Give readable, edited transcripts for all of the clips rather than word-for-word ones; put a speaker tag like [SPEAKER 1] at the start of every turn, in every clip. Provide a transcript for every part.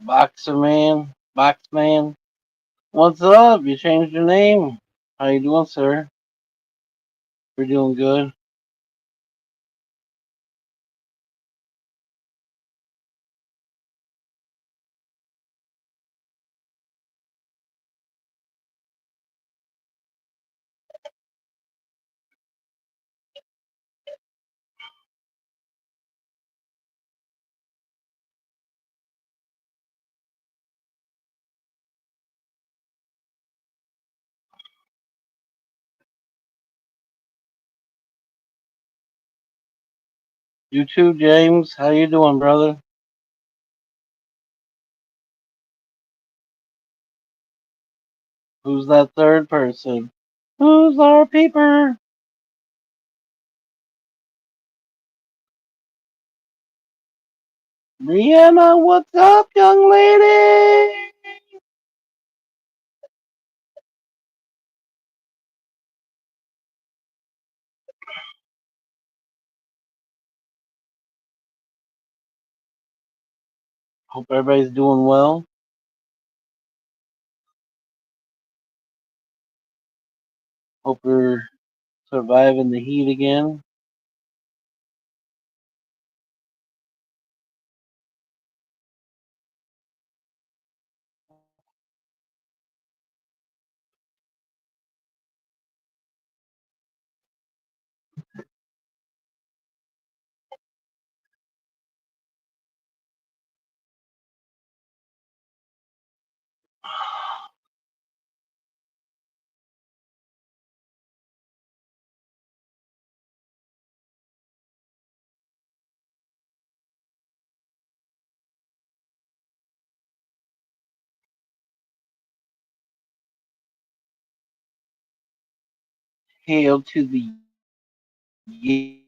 [SPEAKER 1] Boxer Man, Box Man. What's up? You changed your name. How you doing, sir? We're doing good. You too, James. How you doing, brother? Who's that third person? Who's our peeper? Brianna, what's up, young lady? Hope everybody's doing well. Hope you're surviving the heat again. Hail to the yeah.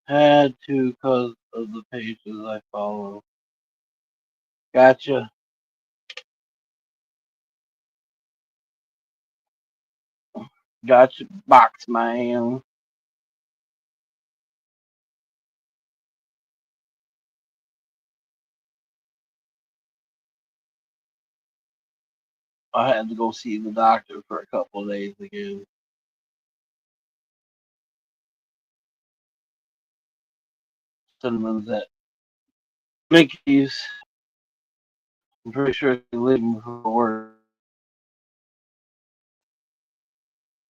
[SPEAKER 1] Had to because of the pages I follow. Gotcha. Gotcha. Box man. I had to go see the doctor for a couple of days again. Cinnamon's at Mickey's. I'm pretty sure he's leaving for work.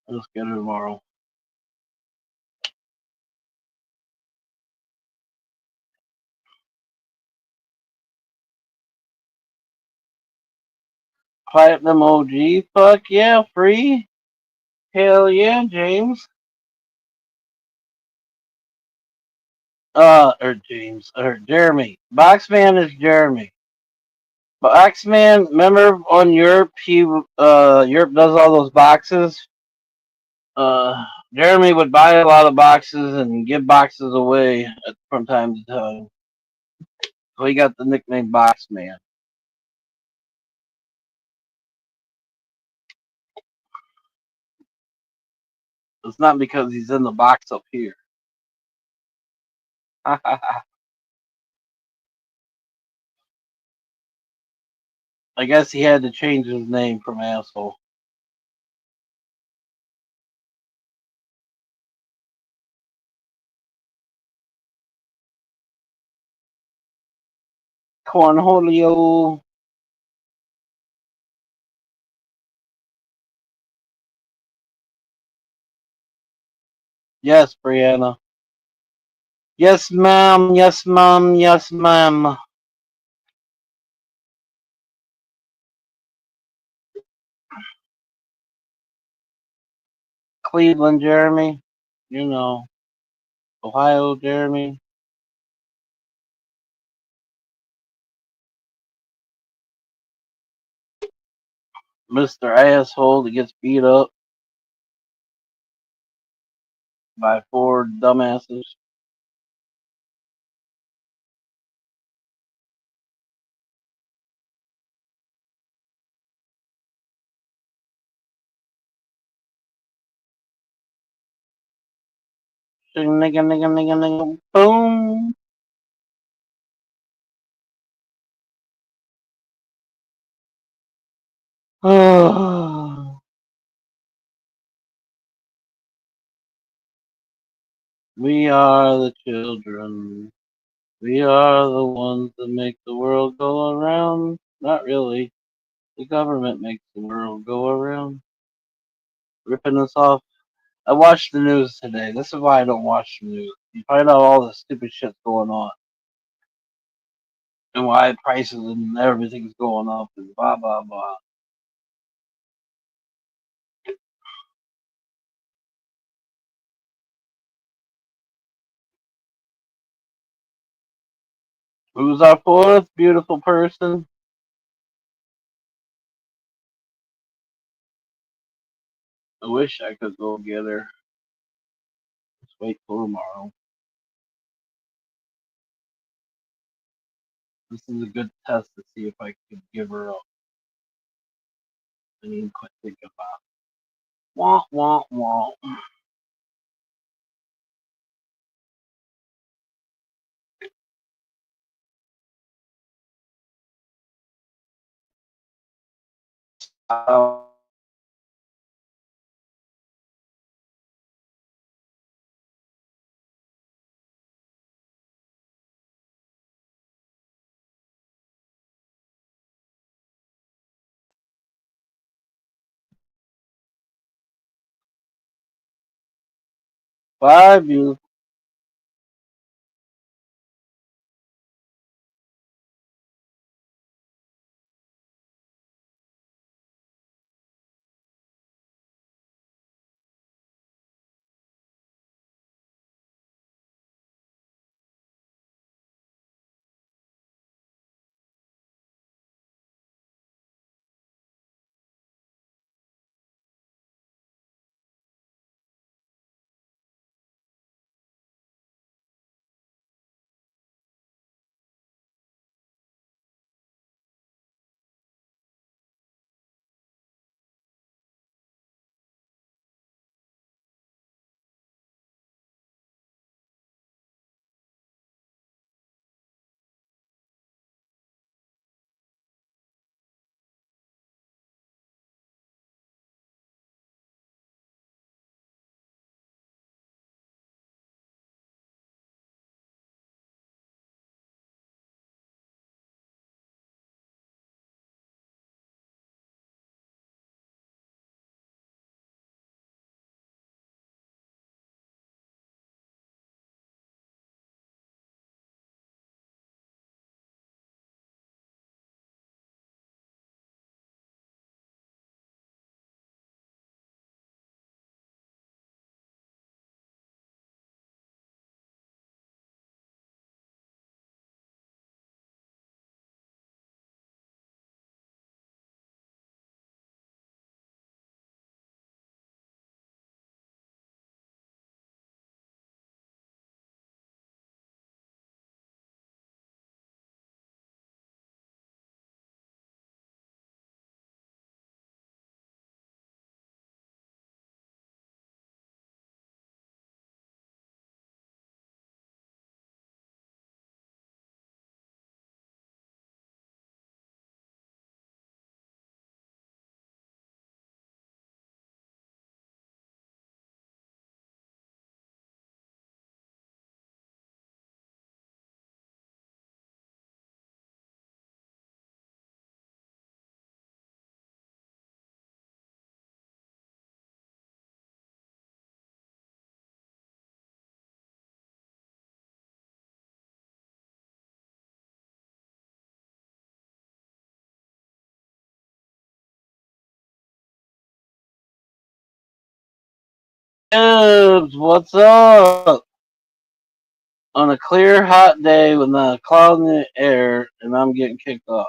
[SPEAKER 1] I'll just get her tomorrow. Platinum OG. Fuck yeah, free. Hell yeah, James. Or Jeremy. Boxman is Jeremy. Boxman, remember on Europe, Europe does all those boxes. Jeremy would buy a lot of boxes and give boxes away from time to time. So he got the nickname Boxman. It's not because he's in the box up here. I guess he had to change his name from asshole. Cornholio. Yes, Brianna. Yes, ma'am. Yes, ma'am. Yes, ma'am. Cleveland, Jeremy. You know. Ohio, Jeremy. Mr. Asshole that gets beat up by four dumbasses. Boom. We are the children. We are the ones that make the world go around. Not really. The government makes the world go around. Ripping us off. I watched the news today. This is why I don't watch the news. You find out all the stupid shit's going on. And why prices and everything's going up and blah, blah, blah. Who's our fourth beautiful person? I wish I could go get her. Let's wait till tomorrow. This is a good test to see if I could give her up. I need to quit thinking about it. Wah, wah, wah. 5 beautiful. Dubs, what's up? On a clear, hot day with not a cloud in the air, and I'm getting kicked off.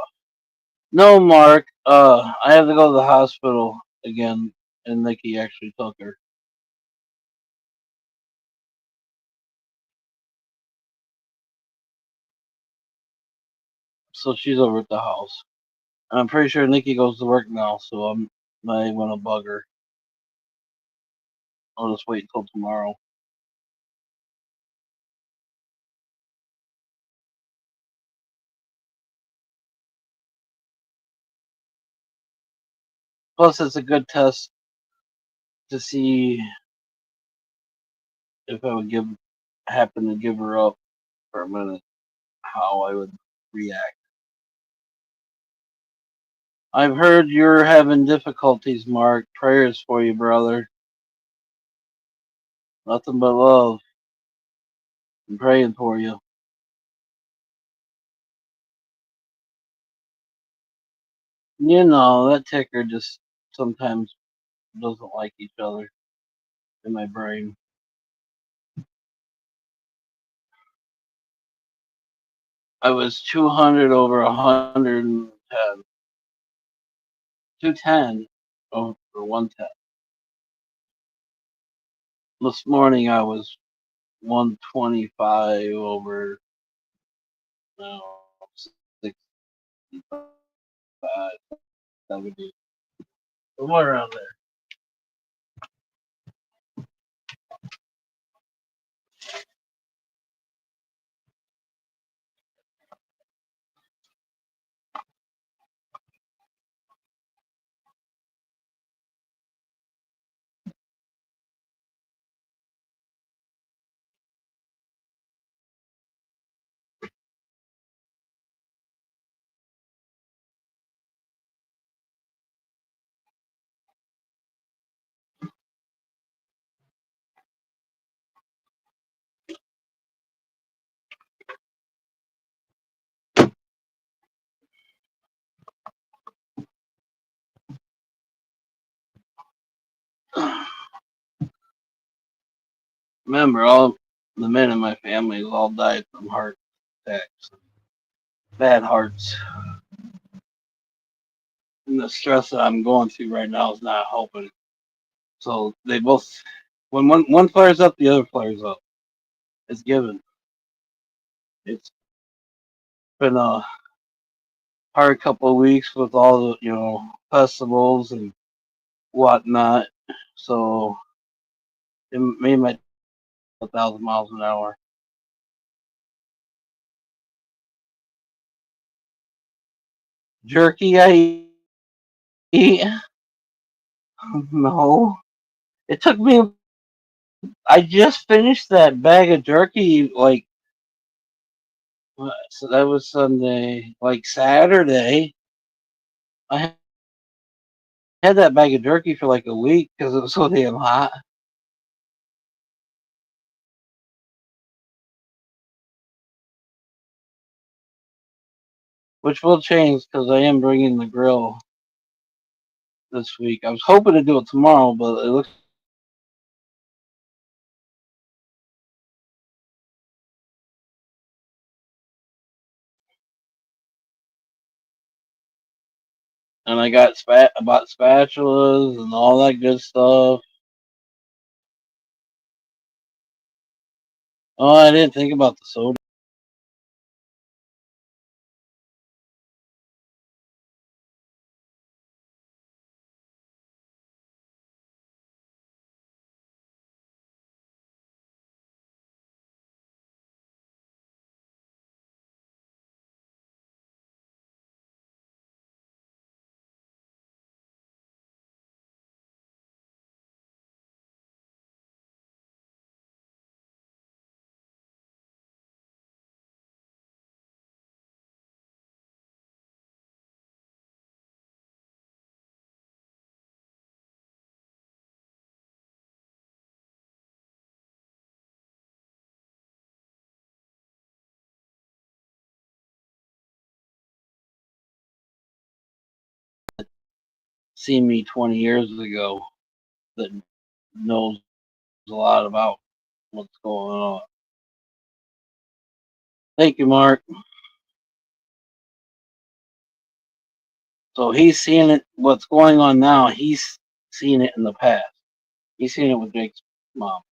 [SPEAKER 1] No, Mark. I have to go to the hospital again, and Nikki actually took her, so she's over at the house. I'm pretty sure Nikki goes to work now, so I'm not even gonna bug her. I'll just wait until tomorrow. Plus, it's a good test to see if I would happen to give her up for a minute, how I would react. I've heard you're having difficulties, Mark. Prayers for you, brother. Nothing but love. I'm praying for you. You know, that ticker just sometimes doesn't like each other in my brain. I was 200 over 110. 210 over 110. This morning I was 125 over no, 65, 70. Somewhere around there. Remember, all the men in my family all died from heart attacks, bad hearts. And the stress that I'm going through right now is not helping. So they both, when one flares up, the other flares up. It's given. It's been a hard couple of weeks with all the festivals and whatnot. So it made my 1,000 miles an hour. Jerky I eat? No. It took me. I just finished that bag of jerky. So that was Sunday. Like Saturday, I had that bag of jerky for like a week because it was so damn hot. Which will change because I am bringing the grill this week. I was hoping to do it tomorrow, but it looks and I bought spatulas and all that good stuff. Oh, I didn't think about the soda. Seen me 20 years ago that knows a lot about what's going on. Thank you, Mark. So he's seeing it. What's going on now? He's seen it in the past. He's seen it with Jake's mom.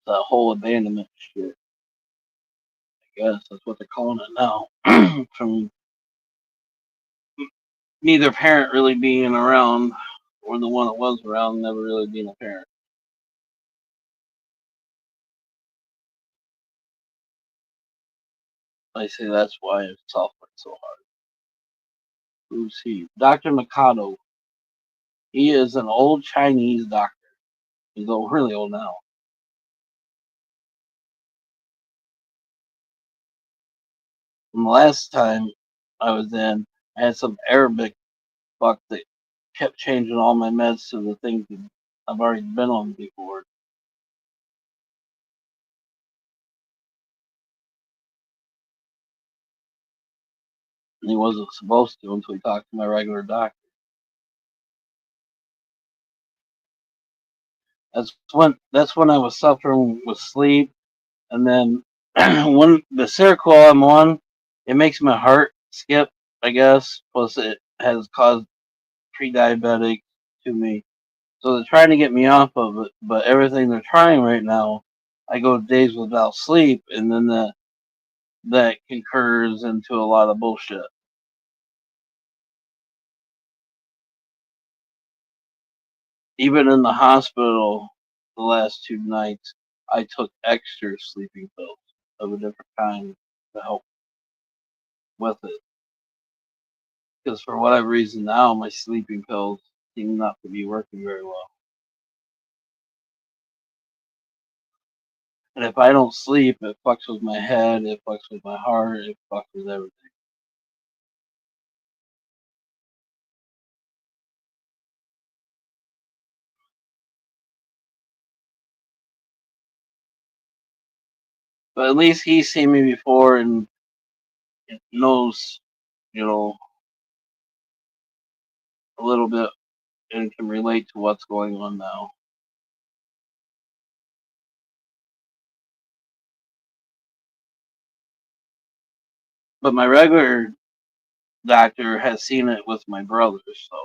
[SPEAKER 1] The whole abandonment shit. Yes, that's what they're calling it now. From neither parent really being around, or the one that was around never really being a parent. I say that's why it's suffering so hard. Who's he? Dr. Mikado. He is an old Chinese doctor. He's really old now. And the last time I was in, I had some Arabic fuck that kept changing all my meds to the things that I've already been on before. And he wasn't supposed to until he talked to my regular doctor. That's when I was suffering with sleep, and then when the Seroquel I'm on, it makes my heart skip. I guess plus it has caused pre-diabetic to me, so they're trying to get me off of it. But everything they're trying right now, I go days without sleep, and then that concurs into a lot of bullshit. Even in the hospital, the last 2 nights, I took extra sleeping pills of a different kind to help with it. Because for whatever reason now, my sleeping pills seem not to be working very well. And if I don't sleep, it fucks with my head, it fucks with my heart, it fucks with everything. But at least he's seen me before and knows, you know, a little bit and can relate to what's going on now. But my regular doctor has seen it with my brother, so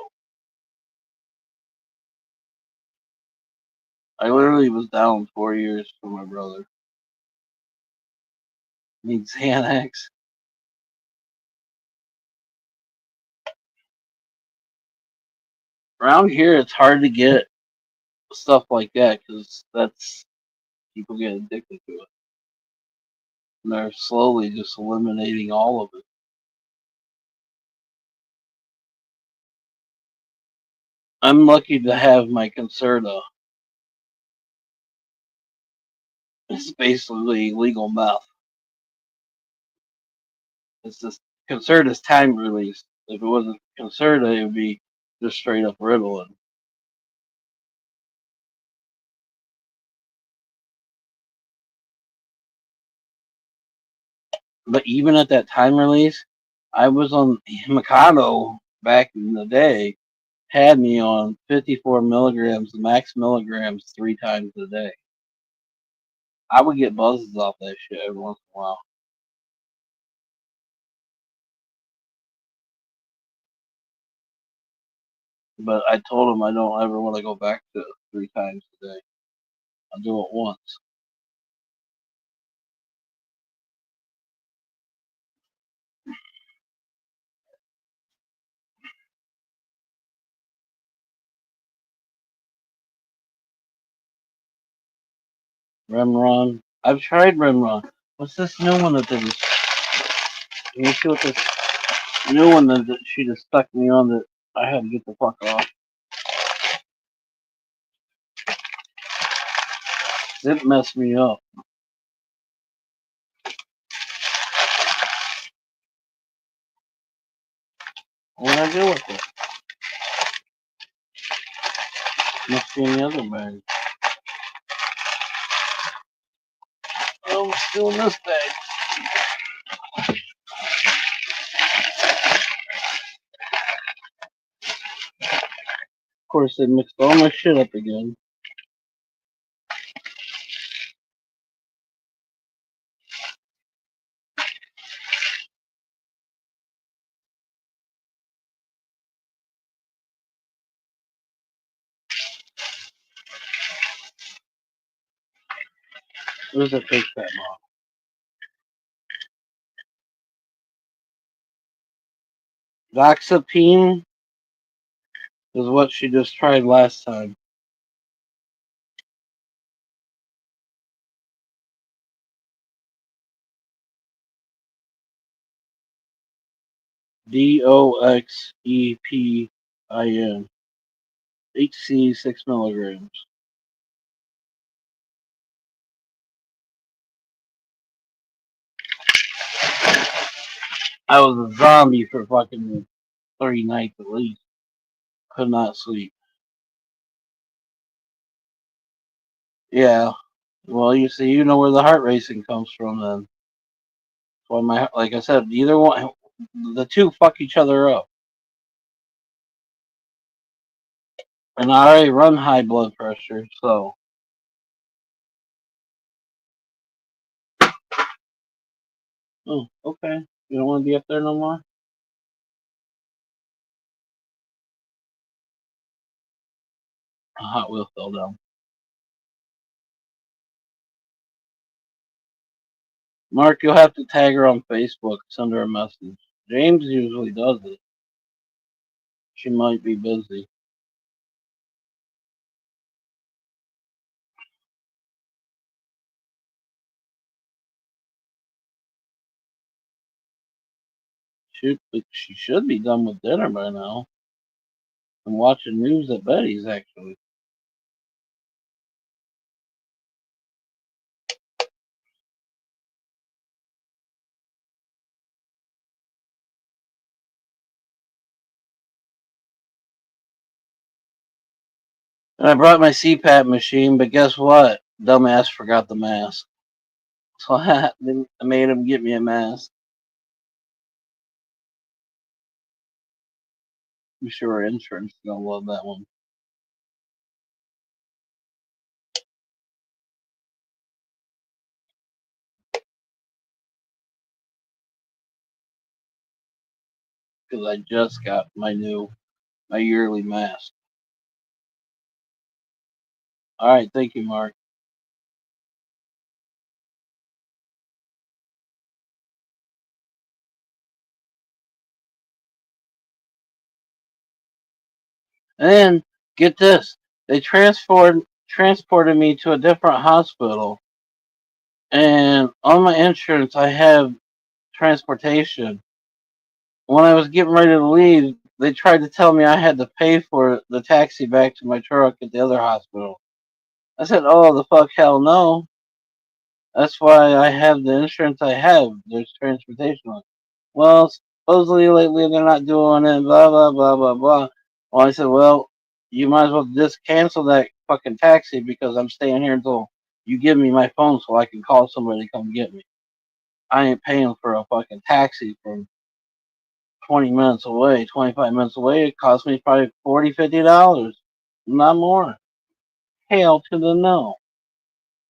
[SPEAKER 1] I literally was down 4 years for my brother. Needs Xanax. Around here, it's hard to get stuff like that because that's people get addicted to it, and they're slowly just eliminating all of it. I'm lucky to have my Concerta. It's basically legal meth. It's just Concerta's time release. If it wasn't Concerta, it would be just straight up Ritalin. But even at that time release, I was on Mikado back in the day. Had me on 54 milligrams, the max milligrams, 3 times a day. I would get buzzes off that shit every once in a while. But I told him I don't ever want to go back to 3 times a day. I'll do it once. Remron. I've tried Remron. What's this new one that they just? Can you see what this new one that she just stuck me on that I had to get the fuck off? It messed me up. What did I do with it? Must be in the other bag. Oh, it's still in this bag. Of course, they mixed all my shit up again. Where's the fake fat mom? Doxapine is what she just tried last time. Doxepin. HC 6 milligrams. I was a zombie for fucking 3 nights at least. Could not sleep. Yeah. Well, you see, you know where the heart racing comes from then. Why like I said, either one, the two fuck each other up. And I already run high blood pressure, so. Oh, okay. You don't want to be up there no more? A Hot Wheel fell down. Mark, you'll have to tag her on Facebook. Send her a message. James usually does it. She might be busy. She should be done with dinner by now. I'm watching news at Betty's, actually. And I brought my CPAP machine, but guess what? Dumbass forgot the mask. So I made him get me a mask. I'm sure our insurance is going to love that one. Because I just got my yearly mask. All right, thank you, Mark. And then get this, they transported me to a different hospital, and on my insurance I have transportation. When I was getting ready to leave, they tried to tell me I had to pay for the taxi back to my truck at the other hospital. I said, "Oh, the fuck, hell no! That's why I have the insurance I have. There's transportation." Well, supposedly lately they're not doing it. Blah blah blah blah blah. Well, I said, "Well, you might as well just cancel that fucking taxi because I'm staying here until you give me my phone so I can call somebody to come get me. I ain't paying for a fucking taxi from 20 minutes away, 25 minutes away. It cost me probably $40, $50, not more. Hell to the no.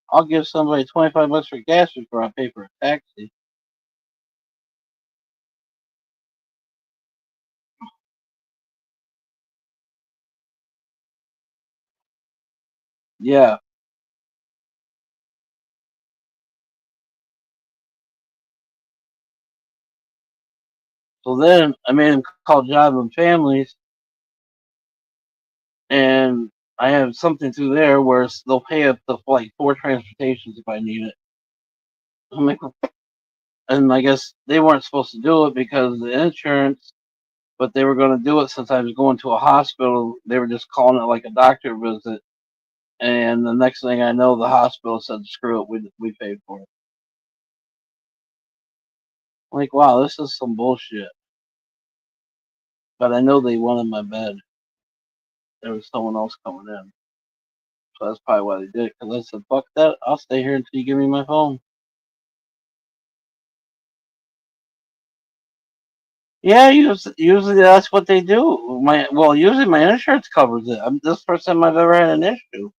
[SPEAKER 1] I'll give somebody 25 bucks for gas before I pay for a taxi." Yeah. So then I made him call Job and Families, and I have something through there where they'll pay up to like 4 transportations if I need it. I'm like, and I guess they weren't supposed to do it because of the insurance, but they were going to do it since I was going to a hospital. They were just calling it like a doctor visit. And the next thing I know, the hospital said, "Screw it, we paid for it." I'm like, wow, this is some bullshit. But I know they wanted my bed. There was someone else coming in. So that's probably why they did it. Because I said, "Fuck that. I'll stay here until you give me my phone." Yeah, usually that's what they do. Usually my insurance covers it. This first time I've ever had an issue.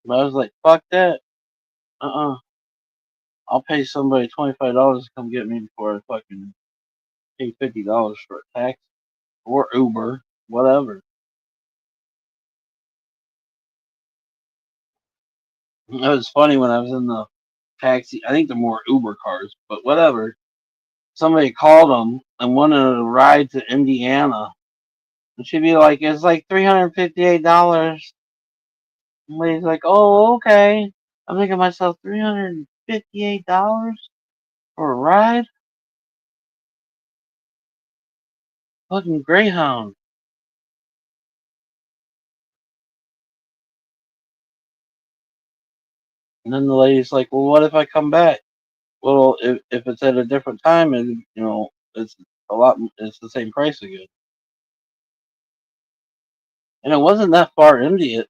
[SPEAKER 1] But I was like, "Fuck that. I'll pay somebody $25 to come get me before I fucking pay $50 for a taxi or Uber, whatever." It was funny when I was in the taxi. I think they're more Uber cars, but whatever. Somebody called them and wanted a ride to Indiana. And she'd be like, it's like $358. Somebody's like, oh, okay. I'm thinking to myself, $358 for a ride? Fucking Greyhound. And then the lady's like, well, what if I come back? Well, if it's at a different time, and it's it's the same price again. And it wasn't that far into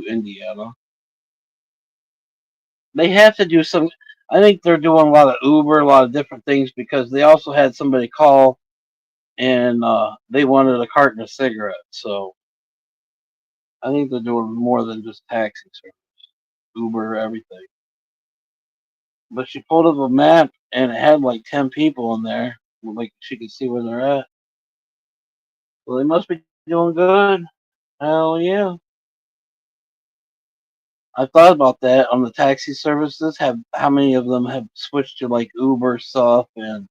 [SPEAKER 1] Indiana. They have to do some. I think they're doing a lot of Uber, a lot of different things because they also had somebody call and they wanted a carton of cigarettes. So I think they're doing more than just taxi service, Uber, everything. But she pulled up a map and it had like 10 people in there. Like she could see where they're at. Well, they must be doing good. Hell yeah. I thought about that on the taxi services. Have how many of them have switched to like Uber stuff and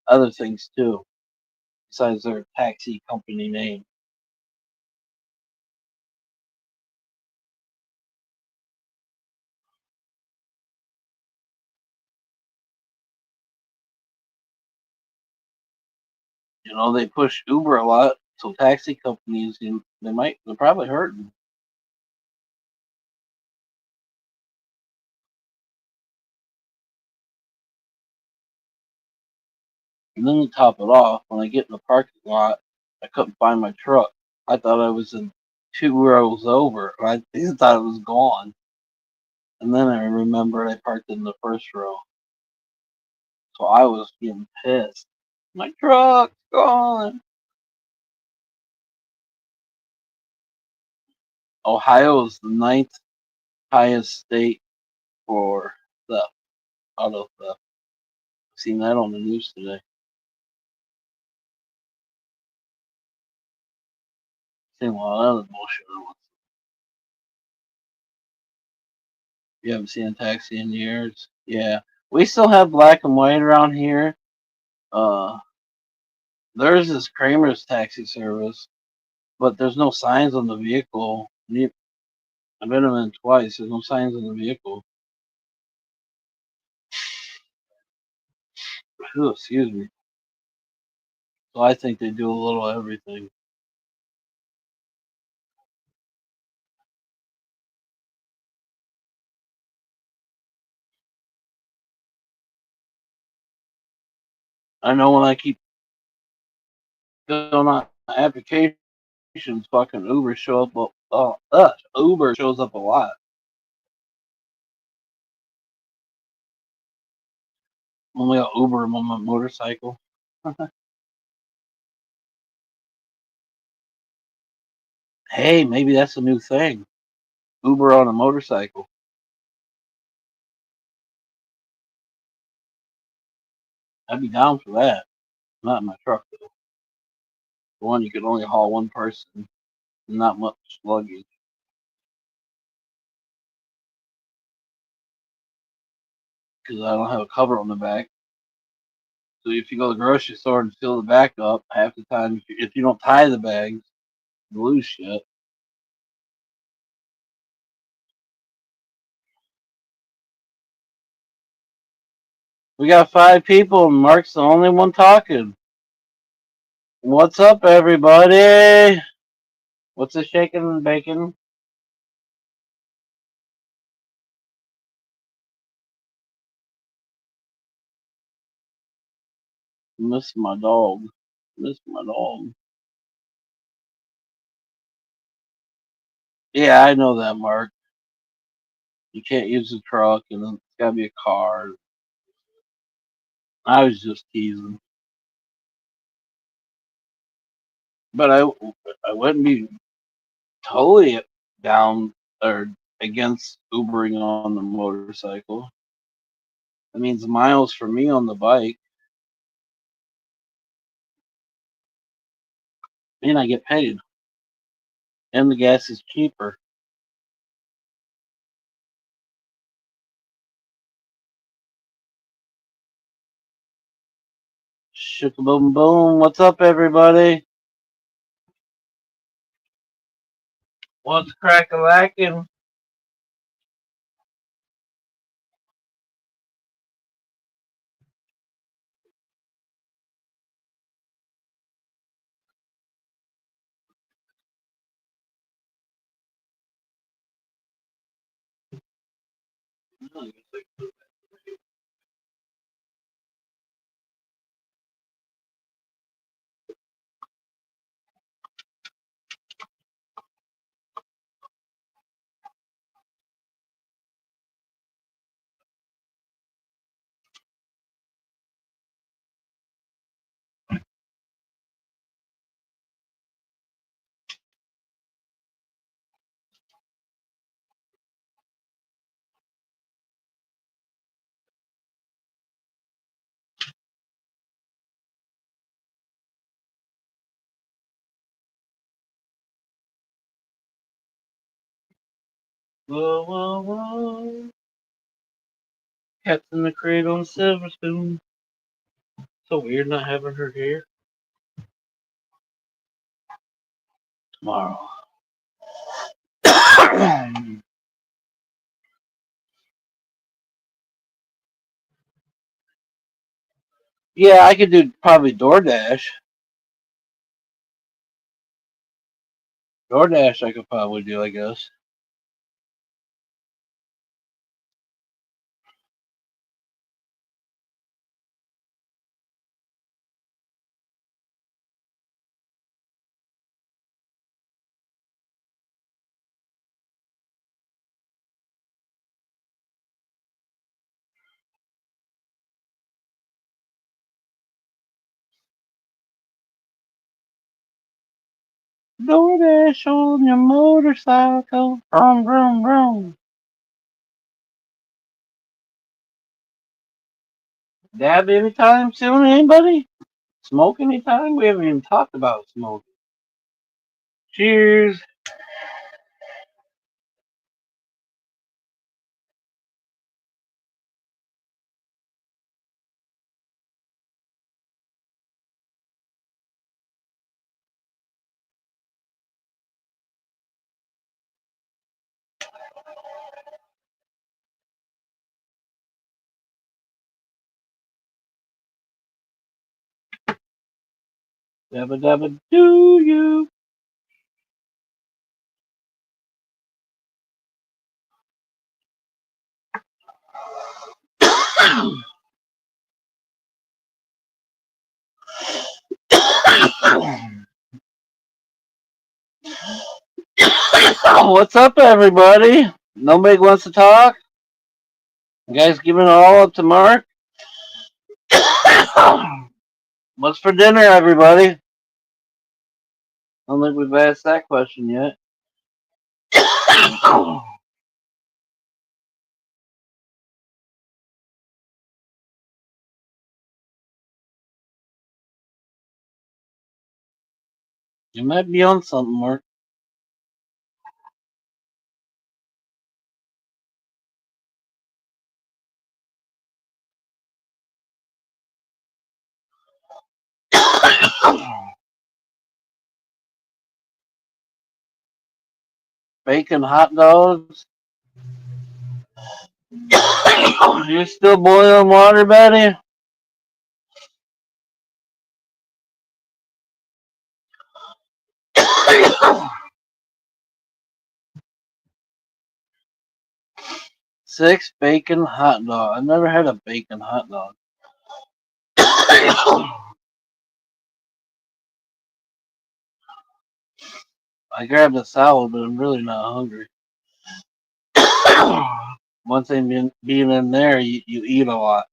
[SPEAKER 1] other things too, besides their taxi company name. They push Uber a lot, so taxi companies, they're probably hurting. And then to top it off, when I get in the parking lot, I couldn't find my truck. I thought I was in 2 rows over. I thought it was gone. And then I remembered I parked in the first row. So I was getting pissed. My truck's gone. Ohio is the ninth highest state for theft, auto theft. I've seen that on the news today. Seen a lot of other bullshit. You haven't seen a taxi in years. Yeah, we still have black and white around here. Uh, there's this Kramer's taxi service, but there's no signs on the vehicle. I've been in twice. There's no signs on the vehicle. Ooh, excuse me. So I think they do a little everything. I know when I keep filling out applications, fucking Uber show up. Uber shows up a lot. Only got Uber on my motorcycle. Hey, maybe that's a new thing. Uber on a motorcycle. I'd be down for that. Not in my truck though. The one you could only haul one person, not much luggage. Because I don't have a cover on the back. So if you go to the grocery store and fill the back up, half the time if you don't tie the bags, you lose shit. We got 5 people and Mark's the only one talking. What's up, everybody? What's the shaking and bacon? Miss my dog. Miss my dog. Yeah, I know that, Mark. You can't use the truck, and it's got to be a car. I was just teasing, but I wouldn't be totally down or against Ubering on the motorcycle. It means miles for me on the bike, and I get paid, and the gas is cheaper. Shika boom boom. What's up, everybody? What's crack a lacking? Whoa, whoa, whoa. Cats in the cradle and silver spoon. So weird not having her here tomorrow. Yeah, I could do probably DoorDash. DoorDash I could probably do, I guess. DoorDash on your motorcycle. Vroom, vroom, vroom. Dab anytime soon, anybody? Smoke anytime? We haven't even talked about smoking. Cheers. Dabba dabba do you. What's up, everybody? Nobody wants to talk? You guys giving it all up to Mark? What's for dinner, everybody? I don't think we've asked that question yet. You might be on something, Mark. Bacon hot dogs. You still boiling water, Betty? 6 bacon hot dog. I've never had a bacon hot dog. I grabbed a salad, but I'm really not hungry. One thing being in there, you eat a lot.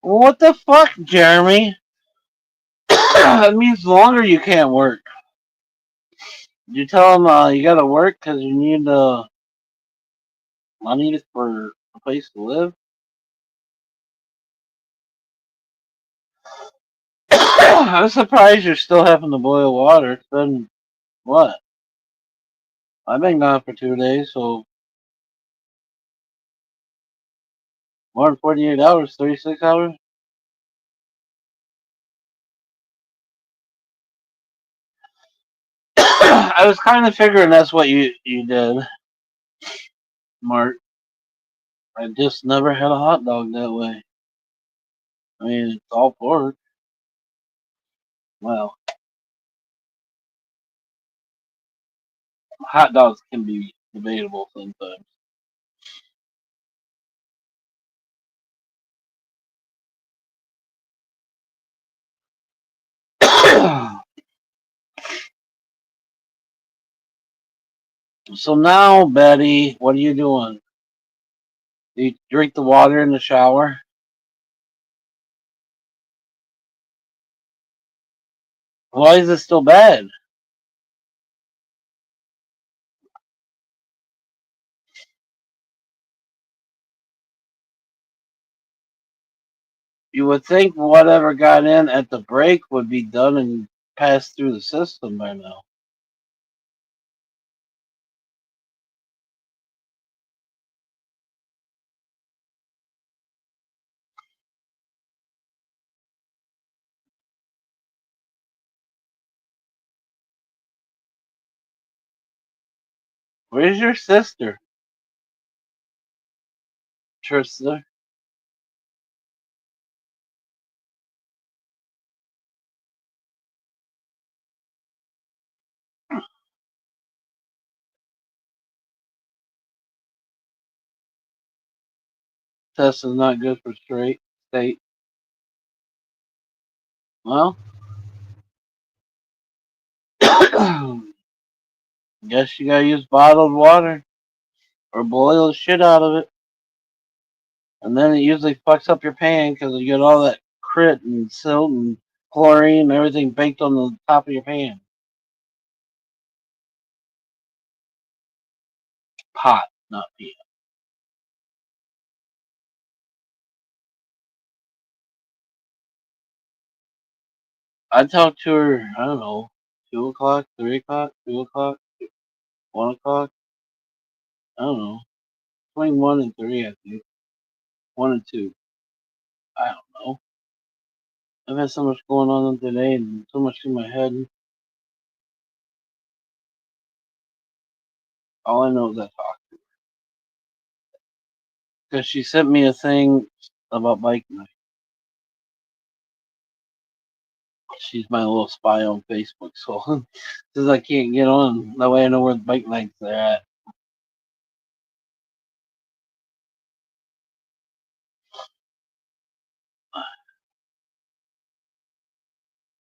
[SPEAKER 1] What the fuck, Jeremy? That means longer you can't work. You tell them you gotta work because you need money for a place to live. I'm surprised you're still having to boil water. It's been what? I've been gone for 2 days, so more than 48 hours, 36 hours. I was kind of figuring that's what you did, Mark. I just never had a hot dog that way. I mean, it's all pork. Well, hot dogs can be debatable sometimes. So now, Betty, what are you doing? Do you drink the water in the shower? Why is it still bad? You would think whatever got in at the break would be done and passed through the system by now. Where's your sister, Trista? Test is not good for straight state. Well, guess you gotta use bottled water or boil the shit out of it. And then it usually fucks up your pan because you get all that crit and silt and chlorine and everything baked on the top of your pan. Pot, not pan. I talked to her, I don't know, 2 o'clock, 3 o'clock, 2 o'clock, 1 o'clock. I don't know. Between 1 and 3, I think. 1 and 2. I don't know. I've had so much going on today and so much in my head. All I know is I talked. Because she sent me a thing about bike night. She's my little spy on Facebook, so since I can't get on, that way I know where the bike nights are at.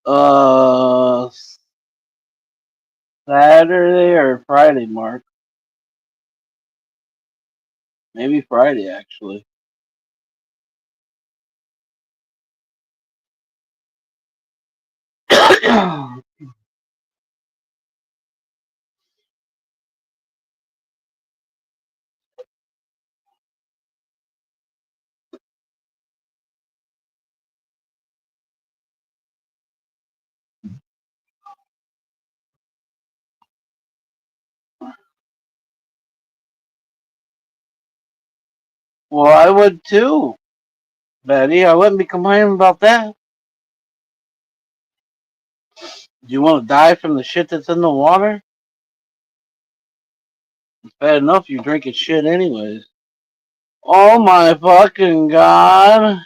[SPEAKER 1] Uh, Saturday or Friday, Mark? Maybe Friday, actually. Well, I would too, Betty. I wouldn't be complaining about that. Do you want to die from the shit that's in the water? It's bad enough you drinking shit anyways. Oh my fucking god.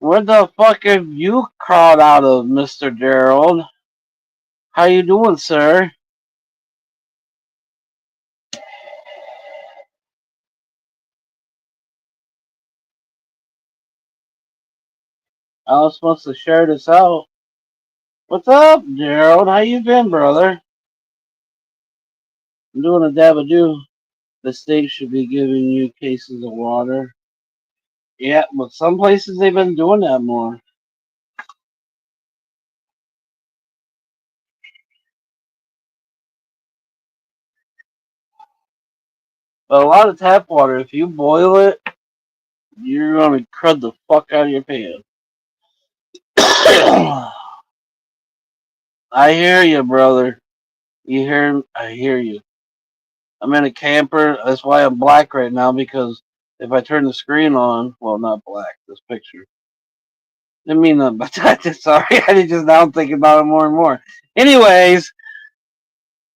[SPEAKER 1] Where the fuck have you crawled out of, Mr. Gerald? How you doing, sir? I was supposed to share this out. What's up, Gerald? How you been, brother? I'm doing a dabadoo. The state should be giving you cases of water. Yeah, but some places they've been doing that more. But a lot of tap water, if you boil it, you're gonna crud the fuck out of your pan. I hear you, brother. You hear? I hear you. I'm in a camper. That's why I'm black right now because if I turn the screen on, well, not black. This picture. Didn't mean nothing about that. Sorry, I just now thinking about it more and more. Anyways,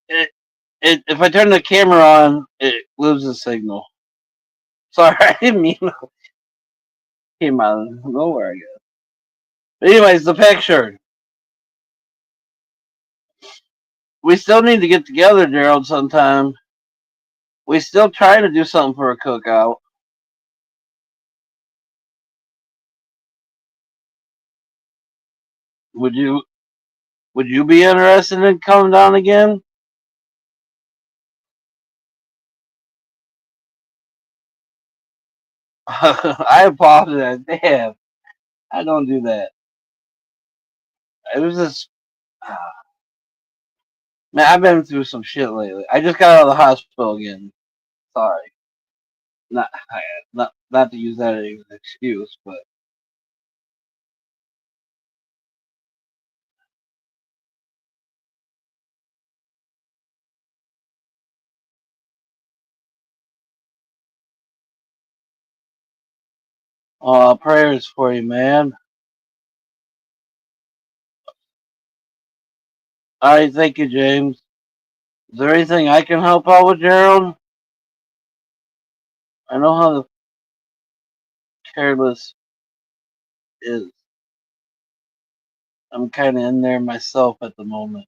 [SPEAKER 1] if I turn the camera on, it loses signal. Sorry, I didn't mean to came out of nowhere. I guess. But anyways, the picture. We still need to get together, Gerald, sometime. We still trying to do something for a cookout. Would you Would you be interested in coming down again? I apologize. Damn, I don't do that. It was just man. I've been through some shit lately. I just got out of the hospital again. Sorry, not not to use that as an excuse, but prayers for you, man. All right, thank you, James. Is there anything I can help out with, Gerald? I know how the careless is. I'm kind of in there myself at the moment.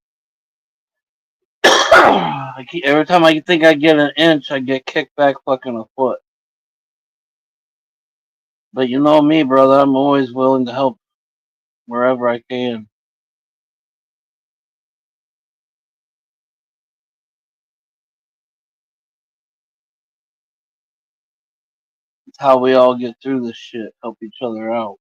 [SPEAKER 1] Every time I think I get an inch, I get kicked back fucking a foot. But you know me, brother. I'm always willing to help wherever I can. It's how we all get through this shit. Help each other out.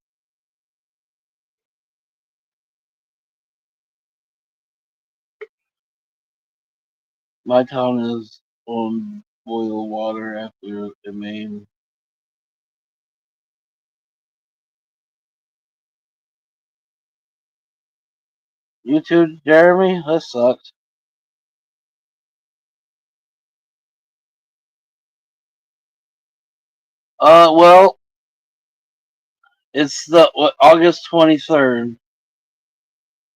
[SPEAKER 1] My town is on boil water after the main. You too, Jeremy? That sucks. Well, it's the August 23rd,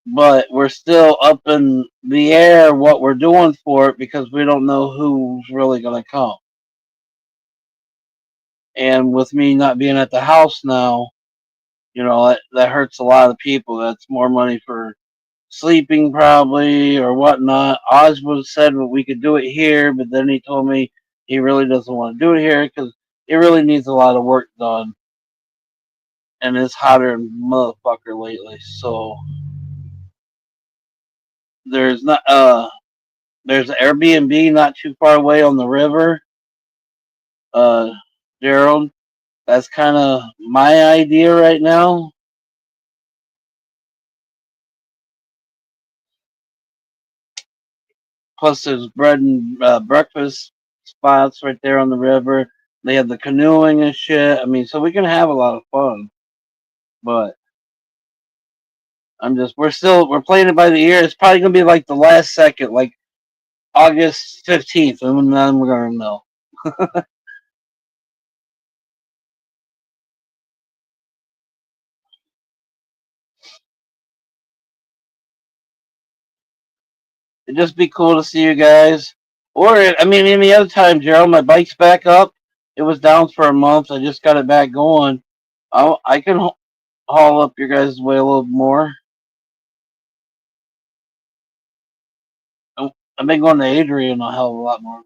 [SPEAKER 1] but we're still up in the air what we're doing for it because we don't know who's really gonna come. And with me not being at the house now, that hurts a lot of people. That's more money for sleeping probably or whatnot. Oswald said well, we could do it here, but then he told me he really doesn't want to do it here because it really needs a lot of work done, and it's hotter than motherfucker lately. So there's not there's an Airbnb not too far away on the river, uh, Gerald. That's kind of my idea right now. Plus, there's bread and breakfast spots right there on the river. They have the canoeing and shit. I mean, so we can have a lot of fun. But we're playing it by the ear. It's probably gonna be like the last second, like August 15th, and then we're gonna know. It'd just be cool to see you guys. Or I mean, any other time, Gerald. My bike's back up. It was down for a month. I just got it back going. I can haul up your guys' way a little more. I've been going to Adrian a hell of a lot more.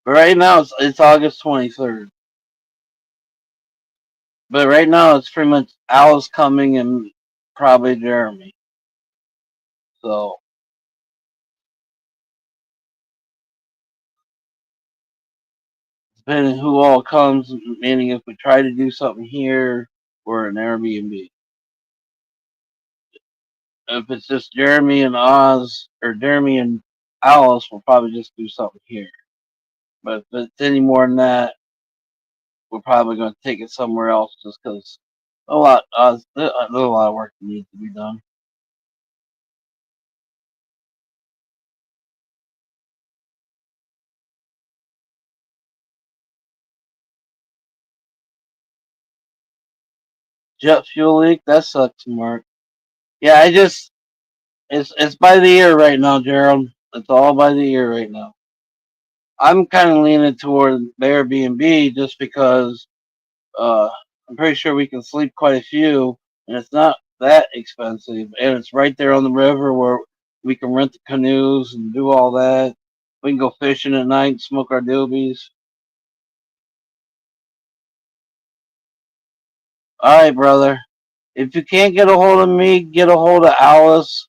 [SPEAKER 1] But right now it's August 23rd. But right now, it's pretty much Al's coming and probably Jeremy. So, depending who all comes, meaning if we try to do something here or an Airbnb. If it's just Jeremy and Oz, or Jeremy and Alice, we'll probably just do something here. But if it's any more than that, we're probably going to take it somewhere else just because there's a lot of work that needs to be done. Jet fuel leak, that sucks, Mark. Yeah, it's by the ear right now, Gerald. It's all by the ear right now. I'm kind of leaning toward the Airbnb just because uh, I'm pretty sure we can sleep quite a few, and it's not that expensive, and it's right there on the river where we can rent the canoes and do all that. We can go fishing at night, smoke our doobies. All right, brother. If you can't get a hold of me, get a hold of Alice.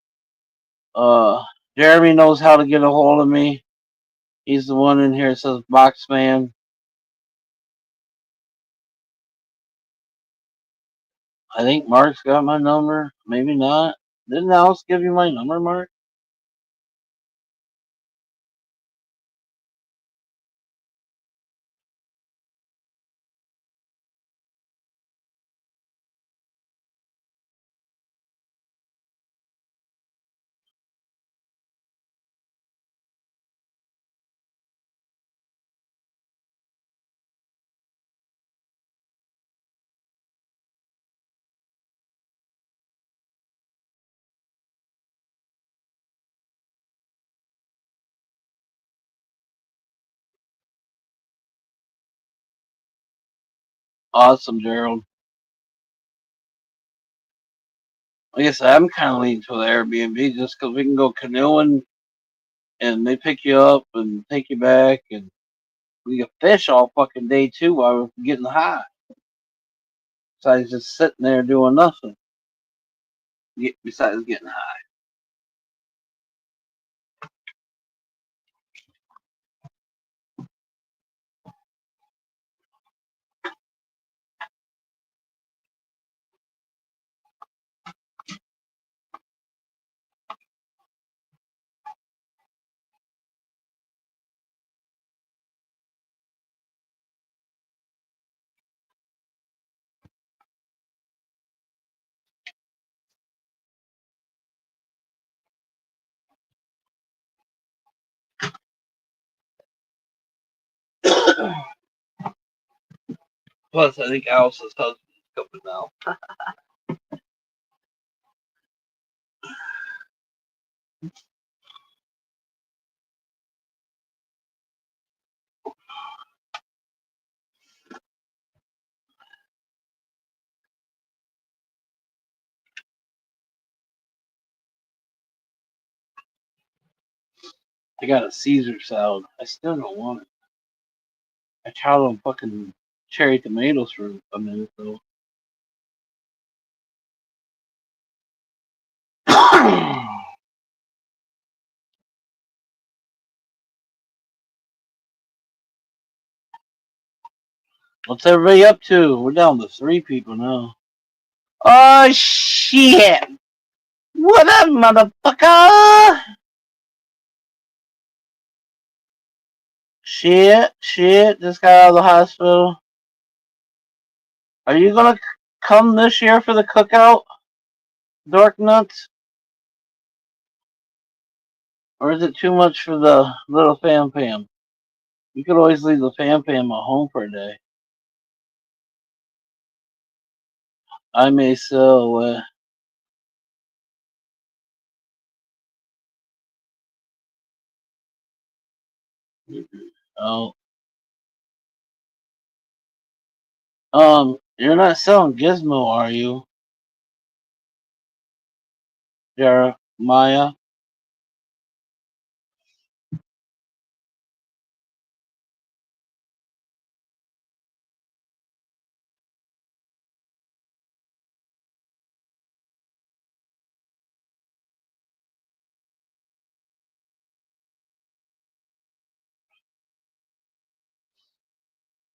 [SPEAKER 1] Uh, Jeremy knows how to get a hold of me. He's the one in here that says Boxman. I think Mark's got my number. Maybe not. Didn't Alice give you my number, Mark? Awesome, Gerald. Like I said, I'm kind of leaning to the Airbnb just because we can go canoeing and they pick you up and take you back, and we can fish all fucking day too while we're getting high. Besides just sitting there doing nothing. Besides getting high. Plus, I think Alice's husband's coming now. I got a Caesar salad. I still don't want it. I tried on fucking cherry tomatoes for a minute though. What's everybody up to? We're down to 3 people now. Oh shit! What up, motherfucker? Shit, just got out of the hospital. Are you gonna come this year for the cookout, Dork Nuts? Or is it too much for the little Fam Pam? You could always leave the Fam Pam at home for a day. I may so. Oh, you're not selling Gizmo, are you, Jeremiah?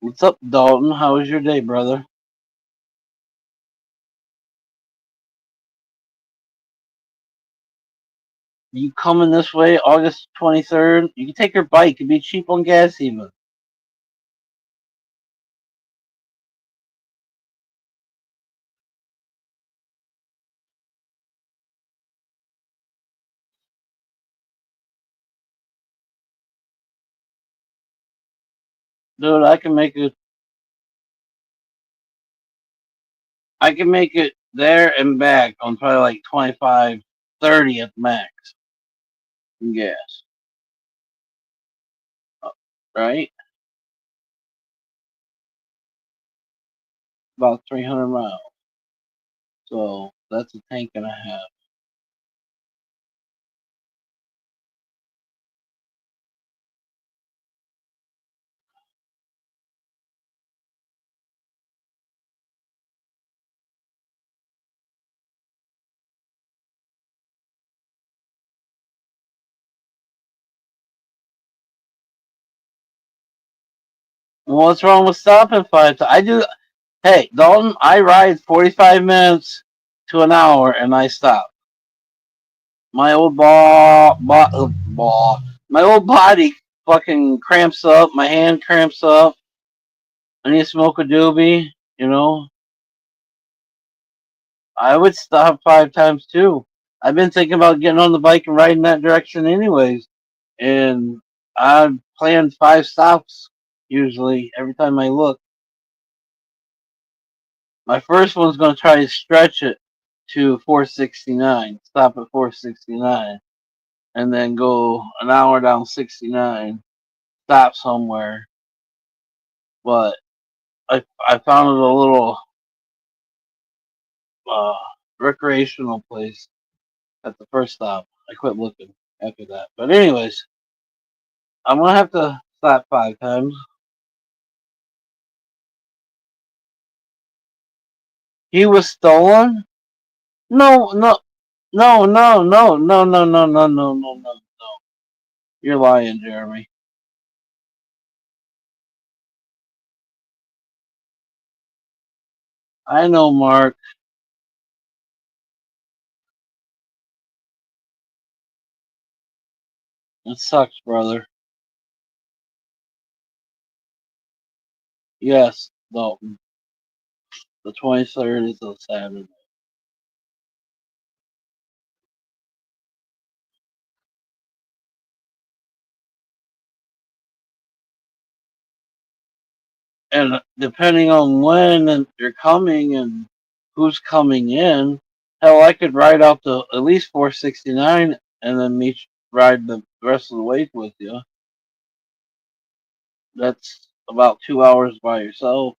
[SPEAKER 1] What's up, Dalton? How was your day, brother? You coming this way, August 23rd? You can take your bike. It'd be cheap on gas, even. Dude, I can make it there and back on probably like 25, 30 at the max in gas. Right? About 300 miles. So that's a tank and a half. What's wrong with stopping 5 times? I do. Hey, Dalton, I ride 45 minutes to an hour and I stop. My old my old body fucking cramps up. My hand cramps up. I need to smoke a doobie. You know, I would stop 5 times too. I've been thinking about getting on the bike and riding that direction anyways. And I planned 5 stops usually every time I look. My first one's going to try to stretch it to 469, stop at 469, and then go an hour down 69, stop somewhere. But I found it a little uh, recreational place at the first stop. I quit looking after that. But anyways, I'm gonna have to stop 5 times. He was stolen? No, no, no, no, no, no, no, no, no, no, no, no. You're lying, Jeremy. I know, Mark. It sucks, brother. Yes, Dalton. The 23rd is a Saturday. And depending on when you're coming and who's coming in, hell, I could ride out to at least 469 and then ride the rest of the way with you. That's about 2 hours by yourself.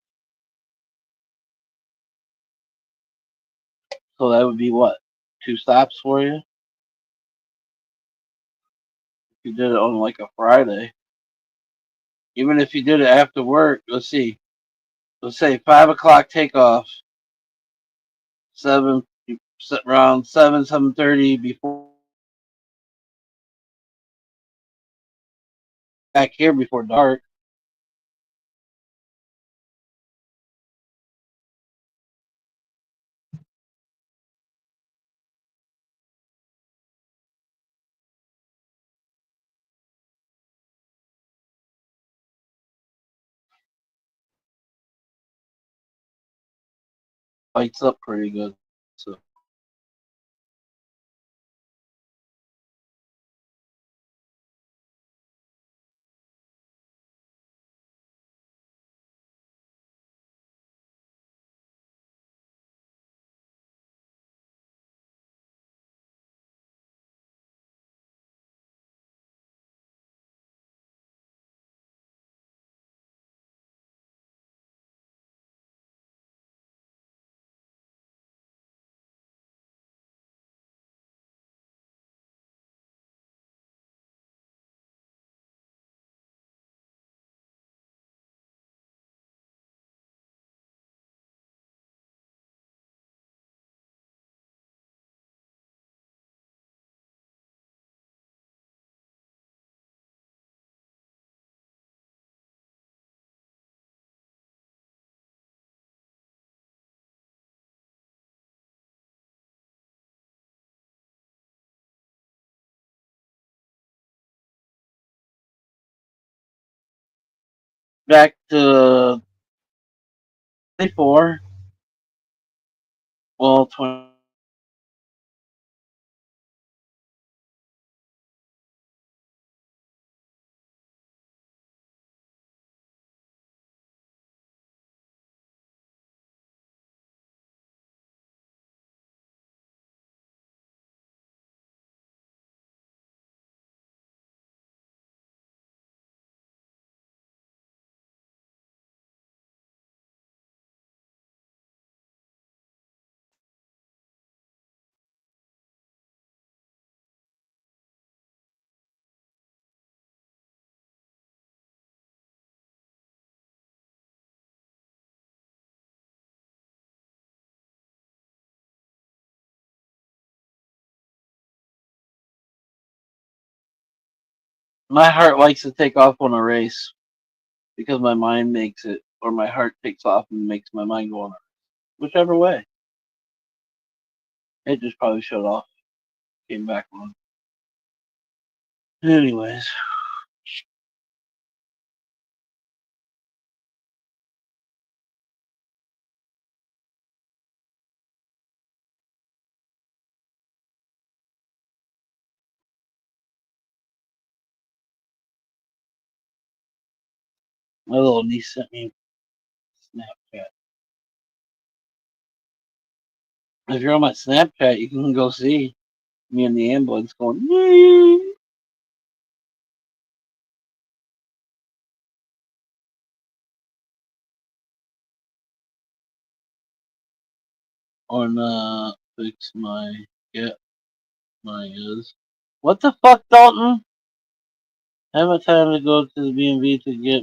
[SPEAKER 1] So that would be what? 2 stops for you? If you did it on like a Friday. Even if you did it after work, let's see. Let's say 5 o'clock takeoff, seven around 7:30 before back here before dark. Lights up pretty good. So back to 24. Well, 20. My heart likes to take off on a race because my mind makes it, or my heart takes off and makes my mind go on a race. Whichever way. It just probably shut off, came back on. Anyways, my little niece sent me Snapchat. If you're on my Snapchat, you can go see me in the ambulance going, "Yee." Or not fix my, get my is. What the fuck, Dalton? Haven't time to go to the B&B to get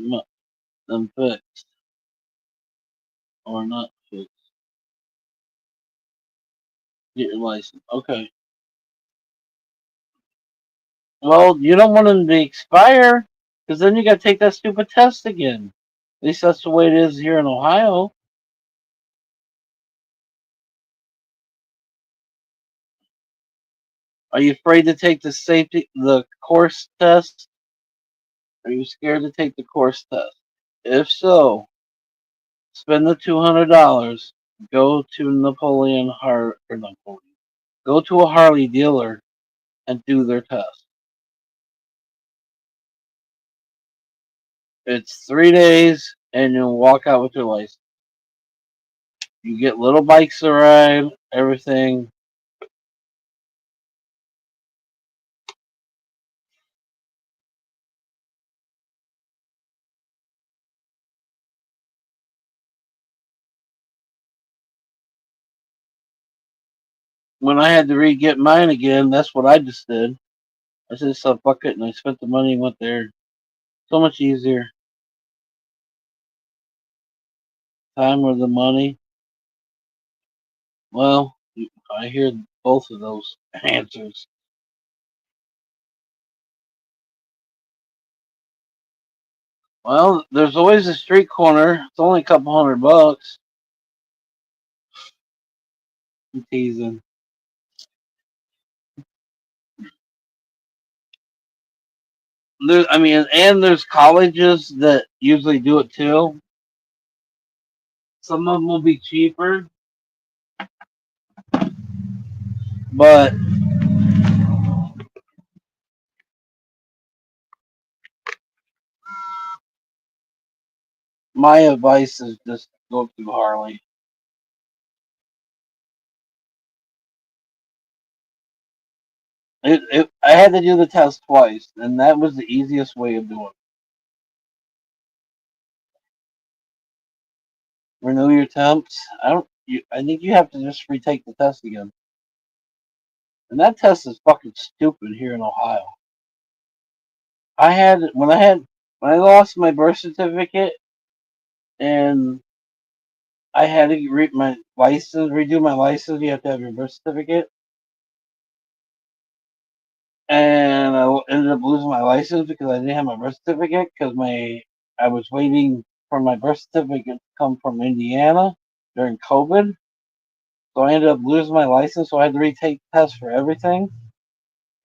[SPEAKER 1] them fixed. Or not fixed. Get your license. Okay. Well, you don't want them to expire, because then you got to take that stupid test again. At least that's the way it is here in Ohio. Are you afraid to take the course test? Are you scared to take the course test? If so, spend the $200. Go to Go to a Harley dealer and do their test. It's 3 days, and you'll walk out with your license. You get little bikes to ride, everything. When I had to re-get mine again, that's what I just did. I just said fuck it, and I spent the money and went there. So much easier. Time or the money. Well, I hear both of those answers. Well, there's always a street corner. It's only a couple $100. I'm teasing. And there's colleges that usually do it too. Some of them will be cheaper, but my advice is just go through Harley. I had to do the test twice, and that was the easiest way of doing it. Renew your temps. I don't. I think you have to just retake the test again. And that test is fucking stupid here in Ohio. I had when I lost my birth certificate and I had to redo my license. You have to have your birth certificate, and I ended up losing my license because I didn't have my birth certificate because I was waiting for my birth certificate to come from Indiana during COVID. So I ended up losing my license, so I had to retake tests for everything.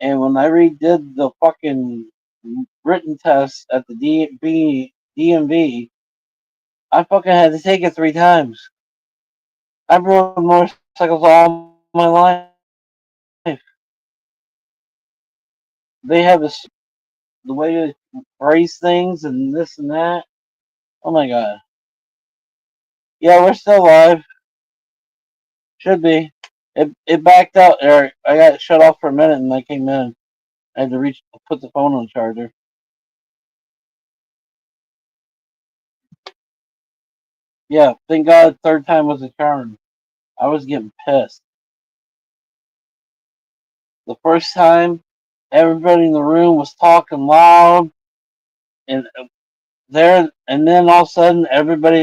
[SPEAKER 1] And when I redid the fucking written test at the DMV, I fucking had to take it 3 times. I've rode motorcycles all my life. They have the way to brace things and this and that. Oh my god. Yeah, we're still live. Should be. It backed out, or I got shut off for a minute and I came in. I had to put the phone on the charger. Yeah, thank God third time was a charm. I was getting pissed. The first time, everybody in the room was talking loud, and and then all of a sudden,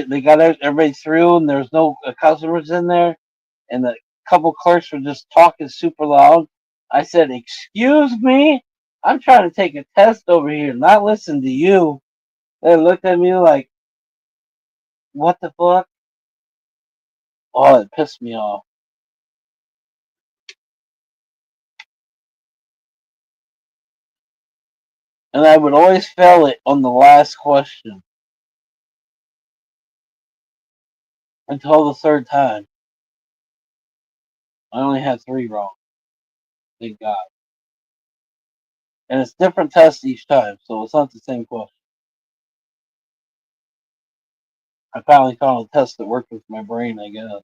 [SPEAKER 1] they got everybody through, and there's no customers in there, and the couple clerks were just talking super loud. I said, "Excuse me, I'm trying to take a test over here, not listen to you." They looked at me like, "What the fuck?" Oh, it pissed me off. And I would always fail it on the last question until the third time. I only had 3 wrong. Thank God. And it's different tests each time, so it's not the same question. I finally found a test that worked with my brain, I guess.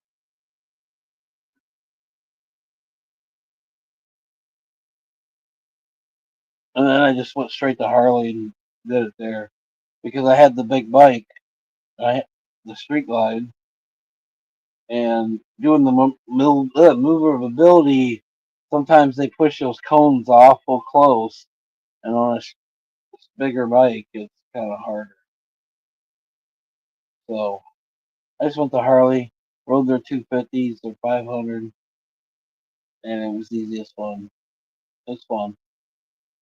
[SPEAKER 1] And then I just went straight to Harley and did it there because I had the big bike, I had the street glide, and doing the movability. Sometimes they push those cones awful close, and on a bigger bike, it's kind of harder. So I just went to Harley, rode their 250s, their 500, and it was the easiest one. It was fun.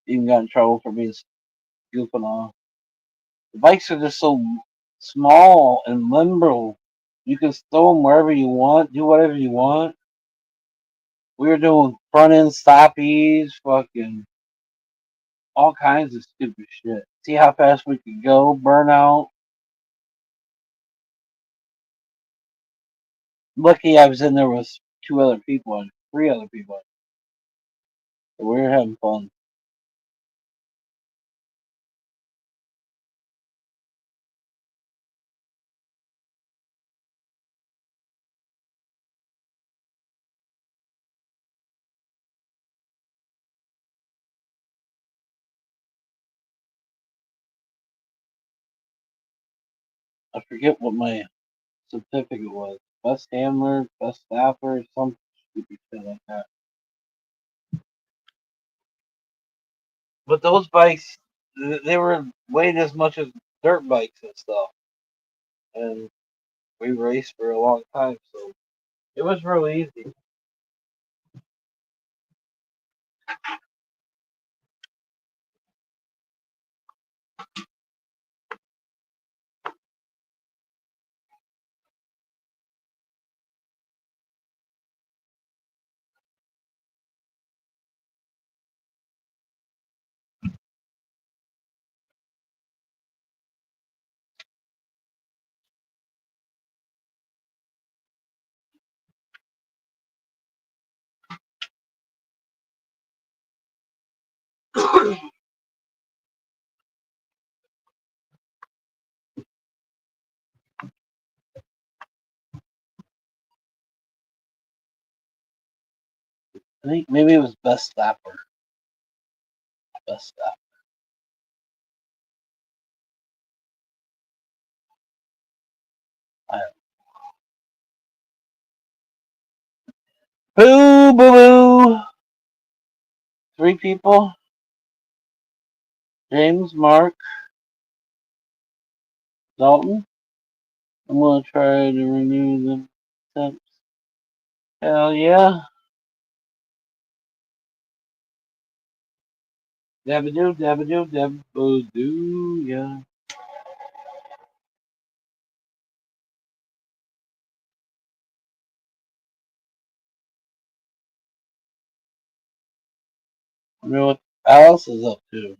[SPEAKER 1] Even got in trouble for being goofing off. The bikes are just so small and limber. You can throw them wherever you want, do whatever you want. We were doing front end stoppies, fucking all kinds of stupid shit. See how fast we could go, burn out. Lucky I was in there with 2 other people and 3 other people. So we were having fun. I forget what my certificate was. Best handler, best staffer, some stupid shit like that. But those bikes, they were weighed as much as dirt bikes and stuff. And we raced for a long time, so it was real easy. I think maybe it was best staffer. Best staffer. I Boo, boo, boo. 3 people. James, Mark, Dalton. I'm gonna try to renew the temps. Hell yeah. Dabadoo, dabadoo, dabadoo, yeah. I wonder what Alice is up to.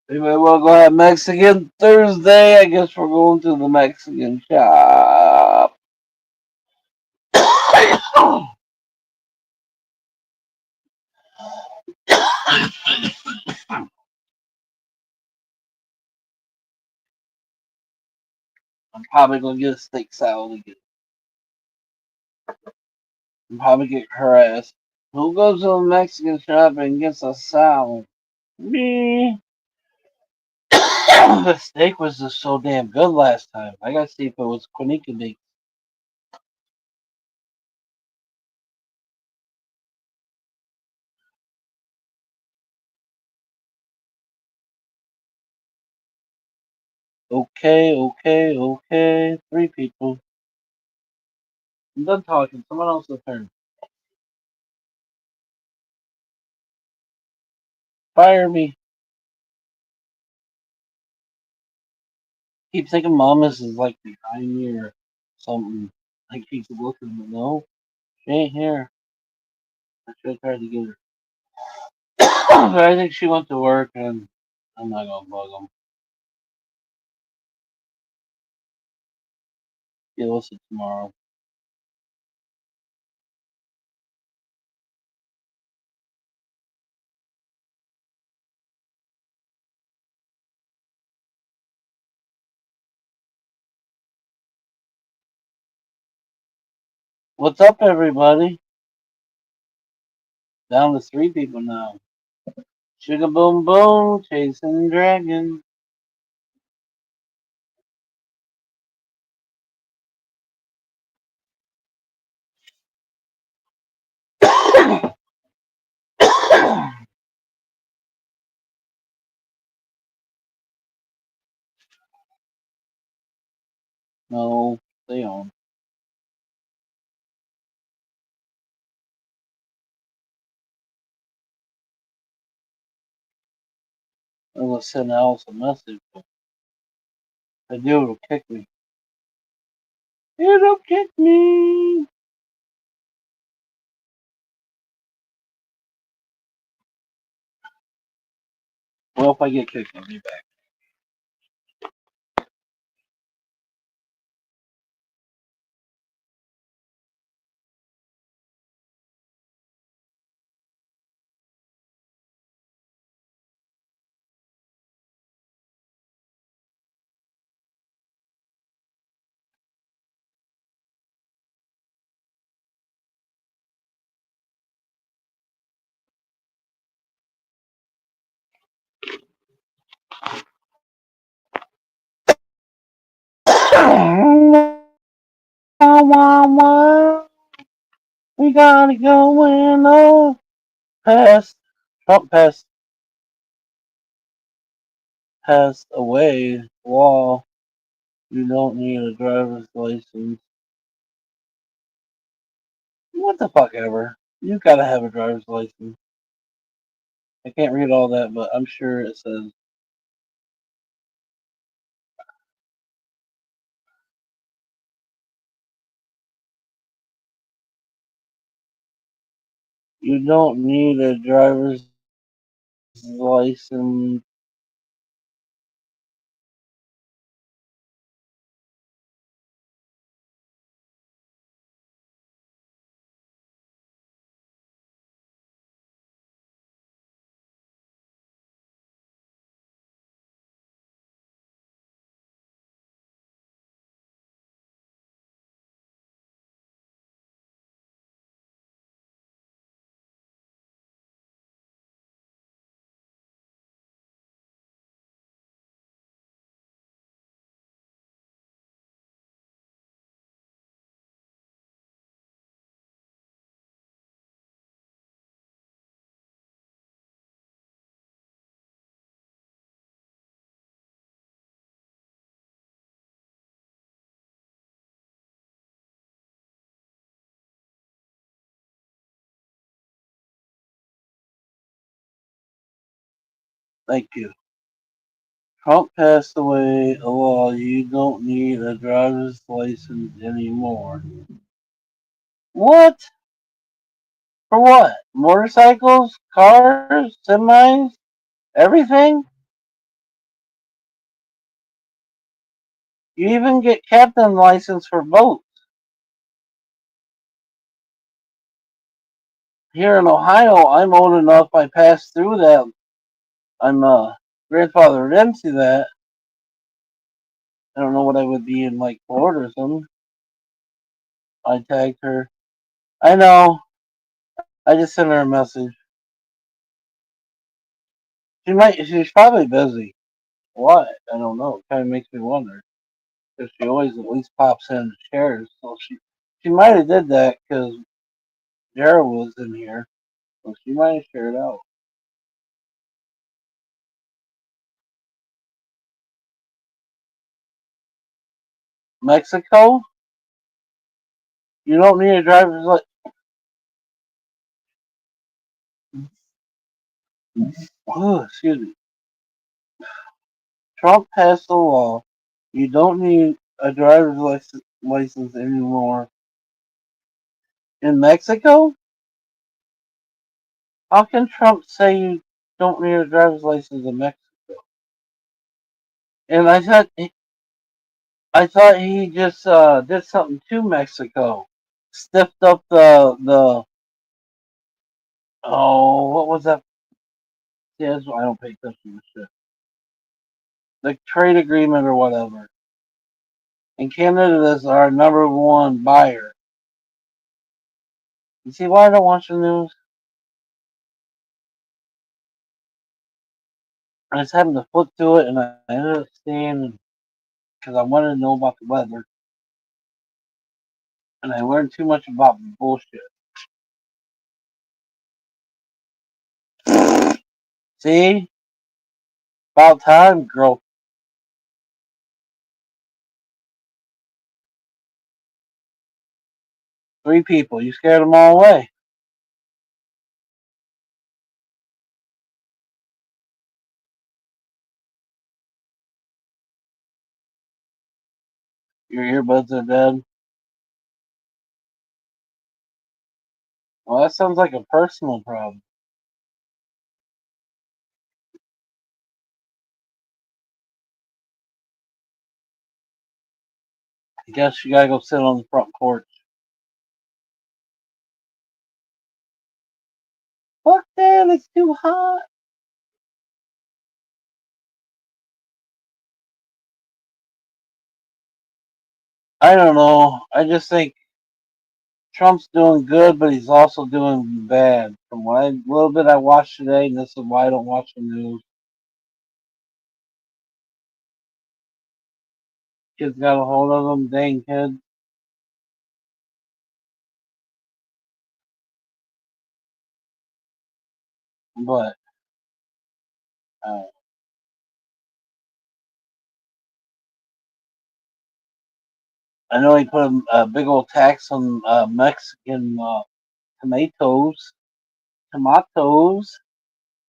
[SPEAKER 1] Anyway, we'll go have Mexican Thursday. I guess we're going to the Mexican shop. I'm probably gonna get a steak salad again. I'm probably get harassed. Who goes to a Mexican shop and gets a salad? Me. The steak was just so damn good last time. I gotta see if it was Quinique. Okay, okay, okay. Three people. I'm done talking. Someone else's turn. Fire me. Keep thinking Mamas is like behind me or something. I keep looking, but no, she ain't here. I should try to get her. But I think she went to work and I'm not gonna bug them. Yeah, we'll see tomorrow. What's up, everybody? Down to three people now. Sugar boom boom, chasing dragon. No, they don't. I'm gonna send Alice a message. But if I do, it'll kick me. It'll kick me. Well, if I get kicked, I'll be back. Wah, wah, wah. We gotta go in the past. Trump passed away. Law. You don't need a driver's license. What the fuck ever. You gotta have a driver's license. I can't read all that, but I'm sure it says you don't need a driver's license. Thank you. Trump passed away. A law. You don't need a driver's license anymore. What? For what? Motorcycles, cars, semis, everything? You even get captain license for boats. Here in Ohio, I'm old enough. I passed through that. I'm grandfathered into that. I don't know what I would be in like Florida or something. I tagged her. I know. I just sent her a message. She might. She's probably busy. What? I don't know. It kind of makes me wonder because she always at least pops in and shares. So she might have did that because Jared was in here. So she might have shared out. Mexico? You don't need a driver's license. Oh, excuse me. Trump passed a law. You don't need a driver's license anymore. In Mexico? How can Trump say you don't need a driver's license in Mexico? And I thought he just did something to Mexico, stiffed up the what was that? Yeah, I don't pay attention to shit. The trade agreement or whatever. And Canada is our number one buyer. You see why I don't watch the news? I just happened to flip through it, and I ended up seeing because I wanted to know about the weather, and I learned too much about bullshit. See, about time, girl. 3 people. You scared them all away. Your earbuds are dead. Well, that sounds like a personal problem. I guess you gotta go sit on the front porch. Fuck that, it's too hot. I don't know. I just think Trump's doing good, but he's also doing bad. From what little bit I watched today, and this is why I don't watch the news. Kids got a hold of them, dang kids. But uh, I know he put a big old tax on Mexican tomatoes. Tomatoes.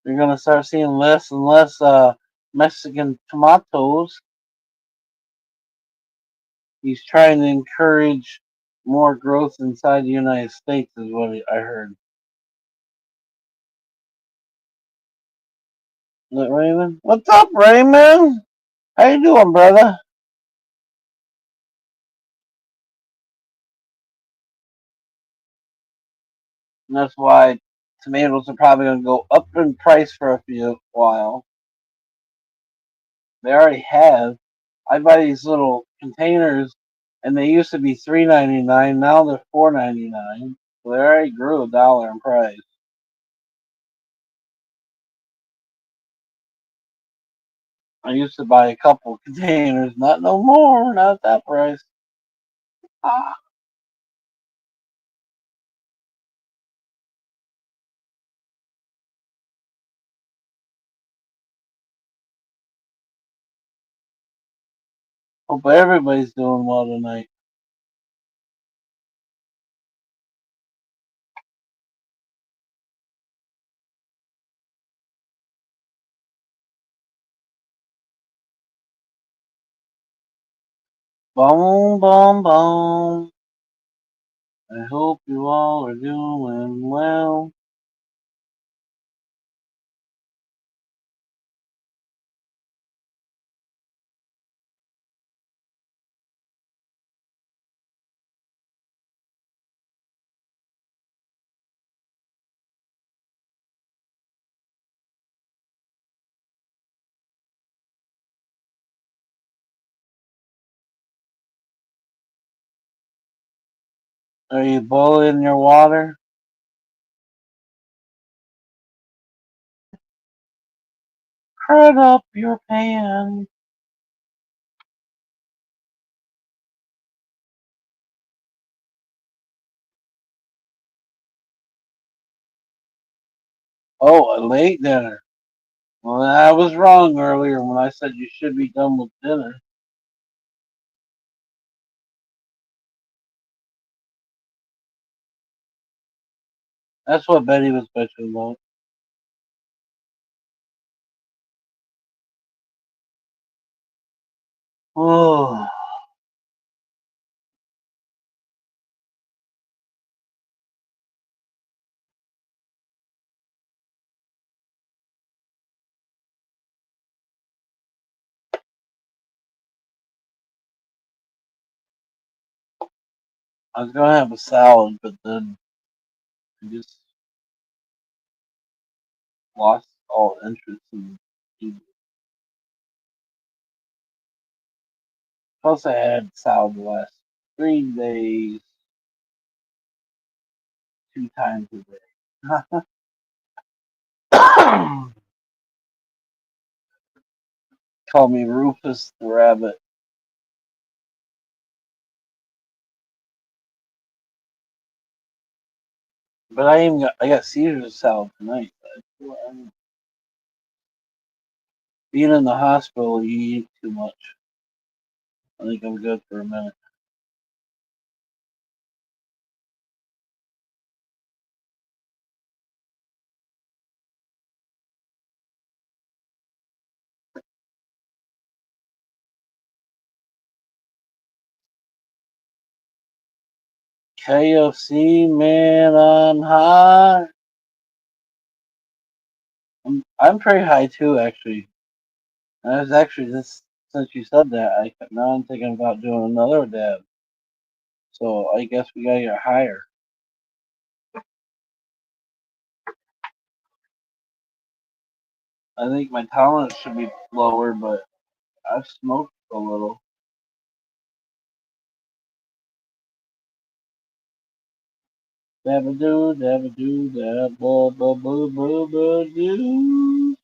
[SPEAKER 1] You're gonna start seeing less and less Mexican tomatoes. He's trying to encourage more growth inside the United States, is what I heard. Is that Raymond? What's up, Raymond? How you doing, brother? And that's why tomatoes are probably going to go up in price for a few while. They already have. I buy these little containers, and they used to be $3.99. Now they're $4.99. So they already grew $1 in price. I used to buy a couple containers, not no more, not at that price. Ah, hope everybody's doing well tonight. Boom, boom, boom. I hope you all are doing well. Are you boiling your water? Cut up your pan. Oh, a late dinner. Well, I was wrong earlier when I said you should be done with dinner. That's what Betty was bitching about. Oh, I was gonna have a salad, but then I just lost all interest in eating. Plus, I had salad the last 3 days, 2 times a day. Call me Rufus the Rabbit. But I got Caesar salad tonight. Being in the hospital, you eat too much. I think I'm good for a minute. KFC, man, I'm high. I'm pretty high too, actually. I was actually just since you said that, now I'm thinking about doing another dab. So I guess we gotta get higher. I think my tolerance should be lower, but I've smoked a little. Dabba doo, dab, ba ba boo boo boo doo.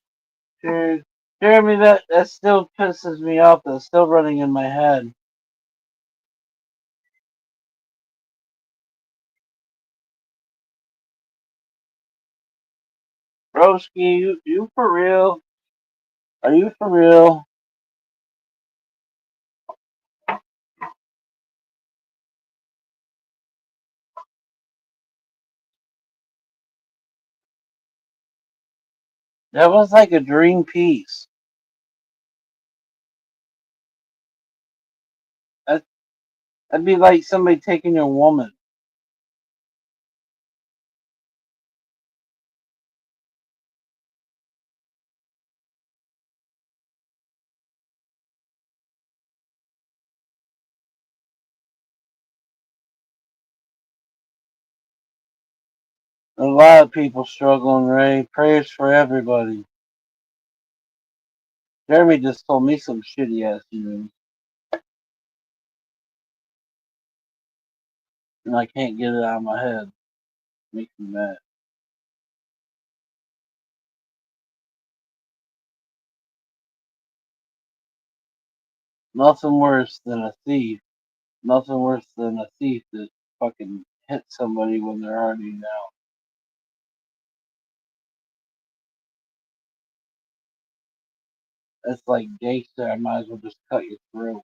[SPEAKER 1] Jeremy, that still pisses me off. That's still running in my head. Broski, you for real? Are you for real? That was like a dream piece. That, that'd be like somebody taking your woman. A lot of people struggling, Ray. Prayers for everybody. Jeremy just told me some shitty ass news, and I can't get it out of my head. Makes me mad. Nothing worse than a thief. Nothing worse than a thief that fucking hits somebody when they're already down. It's like gangster. I might as well just cut your throat.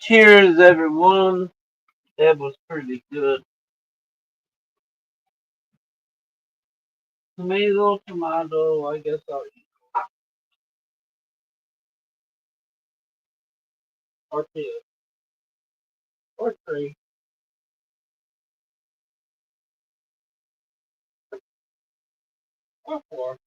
[SPEAKER 1] Cheers, everyone. That was pretty good. Tomato, tomato. I guess I'll eat. or two, or three, or four.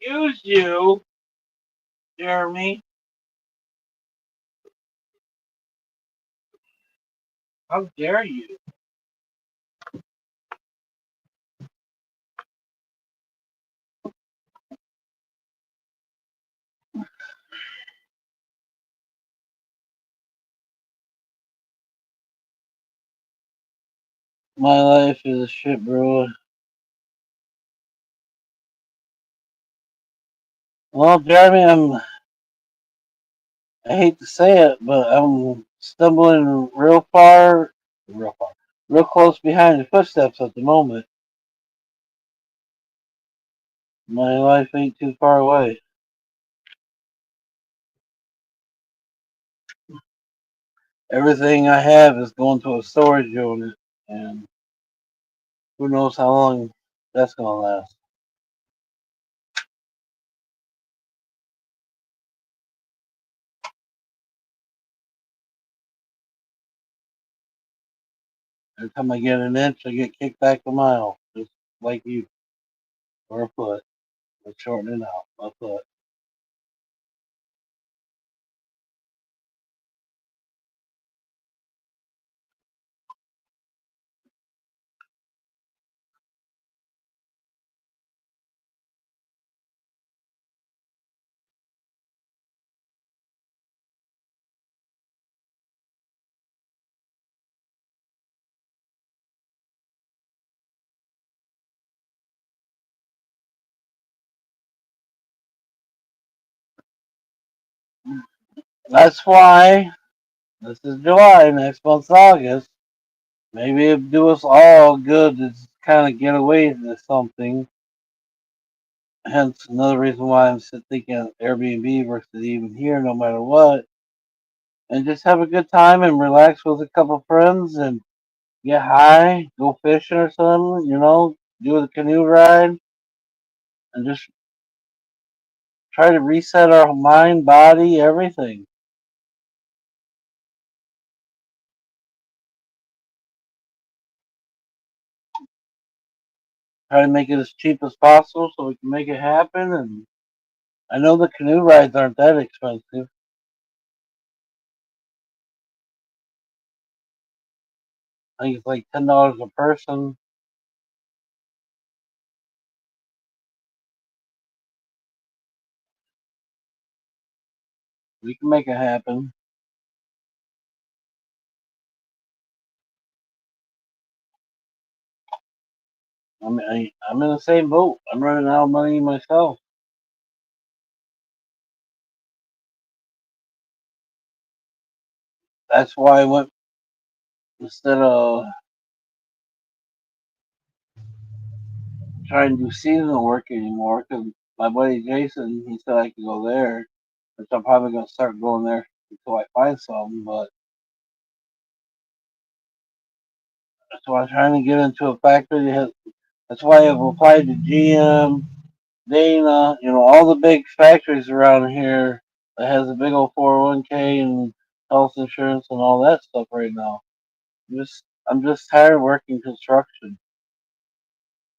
[SPEAKER 1] Excuse you, Jeremy. How dare you? My life is a shit, bro. Well, Jeremy, I hate to say it, but I'm stumbling real far, real close behind your footsteps at the moment. My life ain't too far away. Everything I have is going to a storage unit, and who knows how long that's gonna last. Every time I get an inch, I get kicked back a mile, just like you, or a foot. Let's shorten it out, a foot. That's why this is July, next month's August. Maybe it'd do us all good to kind of get away to something. Hence, another reason why I'm still thinking Airbnb versus even here, no matter what. And just have a good time and relax with a couple friends and get high, go fishing or something, do the canoe ride and just try to reset our mind, body, everything. Try to make it as cheap as possible so we can make it happen. And I know the canoe rides aren't that expensive. I think it's like $10 a person. We can make it happen. I'm in the same boat. I'm running out of money myself. That's why I went instead of trying to do seasonal work anymore. Because my buddy Jason, he said I could go there, which I'm probably gonna start going there until I find something. But that's why I'm trying to get into a factory. That's why I've applied to GM, Dana, all the big factories around here that has a big old 401k and health insurance and all that stuff right now. I'm just tired of working construction.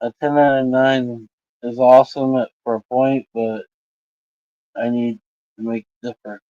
[SPEAKER 1] A 1099 is awesome for a point, but I need to make it different.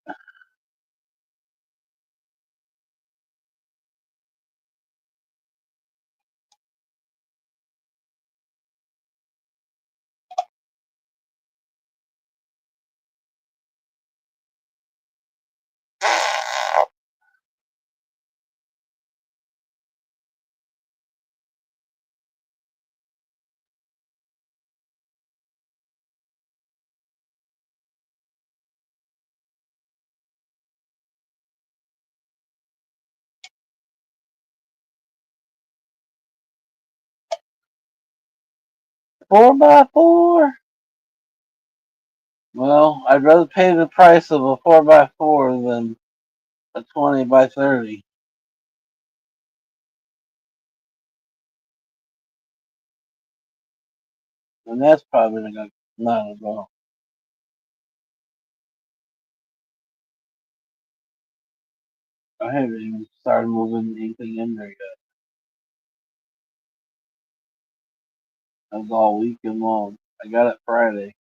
[SPEAKER 1] 4x4? Well, I'd rather pay the price of a 4x4 than a 20x30. And that's probably not as well. I haven't even started moving anything in there yet. That was all weekend long. I got it Friday.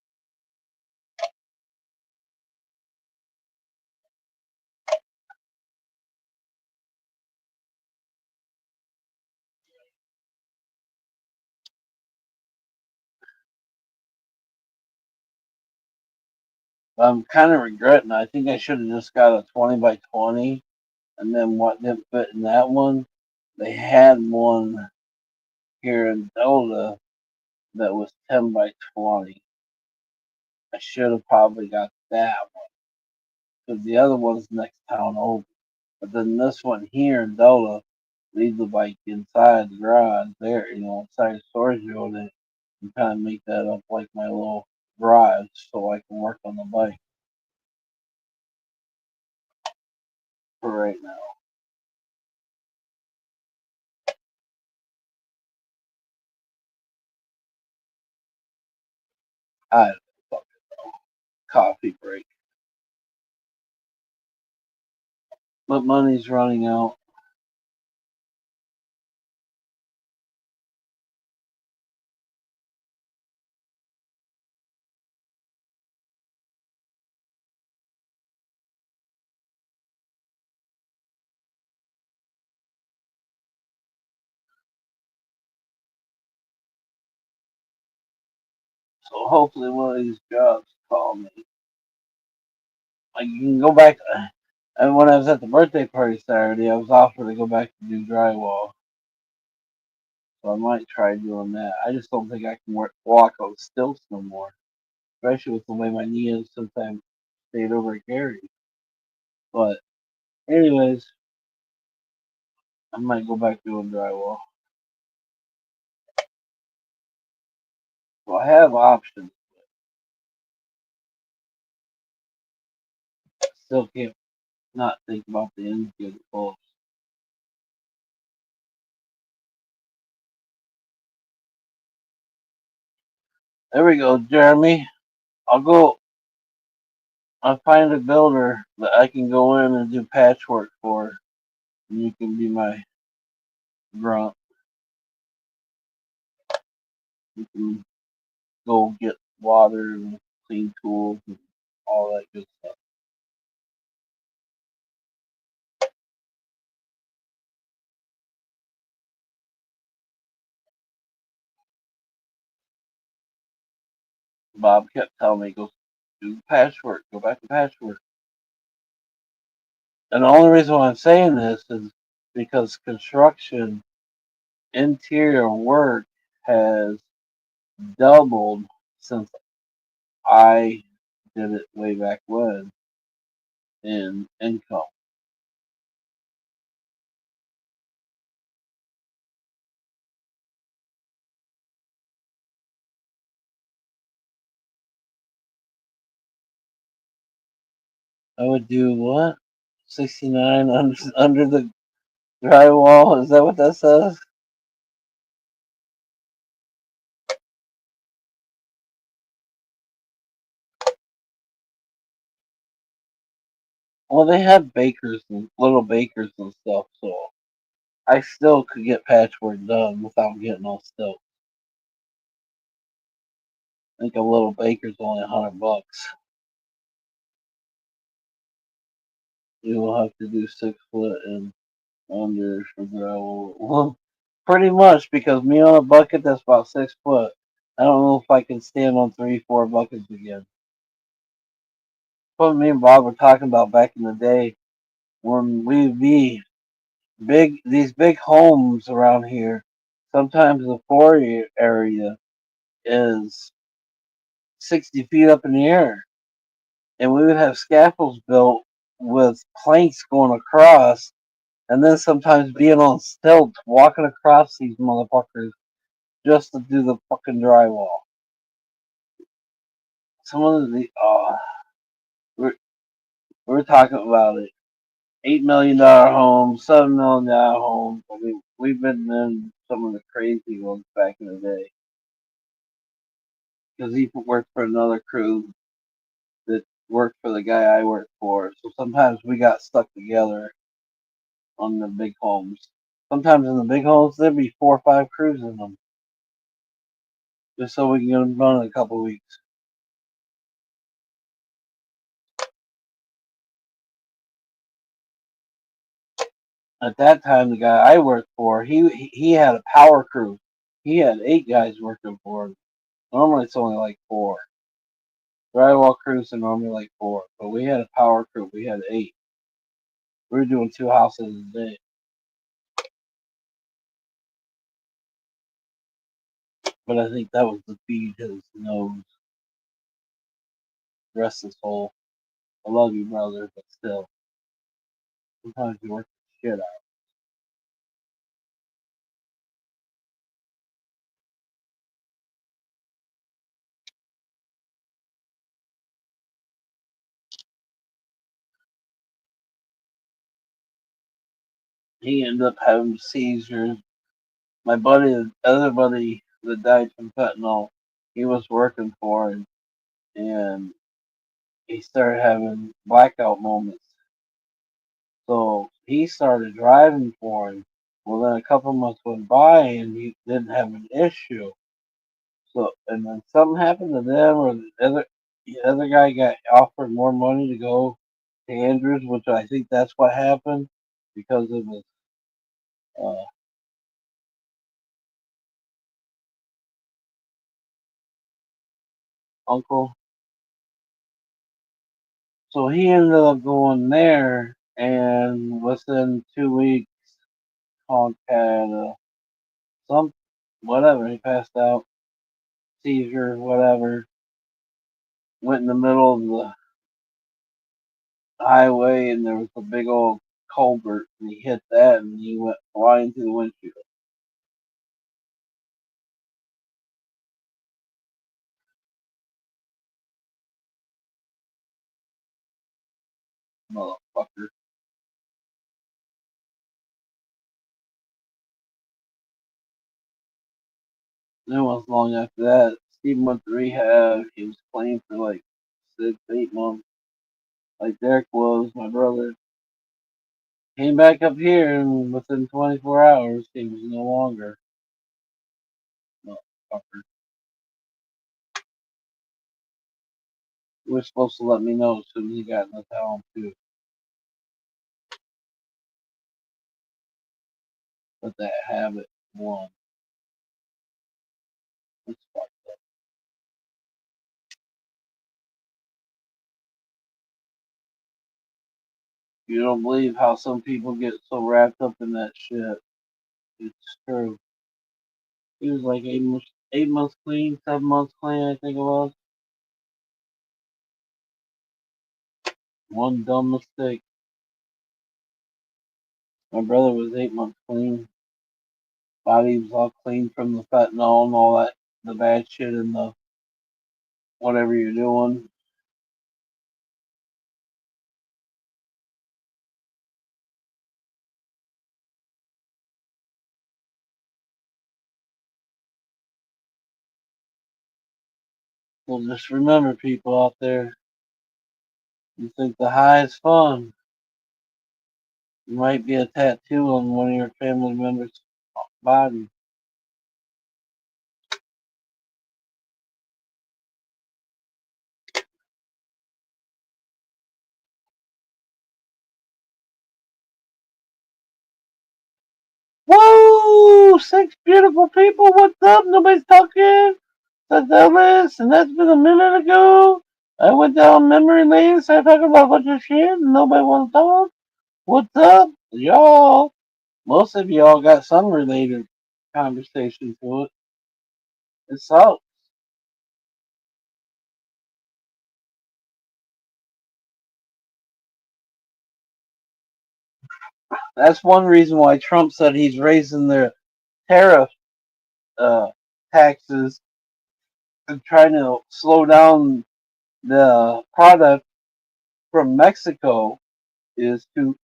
[SPEAKER 1] I'm kind of regretting. I think I should have just got a 20x20, and then what didn't fit in that one. They had one here in Delta that was 10x20. I should have probably got that one because the other one's next town over. But then this one here in Delta leave the bike inside the garage there, inside the storage unit, and kind of make that up like my little garage so I can work on the bike for right now. I don't fucking coffee break. But money's running out. So hopefully one of these jobs call me. Like you can go back. And when I was at the birthday party Saturday, I was offered to go back to do drywall. So I might try doing that. I just don't think I can walk on stilts no more, especially with the way my knee is since I stayed over at Gary's. But anyways, I might go back doing drywall. So I have options. Still can't not think about the inside bolts. There we go, Jeremy. I'll go. I'll find a builder that I can go in and do patchwork for, and you can be my grunt. You can go get water and clean tools and all that good stuff. Bob kept telling me, go do patchwork, go back to patchwork. And the only reason why I'm saying this is because construction interior work has doubled since I did it way back when in income. I would do what? 69 under the drywall? Is that what that says? Well, they have bakers and little bakers and stuff, so I still could get patchwork done without getting all still. I think a little baker's only $100. You will have to do 6 foot and under for gravel. Well, pretty much because me on a bucket that's about 6 foot. I don't know if I can stand on 3, 4 buckets again. What me and Bob were talking about back in the day when we'd be these big homes around here. Sometimes the foyer area is 60 feet up in the air, and we would have scaffolds built with planks going across, and then sometimes being on stilts walking across these motherfuckers just to do the fucking drywall. Some of the we're we're talking about it. $8 million homes, $7 million homes. I mean, we've been in some of the crazy ones back in the day. Because he worked for another crew that worked for the guy I worked for. So sometimes we got stuck together on the big homes. Sometimes in the big homes there'd be 4 or 5 crews in them, just so we can get them done in a couple of weeks. At that time, the guy I worked for, he had a power crew. He had 8 guys working for him. Normally it's only like 4. Drywall crews are normally like 4, but we had a power crew. We had 8. We were doing 2 houses a day. But I think that was to feed his nose, rest his soul. I love you, brother, but still, sometimes you work the shit out. He ended up having seizures. My buddy, the other buddy that died from fentanyl, he was working for him, and he started having blackout moments. So he started driving for him. Well, then a couple months went by, and he didn't have an issue. So, and then something happened to them, or the other guy got offered more money to go to Andrews, which I think that's what happened because of his uh, uncle. So he ended up going there, and within 2 weeks, Honk had some whatever. He passed out, seizure, whatever. Went in the middle of the highway, and there was a big old culvert, and he hit that, and he went flying through the windshield. Motherfucker. Then was long after that, Stephen went to rehab. He was clean for like 6, 8 months, like Derek was, my brother. Came back up here, and within 24 hours, he was no longer. Motherfucker. He was supposed to let me know as soon as he got in the town, too. But that habit won. It's fucked up. You don't believe how some people get so wrapped up in that shit. It's true. He was like 8 months clean, 7 months clean, I think it was. One dumb mistake. My brother was 8 months clean. Body was all clean from the fentanyl and all that, the bad shit and the whatever you're doing. So just remember, people out there, you think the high is fun. You might be a tattoo on one of your family members' body. Whoa! 6 beautiful people, what's up? Nobody's talking. That's Ellis, and that's been a minute ago. I went down memory lane, started talking about a bunch of shit, and nobody wants to talk. What's up, y'all? Most of y'all got some related conversation to it. It sucks. That's one reason why Trump said he's raising the tariff. taxes and trying to slow down the product from Mexico is to,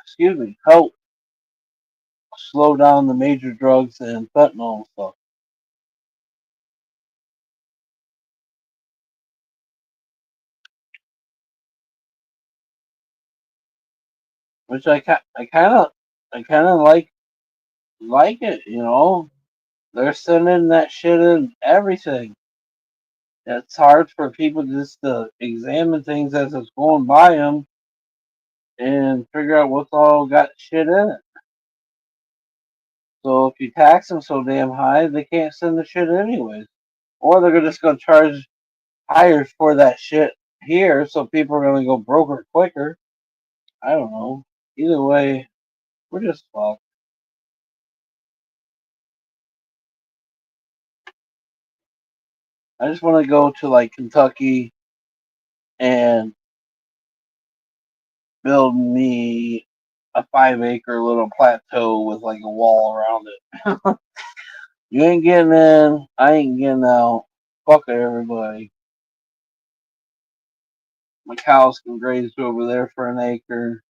[SPEAKER 1] excuse me, help slow down the major drugs and fentanyl and stuff. Which I kind of like it. You know, they're sending that shit in everything. It's hard for people just to examine things as it's going by them and figure out what's all got shit in it. So if you tax them so damn high, they can't send the shit anyways. Or they're just going to charge higher for that shit here, so people are going to go broker quicker. I don't know. Either way, we're just fucked. I just want to go to like Kentucky and build me a 5 acre little plateau with like a wall around it. You ain't getting in, I ain't getting out. Fuck everybody. My cows can graze over there for an acre.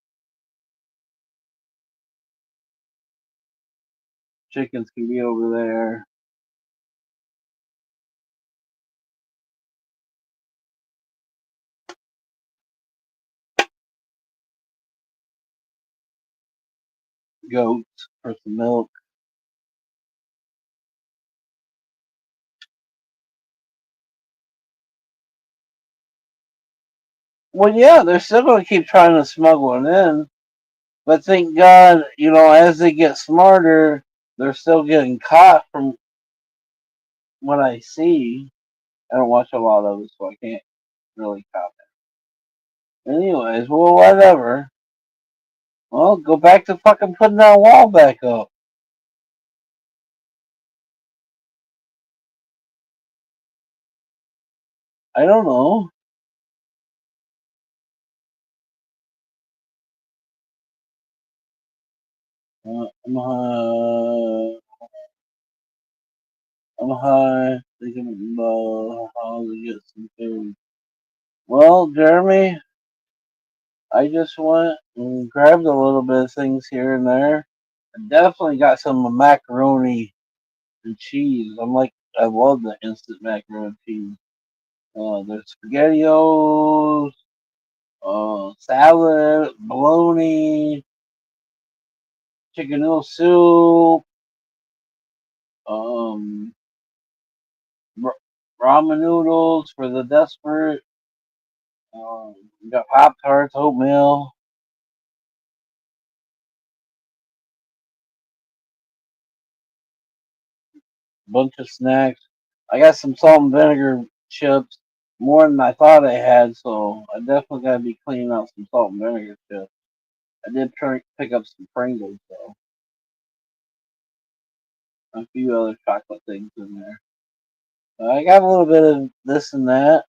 [SPEAKER 1] Chickens can be over there. Goats for some milk. Well, yeah, they're still going to keep trying to smuggle it in. But thank God, you know, as they get smarter, they're still getting caught from what I see. I don't watch a lot of it, so I can't really comment. Anyways, well, whatever. Well, go back to fucking putting that wall back up. I don't know. I'm high. I'm high. Thinking about how to get some food. Well, Jeremy, I just went and grabbed a little bit of things here and there. I definitely got some macaroni and cheese. I love the instant macaroni and cheese. There's SpaghettiOs, salad, bologna, chicken noodle soup, um, ramen noodles for the desperate. We got Pop Tarts, oatmeal, bunch of snacks. I got some salt and vinegar chips, more than I thought I had, so I definitely got to be cleaning out some salt and vinegar chips. I did pick up some Pringles, though. A few other chocolate things in there. I got a little bit of this and that.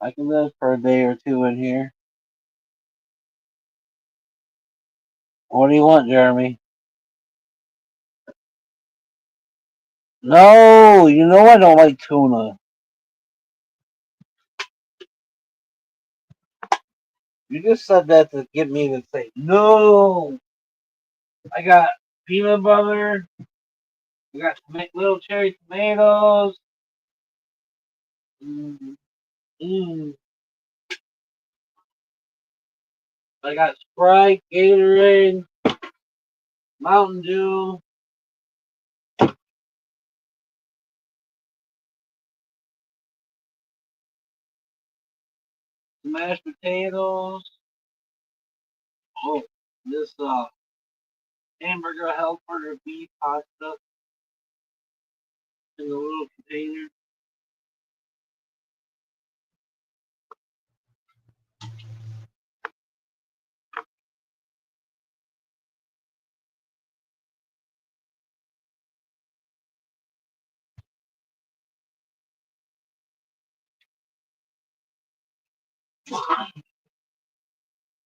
[SPEAKER 1] I can live for a day or two in here. What do you want, Jeremy? No, you know I don't like tuna. You just said that to get me to say no. I got peanut butter. I got little cherry tomatoes. Mm, mm. I got Sprite, Gatorade, Mountain Dew, mashed potatoes. Oh, this hamburger helper beef pasta in the little container.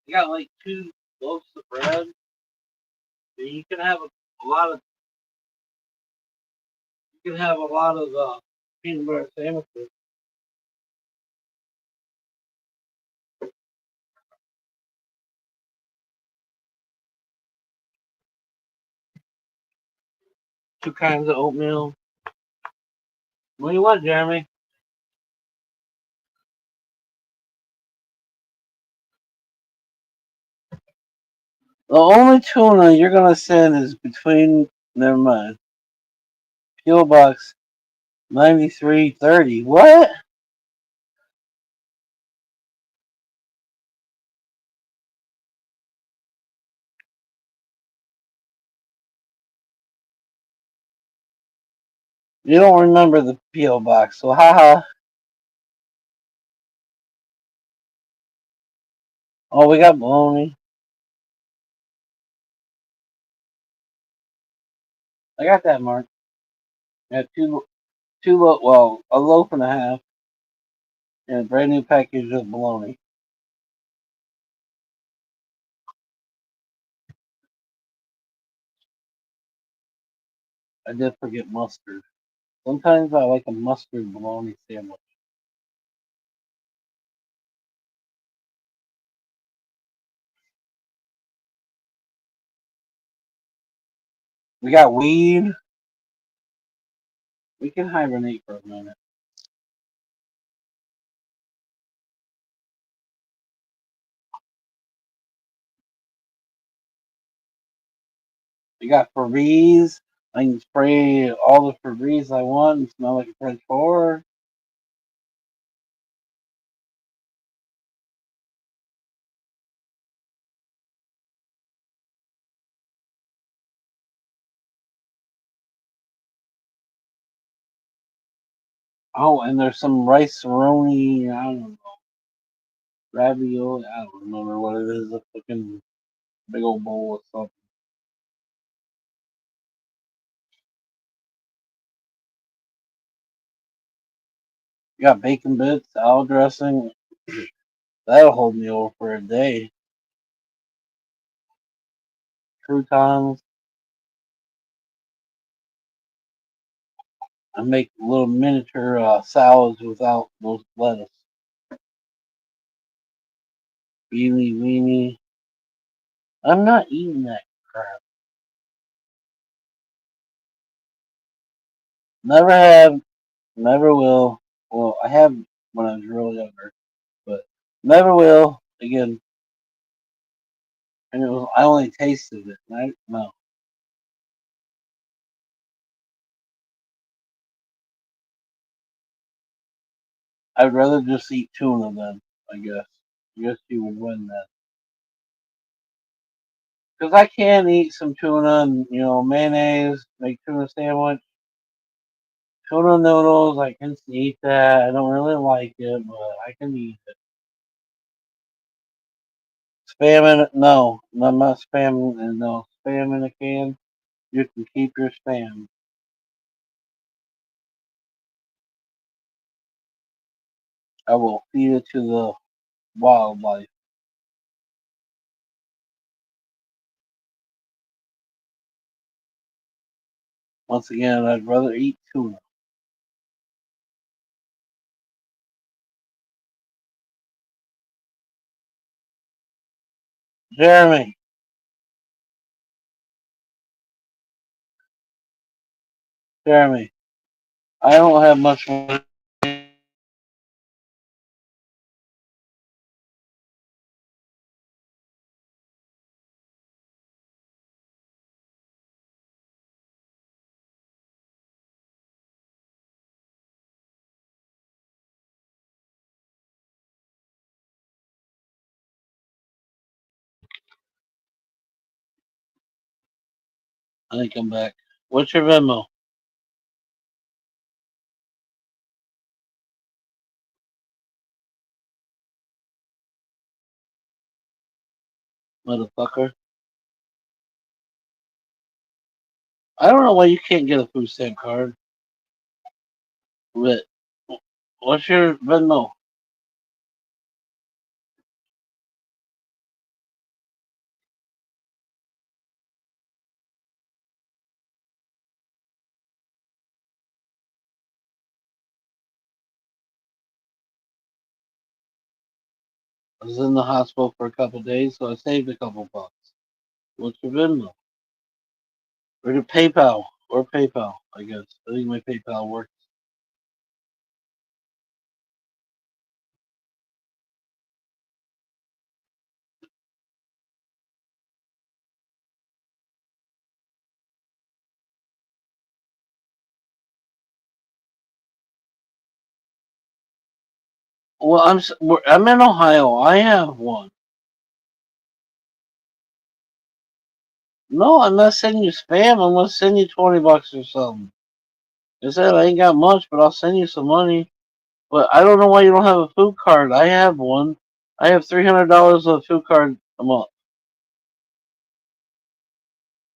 [SPEAKER 1] I got like 2 loaves of bread. And you can have a lot of You can have a lot of peanut butter sandwiches. 2 kinds of oatmeal. What do you want, Jeremy? The only tuna you're gonna send is between. Never mind. PO Box 9330. What? You don't remember the PO Box, so haha. Oh, we got bologna. I got that, Mark. I got well, a loaf and a half, and a brand new package of bologna. I did forget mustard. Sometimes I like a mustard bologna sandwich. We got weed. We can hibernate for a minute. We got Febreze. I can spray all the Febreze I want and smell like a French whore. Oh, and there's some rice roni. I don't know. Ravioli. I don't remember what it is. A fucking big old bowl of something. You got bacon bits, salad dressing. That'll hold me over for a day. Croutons. I make little miniature salads without those lettuce. Beanie weenie. I'm not eating that crap. Never have, never will. Well, I have when I was real younger, but never will again. And I only tasted it. Right? No, I'd rather just eat tuna then. I guess. I guess you would win that. Because I can eat some tuna and mayonnaise, make tuna sandwich, tuna noodles. I can eat that. I don't really like it, but I can eat it. Spam in it? No, I'm not spamming. No, spam in a can. You can keep your spam. I will feed it to the wildlife. Once again, I'd rather eat tuna. Jeremy, Jeremy, I don't have much money. I think I'm back. What's your Venmo, motherfucker? I don't know why you can't get a food stamp card. But what's your Venmo? I was in the hospital for a couple of days, so I saved a couple bucks. What's your Venmo? Or to PayPal. Or PayPal, I guess. I think my PayPal works. Well, I'm in Ohio. I have one. No, I'm not sending you spam. I'm gonna send you $20 or something. I said I ain't got much, but I'll send you some money. But I don't know why you don't have a food card. I have one. I have $300 of food card a month.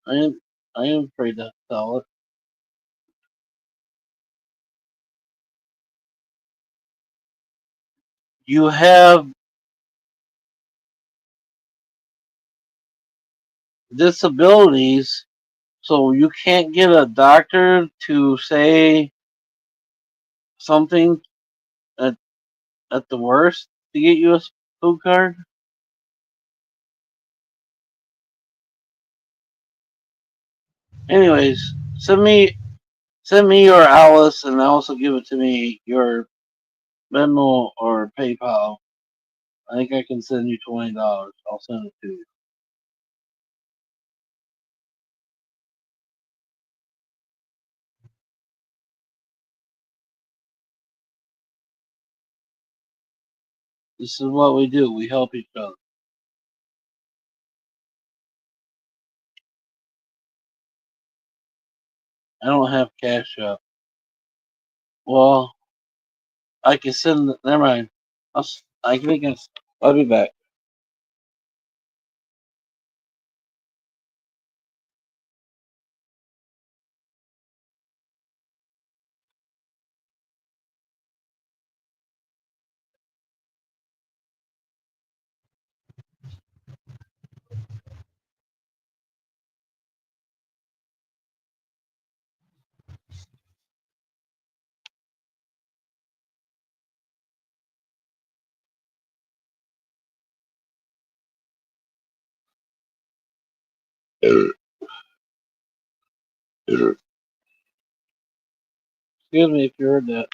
[SPEAKER 1] I am I am afraid to sell it. You have disabilities, so you can't get a doctor to say something at at the worst to get you a food card. Anyways, send me your Alice, and also give it to me your Venmo or PayPal. I think I can send you $20. I'll send it to you. This is what we do. We help each other. I don't have cash up. Well, I can send. Never mind. I think I'll be back. Excuse me if you heard that.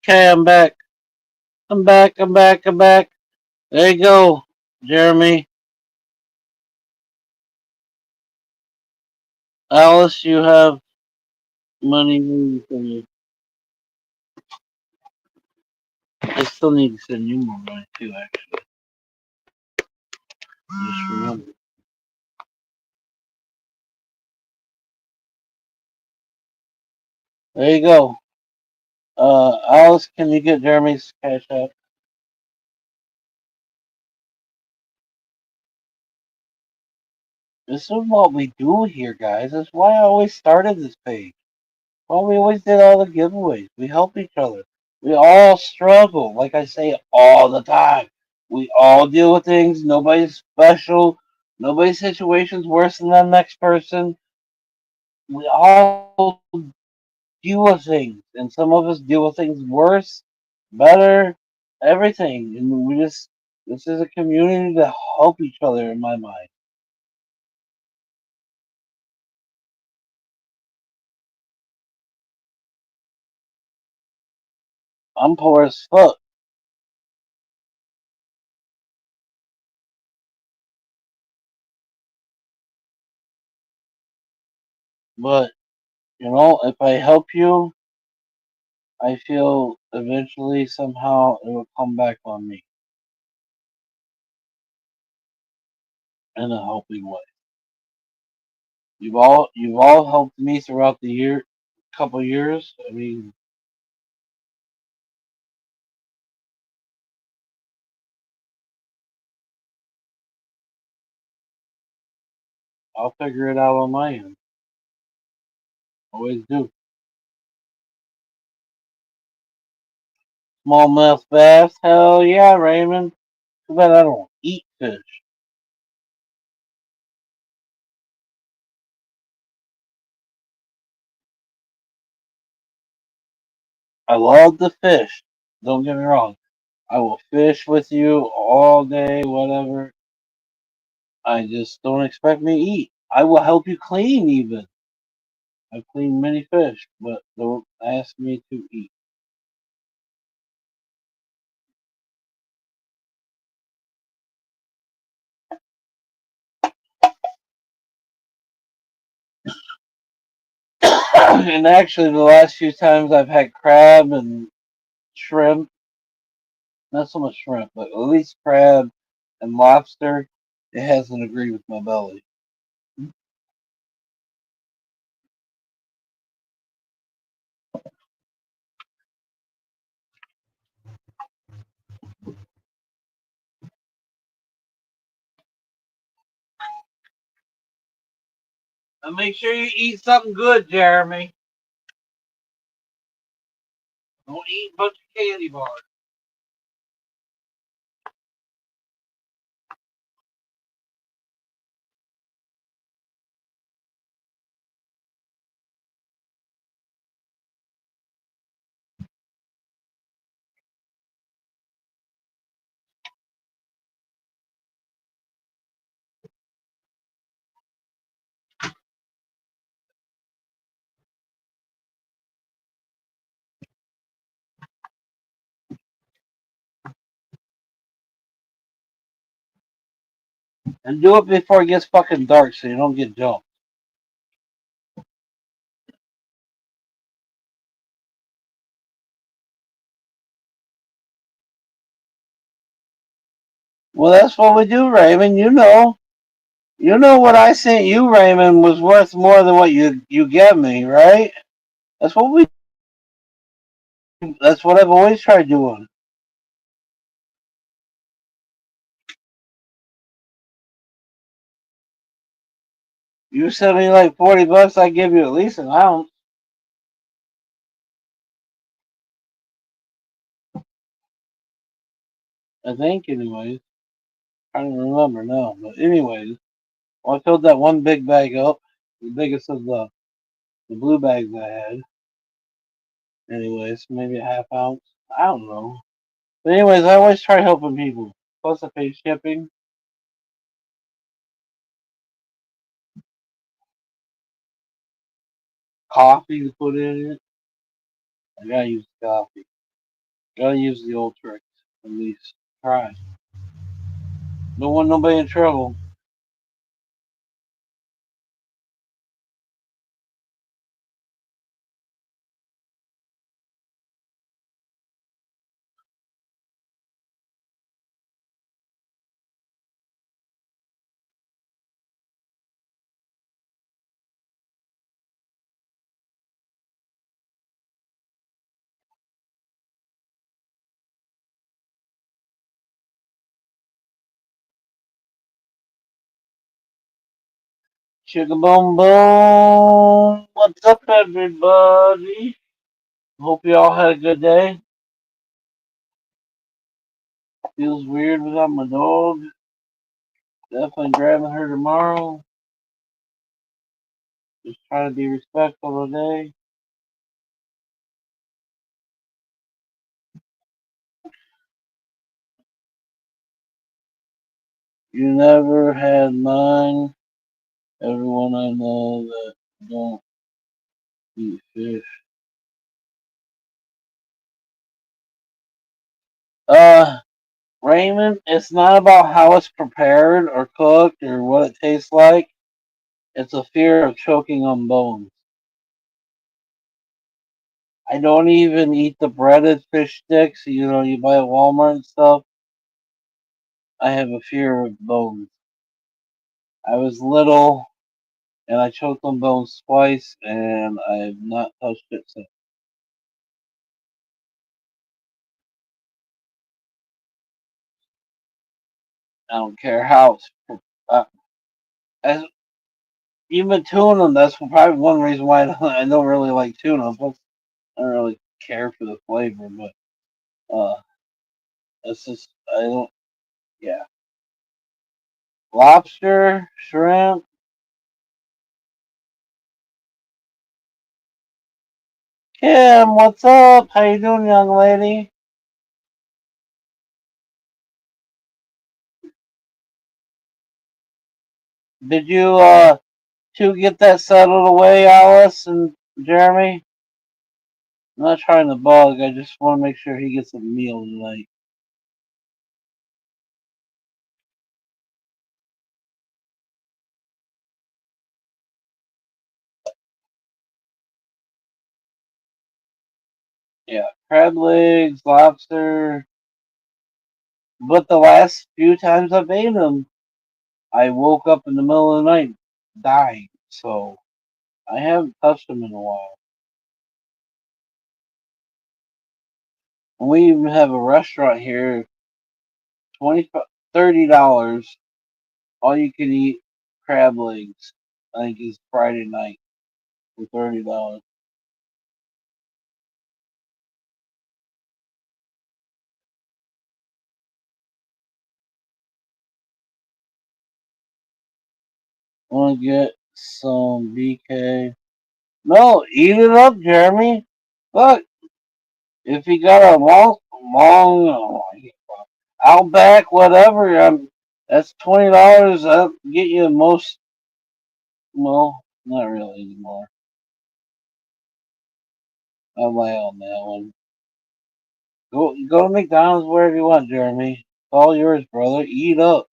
[SPEAKER 1] Okay, I'm back. I'm back. I'm back. I'm back. There you go, Jeremy. Alice, you have money. I still need to send you more money too. Actually, just remember. There you go. Alice, can you get Jeremy's cash app? This is what we do here, guys. That's why I always started this page. Well, we always did all the giveaways. We help each other. We all struggle, like I say all the time. We all deal with things. Nobody's special. Nobody's situation's worse than the next person. We all deal with things, and some of us deal with things worse, better, everything. And we just, this is a community to help each other, in my mind. I'm poor as fuck, but if I help you, I feel eventually somehow it will come back on me in a helping way. You've all helped me throughout the couple years. I mean, I'll figure it out on my end. Always do. Smallmouth bass, hell yeah, Raymond. Too bad I don't eat fish. I love the fish. Don't get me wrong. I will fish with you all day, whatever. I just don't expect me to eat. I will help you clean even. I've cleaned many fish, but don't ask me to eat. And actually, the last few times I've had crab and shrimp, not so much shrimp, but at least crab and lobster, it hasn't agreed with my belly. And make sure you eat something good, Jeremy. Don't eat a bunch of candy bars. And do it before it gets fucking dark so you don't get jumped. Well, that's what we do, Raymond. You know. You know what I sent you, Raymond, was worth more than what you get me, right? That's what we. That's what I've always tried doing. You sent me like $40, I give you at least an ounce. I think, anyways. I don't remember now, but anyways, well, I filled that one big bag up, the biggest of the blue bags I had. Anyways, maybe a half ounce. I don't know. But anyways, I always try helping people. Plus, I pay shipping, coffee to put in it. I gotta use coffee. Gotta use the old tricks. At least try. Don't want nobody in trouble. Chicka boom boom. What's up, everybody? Hope you all had a good day. Feels weird without my dog. Definitely grabbing her tomorrow. Just trying to be respectful today. You never had mine. Everyone I know that don't eat fish. Uh, Raymond, it's not about how it's prepared or cooked or what it tastes like. It's a fear of choking on bones. I don't even eat the breaded fish sticks, you buy at Walmart and stuff. I have a fear of bones. I was little and I choked on bones twice and I've not touched it since. I don't care how it's uh, as even tuna. That's probably one reason why I don't really like tuna. Plus, I don't really care for the flavor, but it's just I don't. Yeah, lobster, shrimp. Kim, what's up? How you doing, young lady? Did you two get that settled away, Alice and Jeremy? I'm not trying to bug. I just want to make sure he gets a meal tonight. Yeah, crab legs, lobster. But the last few times I've ate them, I woke up in the middle of the night dying. So I haven't touched them in a while. And we even have a restaurant here, $30, all you can eat crab legs. I think is Friday night for $30. Want to get some BK? No, eat it up, Jeremy. Look, if you got a long, Outback, whatever, that's $20. That'll get you most. Well, not really anymore. I'll lay on that one. Go to McDonald's wherever you want, Jeremy. It's all yours, brother. Eat up.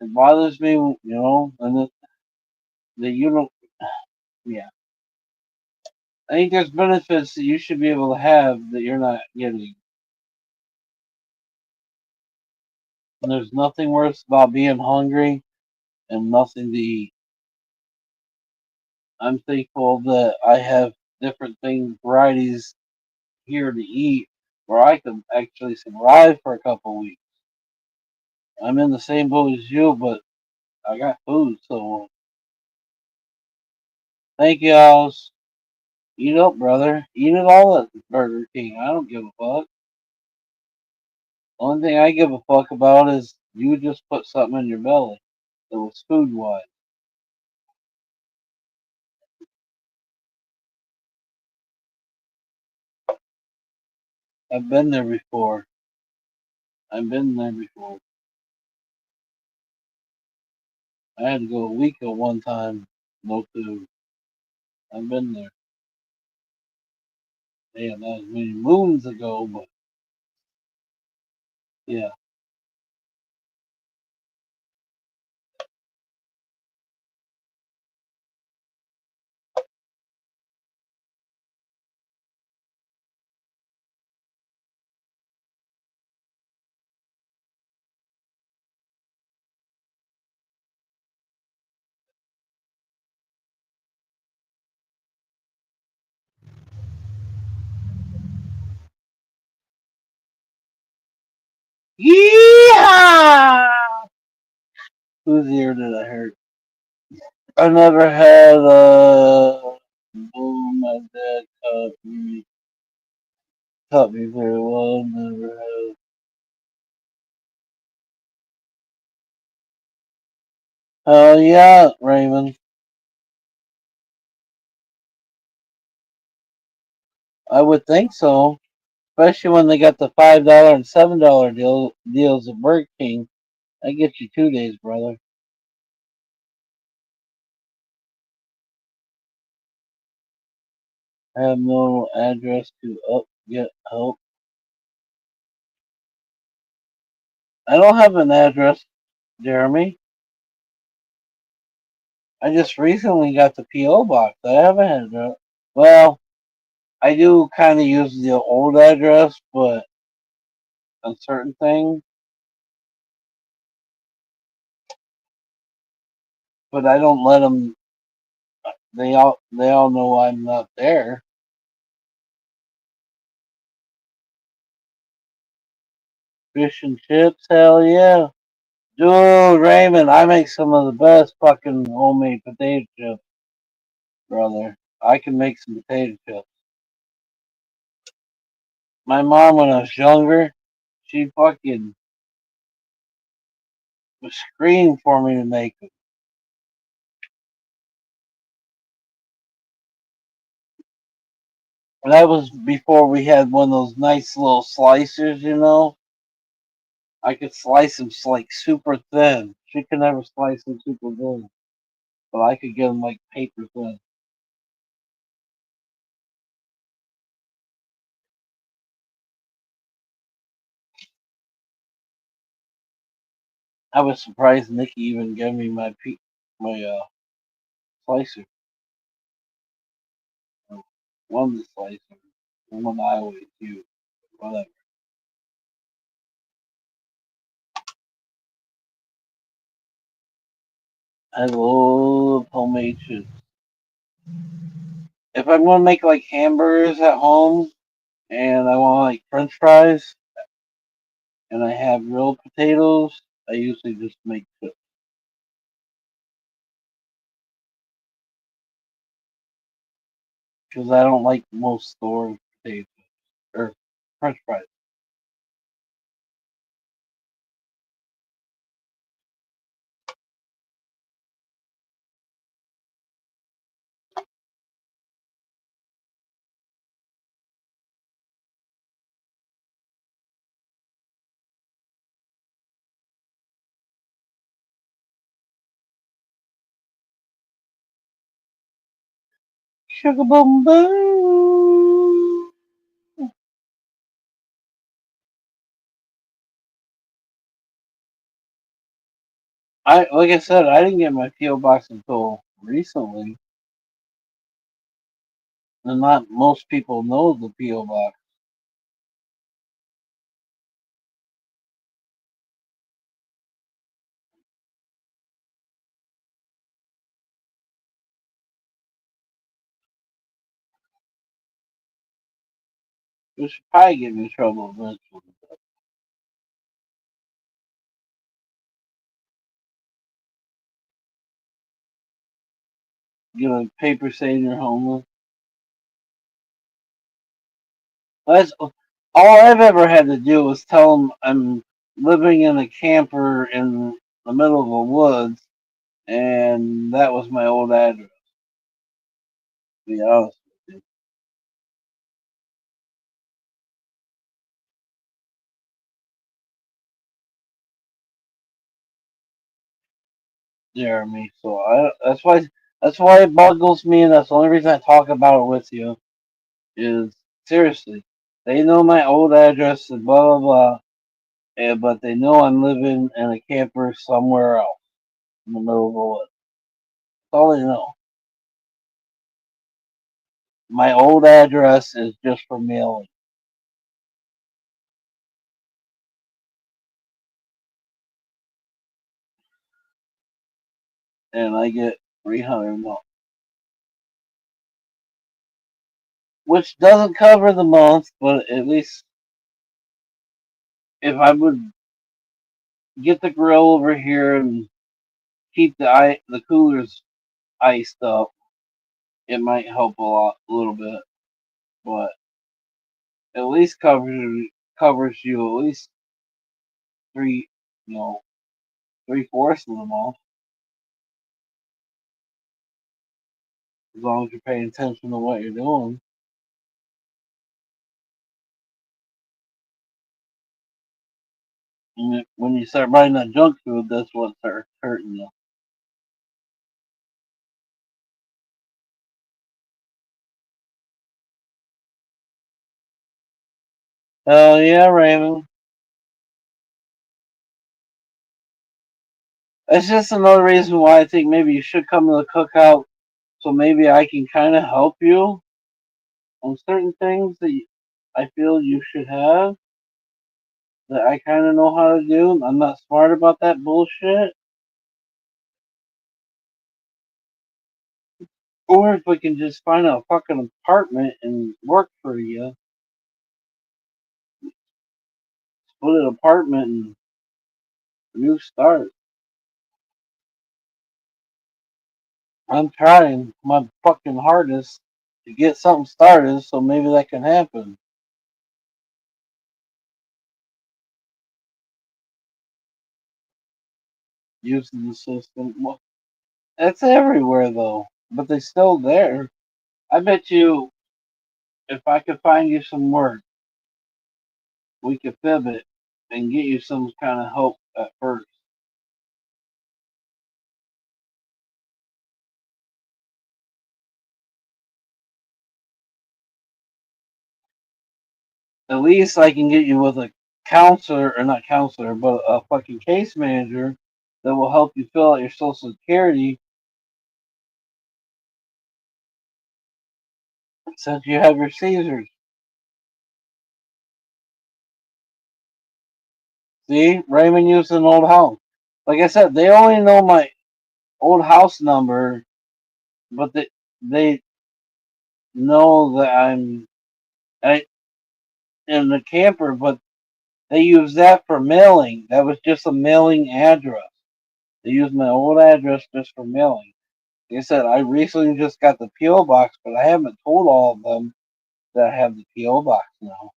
[SPEAKER 1] It bothers me, and that you don't. Yeah, I think there's benefits that you should be able to have that you're not getting. And there's nothing worse about being hungry and nothing to eat. I'm thankful that I have different things, varieties here to eat, where I can actually survive for a couple weeks. I'm in the same boat as you, but I got food, so thank you, Alice. Eat up, brother. Eat it all at Burger King. I don't give a fuck. Only thing I give a fuck about is you just put something in your belly that was food wise. I've been there before. I've been there before. I had to go a week at one time, no food. I've been there. Damn, that was many moons ago, but yeah. Yeehaw! Whose ear did I hurt? I never had oh, my dad taught me very well. Never had. Hell yeah, Raymond. I would think so, especially when they got the $5 and $7 deals at Burger King. I get you 2 days, brother. I have no address to get help. I don't have an address, Jeremy. I just recently got the PO box. I haven't had that. Well, I do kind of use the old address, but on certain things. But I don't let them. They all know I'm not there. Fish and chips, hell yeah, dude, Raymond. I make some of the best fucking homemade potato chips, brother. I can make some potato chips. My mom, when I was younger, she fucking screamed for me to make them. That was before we had one of those nice little slicers, I could slice them like super thin. She could never slice them super thin, but I could get them like paper thin. I was surprised Nikki even gave me my slicer. One of the slicers. The one I always use. Whatever. I love homemade chips. If I'm gonna make like hamburgers at home and I want like French fries and I have real potatoes, I usually just make chips because I don't like most store potatoes or French fries. Sugar boom boom. I like I said, I didn't get my PO box until recently, and not most people know the PO box. It should probably get me in trouble eventually. Get a paper saying you're homeless. That's all I've ever had to do was tell them I'm living in a camper in the middle of the woods, and that was my old address. To be honest with you, Jeremy. So that's why it boggles me, and that's the only reason I talk about it with you. Is seriously, they know my old address and blah blah blah, but they know I'm living in a camper somewhere else in the middle of the woods. That's all they know. My old address is just for mailing, and I get 300 a month, which doesn't cover the month, but at least if I would get the grill over here and keep the coolers iced up, it might help a little bit, but at least covers you at least three, you know, 3/4 of the month, as long as you're paying attention to what you're doing. And when you start buying that junk food, that's what starts hurting you. Hell yeah, Raymond. That's just another reason why I think maybe you should come to the cookout, so maybe I can kind of help you on certain things that I feel you should have that I kind of know how to do. I'm not smart about that bullshit. Or if we can just find a fucking apartment and work for you, split an apartment and new start. I'm trying my fucking hardest to get something started, so maybe that can happen. Using the system. Well, it's everywhere though, but they're still there. I bet you if I could find you some work, we could fib it. and get you some kind of hope at first. At least I can get you with a counselor, or not counselor, but a fucking case manager that will help you fill out your social security since you have your Caesars. See, Raymond used an old house. Like I said, they only know my old house number, but they know that I in the camper, but they use that for mailing. That was just a mailing address. They used my old address just for mailing. Like I said, I recently just got the PO box, but I haven't told all of them that I have the PO box now.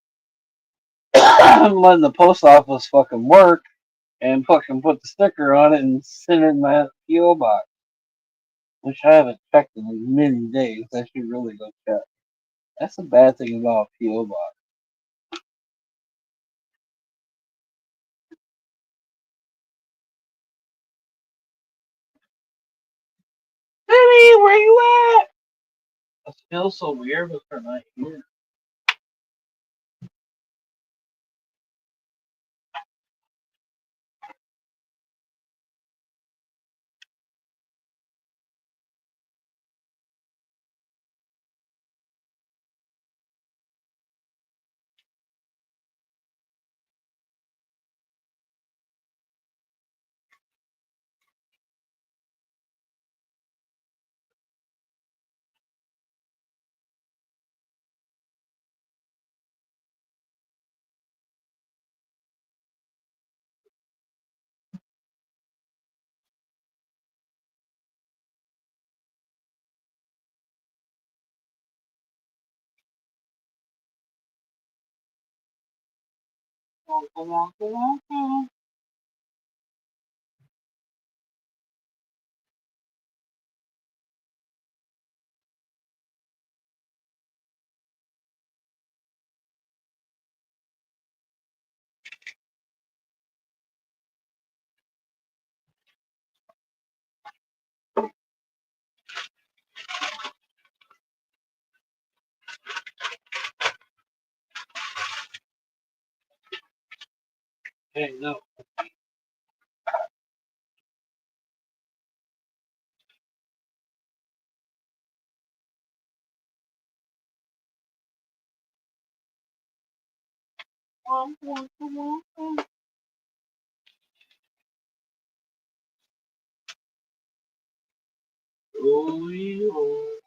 [SPEAKER 1] I'm letting the post office fucking work and fucking put the sticker on it and send it in my PO box, which I haven't checked in many days. I should really go check. That's the bad thing about a PO box. Jimmy, where you at? It feels so weird with her not here. Hey, no. Oh, yeah.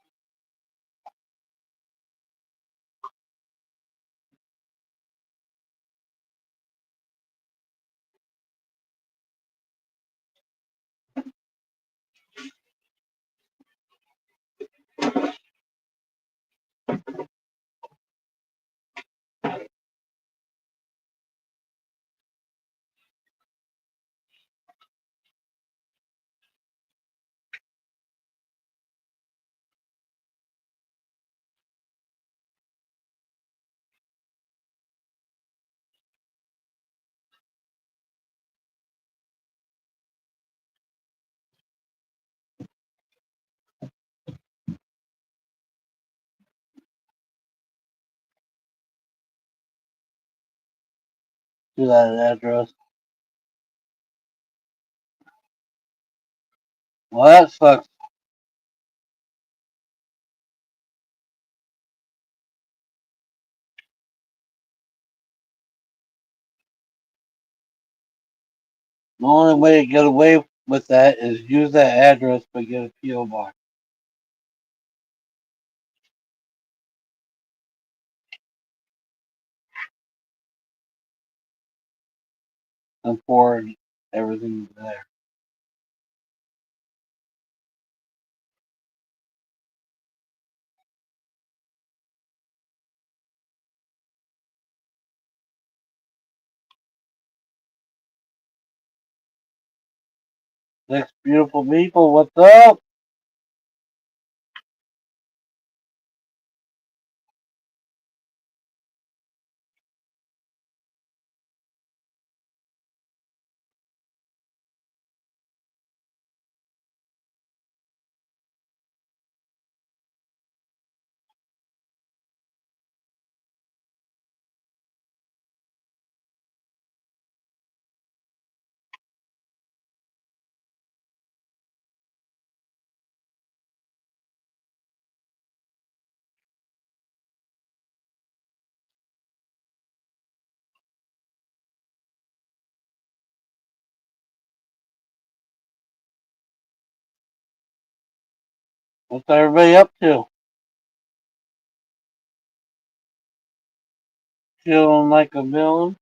[SPEAKER 1] Do that address. Well, that sucks. The only way to get away with that is use that address but get a PO box and forward everything there. Next, beautiful people, what's up? What's everybody up to? Chilling like a villain?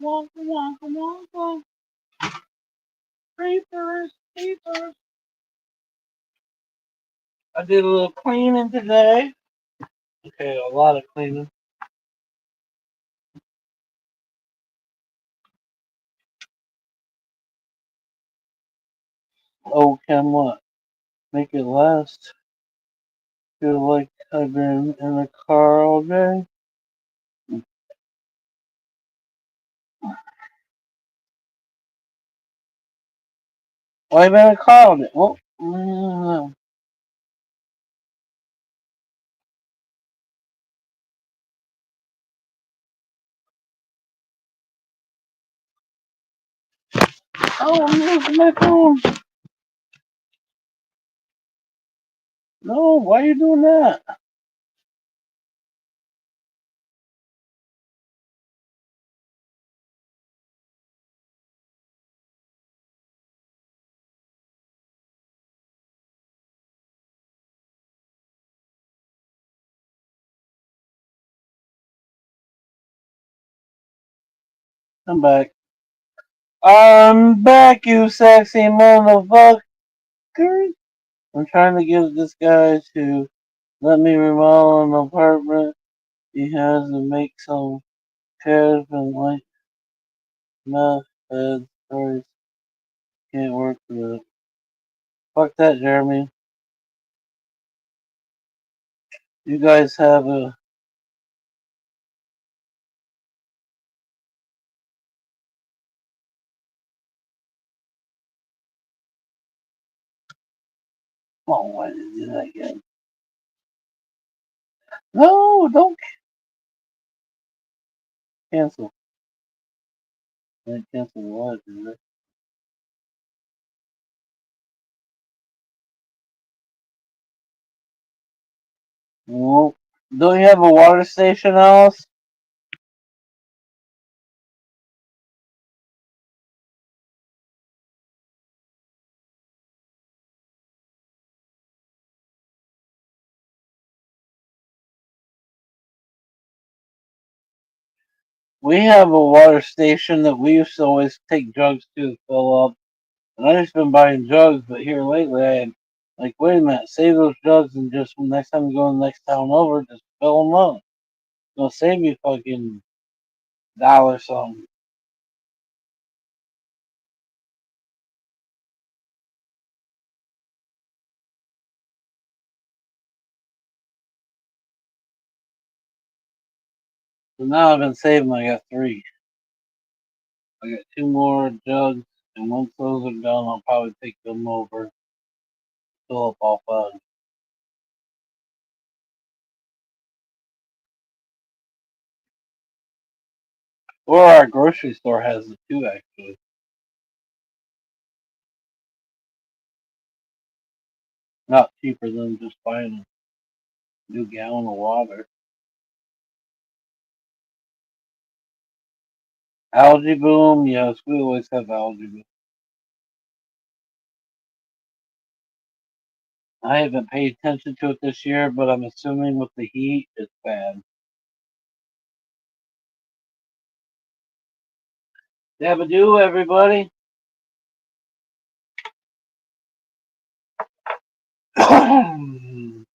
[SPEAKER 1] Wonka wonka wonka. Creepers, creepers. I did a little cleaning today. Okay, a lot of cleaning. Oh, can what? Make it last. Feel like I've been in the car all day. Why been in the car all day? Well, oh, I'm losing my phone. No, why are you doing that? I'm back. I'm back, you sexy motherfucker. I'm trying to get this guy to let me remodel an apartment. He has to make some chairs and like meth beds. Sorry, can't work with it. Fuck that, Jeremy. You guys have a. Oh, why did I do that again? No, don't cancel. I cancel the live, did I? Nope. Don't you have a water station, Alice? We have a water station that we used to always take jugs to fill up. And I just been buying jugs, but here lately I'm like, wait a minute, save those jugs and just next time you go to the next town over, just fill them up. It's gonna save you fucking dollar something. So now I've been saving. I got three. I got two more jugs, and once those are done, I'll probably take them over, fill up all five. Or our grocery store has the two actually. Not cheaper than just buying a new gallon of water. Algae boom, yes, we always have algae boom. I haven't paid attention to it this year, but I'm assuming with the heat, it's bad. Dabadoo, everybody.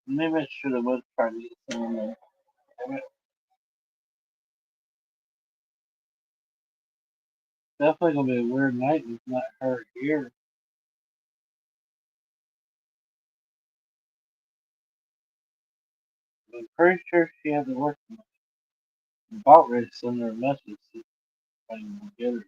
[SPEAKER 1] Maybe I should have went try to get some of that. Definitely gonna be a weird night if not her here. I'm pretty sure she hasn't worked much. I'm about ready to send her a message see if I can get her.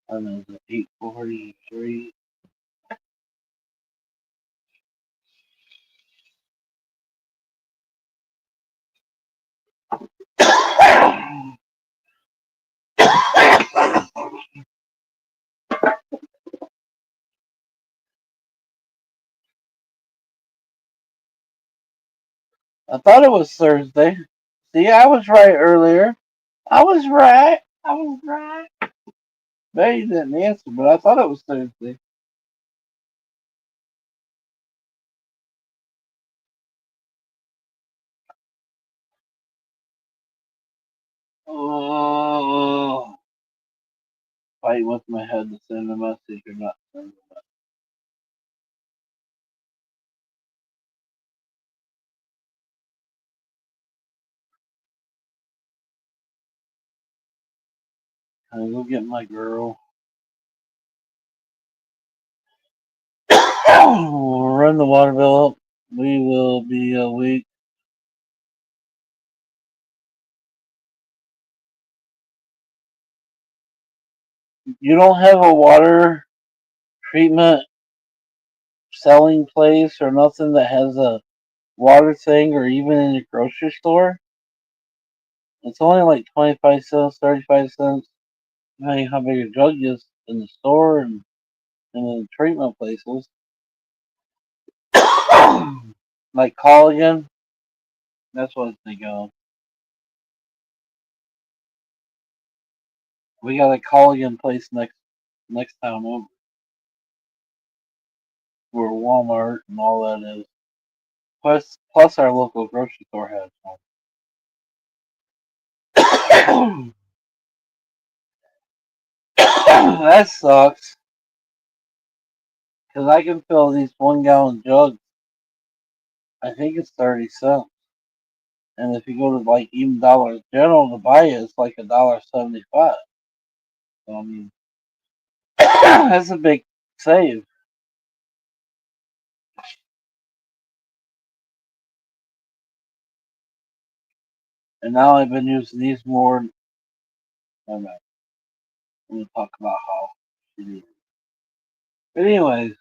[SPEAKER 1] I don't know, it's 8:43. I thought it was Thursday. See, I was right earlier. I was right. I was right. Betty didn't answer, but I thought it was Thursday. Oh, fight with my head to send a message or not send a message. Can I go get my girl? We'll run the water bill up. We will be a week. You don't have a water treatment selling place or nothing that has a water thing or even in your grocery store? It's only like 25 cents, 35 cents, depending how big a jug is in the store and in the treatment places. Like Colligan, that's what they go. We got a Colligan place next town over where Walmart and all that is. Plus our local grocery store has one. That sucks because I can fill these 1 gallon jugs. I think it's 30 cents, and if you go to like even Dollar General to buy it, it's like $1.75. So I mean, that's a big save. And now I've been using these more. I'm going to talk about how it is. But anyways,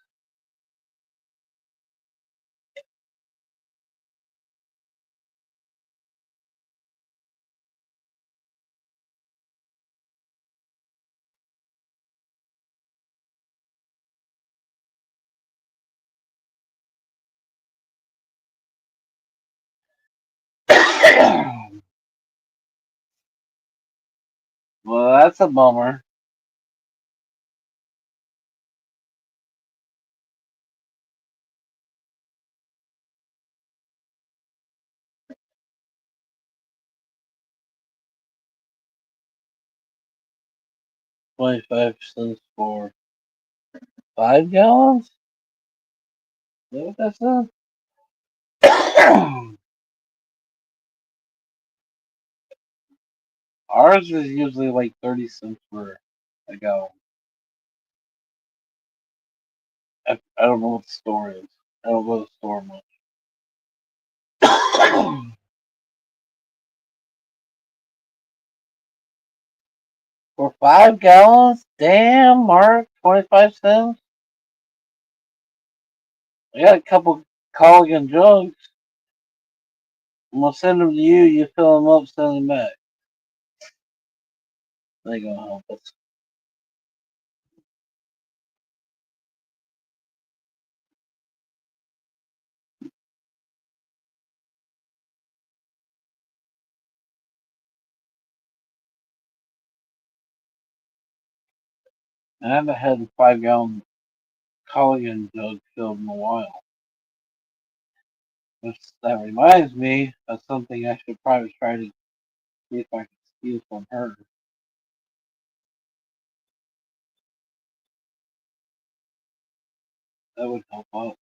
[SPEAKER 1] Well, that's a bummer. 25 cents for 5 gallons? Is that what that said? Ours is usually like 30 cents for a gallon. I don't know what the store is. I don't go to the store much. For 5 gallons? Damn, Mark, 25 cents? I got a couple Colligan jugs. I'm gonna send them to you. You fill them up, send them back. They ain't gonna help us. I haven't had a 5 gallon Colligan jug filled in a while. Which that reminds me of something I should probably try to see if I can steal from her. That would help out.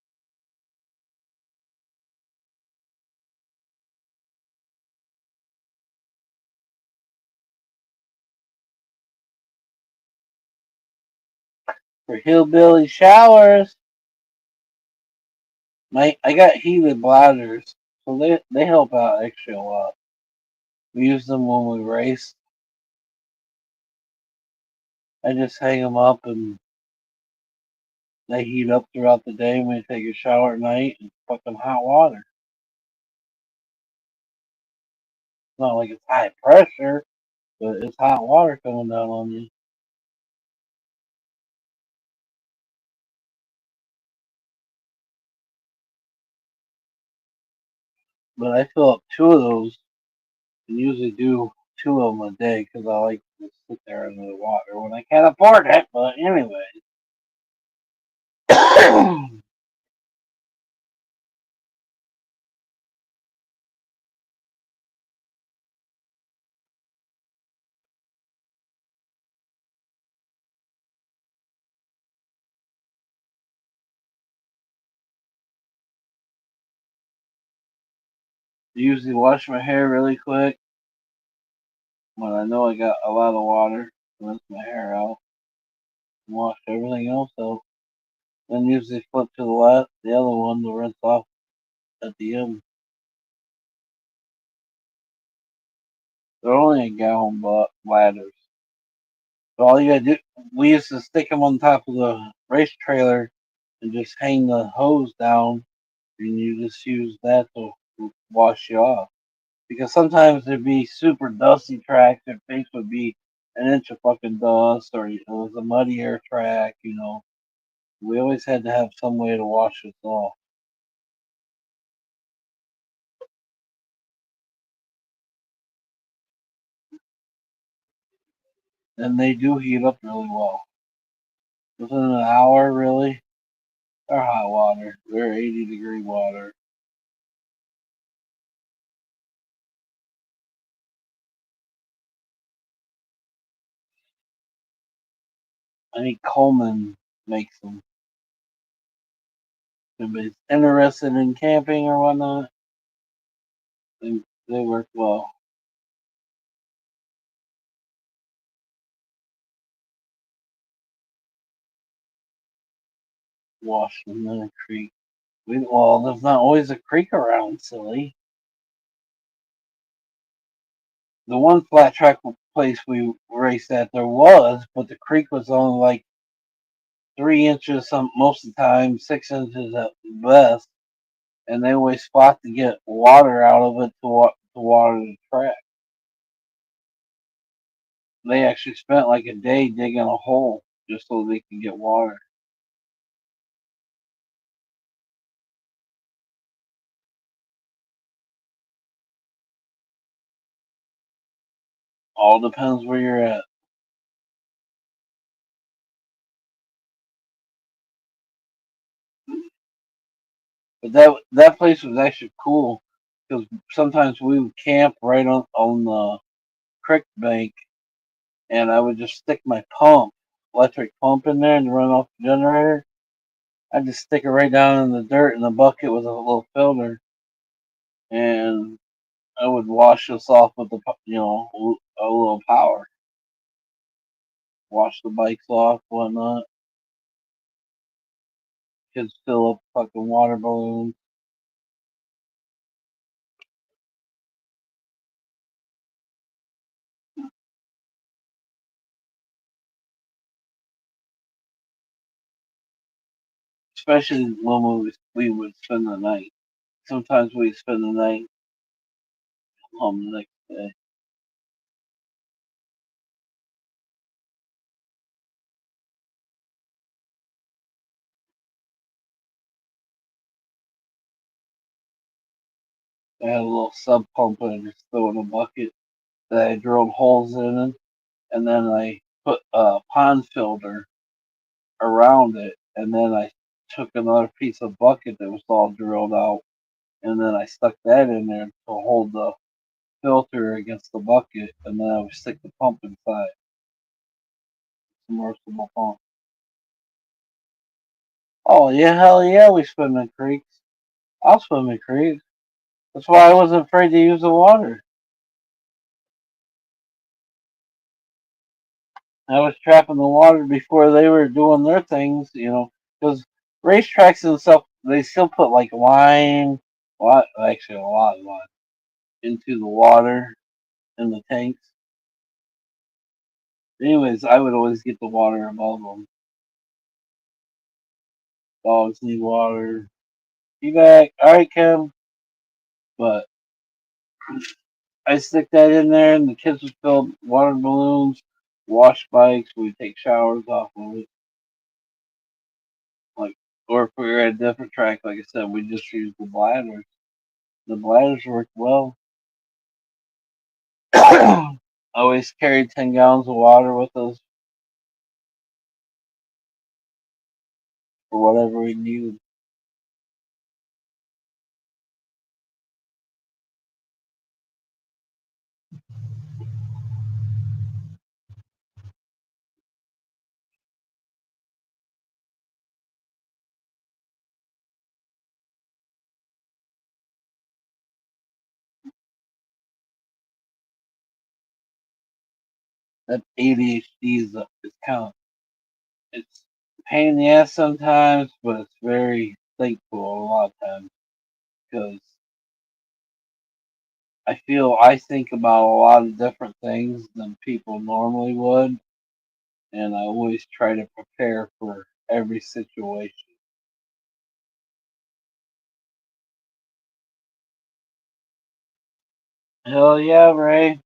[SPEAKER 1] For hillbilly showers, I got heated bladders, so they help out extra a lot. We use them when we race. I just hang them up and they heat up throughout the day when you take a shower at night and fucking hot water. It's not like it's high pressure, but it's hot water coming down on you. But I fill up two of those and usually do two of them a day because I like to sit there in the water when I can't afford it. But anyway, I usually wash my hair really quick when I know I got a lot of water. Rinse my hair out and wash everything else out. Then usually flip to the left, the other one to rinse off at the end. They're only a gallon bladders. So all you gotta do, we used to stick them on top of the race trailer and just hang the hose down, and you just use that to wash you off. Because sometimes there'd be super dusty tracks, and face would be an inch of fucking dust, or it was a muddier track. We always had to have some way to wash this off, and they do heat up really well. Within an hour, really, they're hot water. They're 80-degree water. I think Coleman makes them. If anybody's interested in camping or whatnot, they work well. Wash them in a creek. Well, there's not always a creek around, silly. The one flat track place we raced at, there was, but the creek was only like 3 inches some most of the time, 6 inches at best, and they always fought to get water out of it to water the track. They actually spent like a day digging a hole just so they could get water. All depends where you're at. But that place was actually cool because sometimes we would camp right on the creek bank, and I would just stick my electric pump in there and run off the generator. I'd just stick it right down in the dirt in the bucket with a little filter, and I would wash us off with a little power, wash the bikes off, whatnot. Kids fill up fucking water balloons. Especially when we would spend the night. Sometimes we'd spend the night home the next day. I had a little sub pump and I just throw in a bucket that I drilled holes in it, and then I put a pond filter around it, and then I took another piece of bucket that was all drilled out, and then I stuck that in there to hold the filter against the bucket, and then I would stick the pump inside, submersible pump. Oh yeah, hell yeah, we swim in creeks. I'll swim in creeks. That's why I wasn't afraid to use the water. I was trapping the water before they were doing their things, because racetracks and stuff, they still put like actually a lot of lime into the water in the tanks. Anyways, I would always get the water above them. Dogs need water. You back? All right, Kim. But I stick that in there, and the kids would fill water balloons, wash bikes. We'd take showers off of it, like, or if we were at a different track, like I said, we just use the bladders. The bladders worked well. Always carried 10 gallons of water with us for whatever we needed. That ADHD is kind of, it's a pain in the ass sometimes, but it's very thankful a lot of times because I feel I think about a lot of different things than people normally would, and I always try to prepare for every situation. Hell yeah, Ray.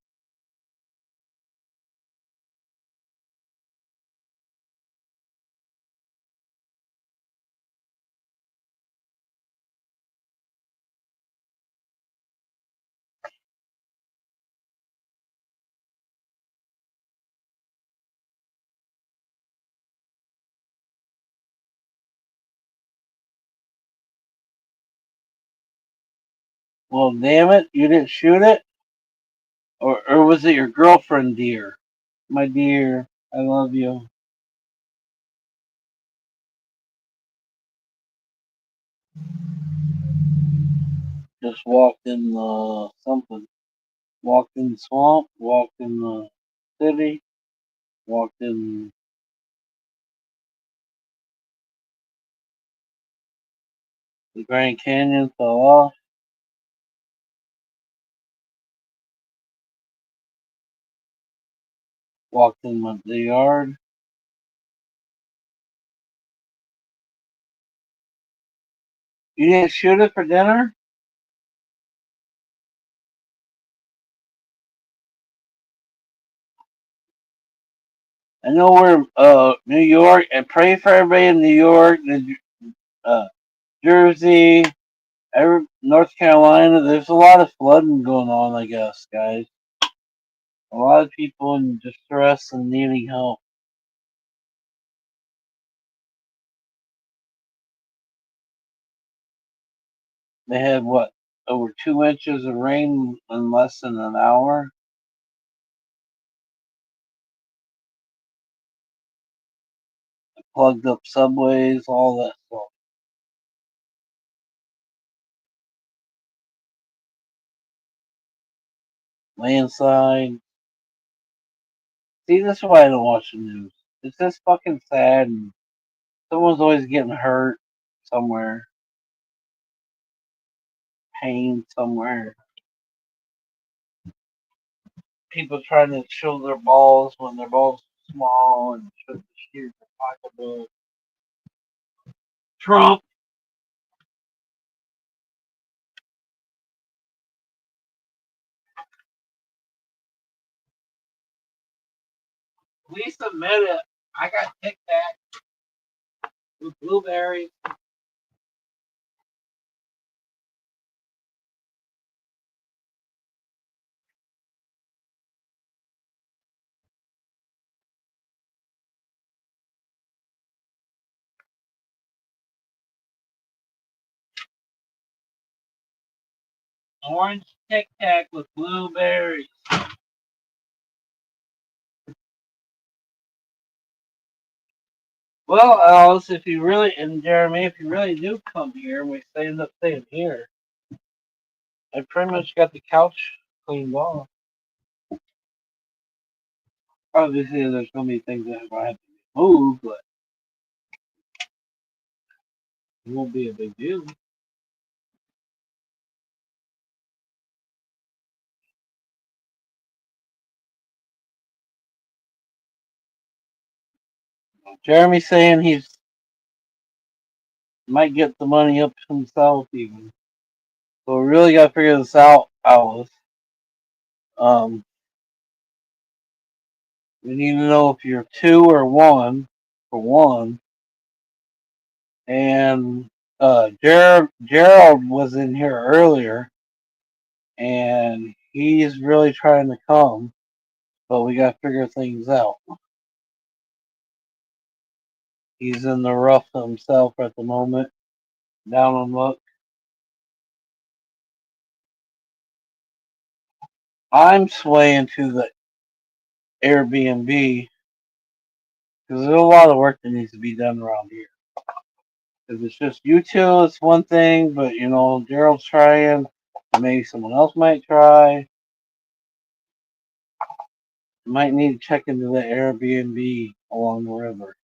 [SPEAKER 1] Well, damn it, you didn't shoot it? Or was it your girlfriend, dear? My dear, I love you. Just walked in something. Walked in the swamp, walked in the city, walked in the Grand Canyon, fell off, walked in the yard. You didn't shoot it for dinner? I know we're New York, and pray for everybody in New York, uh, Jersey, North Carolina. There's a lot of flooding going on, I guess, guys. A lot of people in distress and needing help. They had what, over 2 inches of rain in less than an hour. Plugged up subways, all that stuff. Landslide. See, that's why I don't watch the news. It's just fucking sad, and someone's always getting hurt somewhere, pain somewhere. People trying to show their balls when their balls are small and show the sheer pocketbook. Trump. Lisa admit it. I got Tic Tac with blueberries. Orange Tic Tac with blueberries. Well, Alice, if you really, and Jeremy, if you really do come here and we end up staying here, I pretty much got the couch cleaned off. Obviously, there's going to be things that I have to move, but it won't be a big deal. Jeremy's saying he's might get the money up himself even. So we really got to figure this out, Alice. Um, we need to know if you're two or one, for one. And Gerald was in here earlier, and he's really trying to come, but we got to figure things out. He's in the rough himself at the moment, down on luck. I'm swaying to the Airbnb because there's a lot of work that needs to be done around here. If it's just you two, it's one thing, but Gerald's trying. Maybe someone else might try. Might need to check into the Airbnb along the river.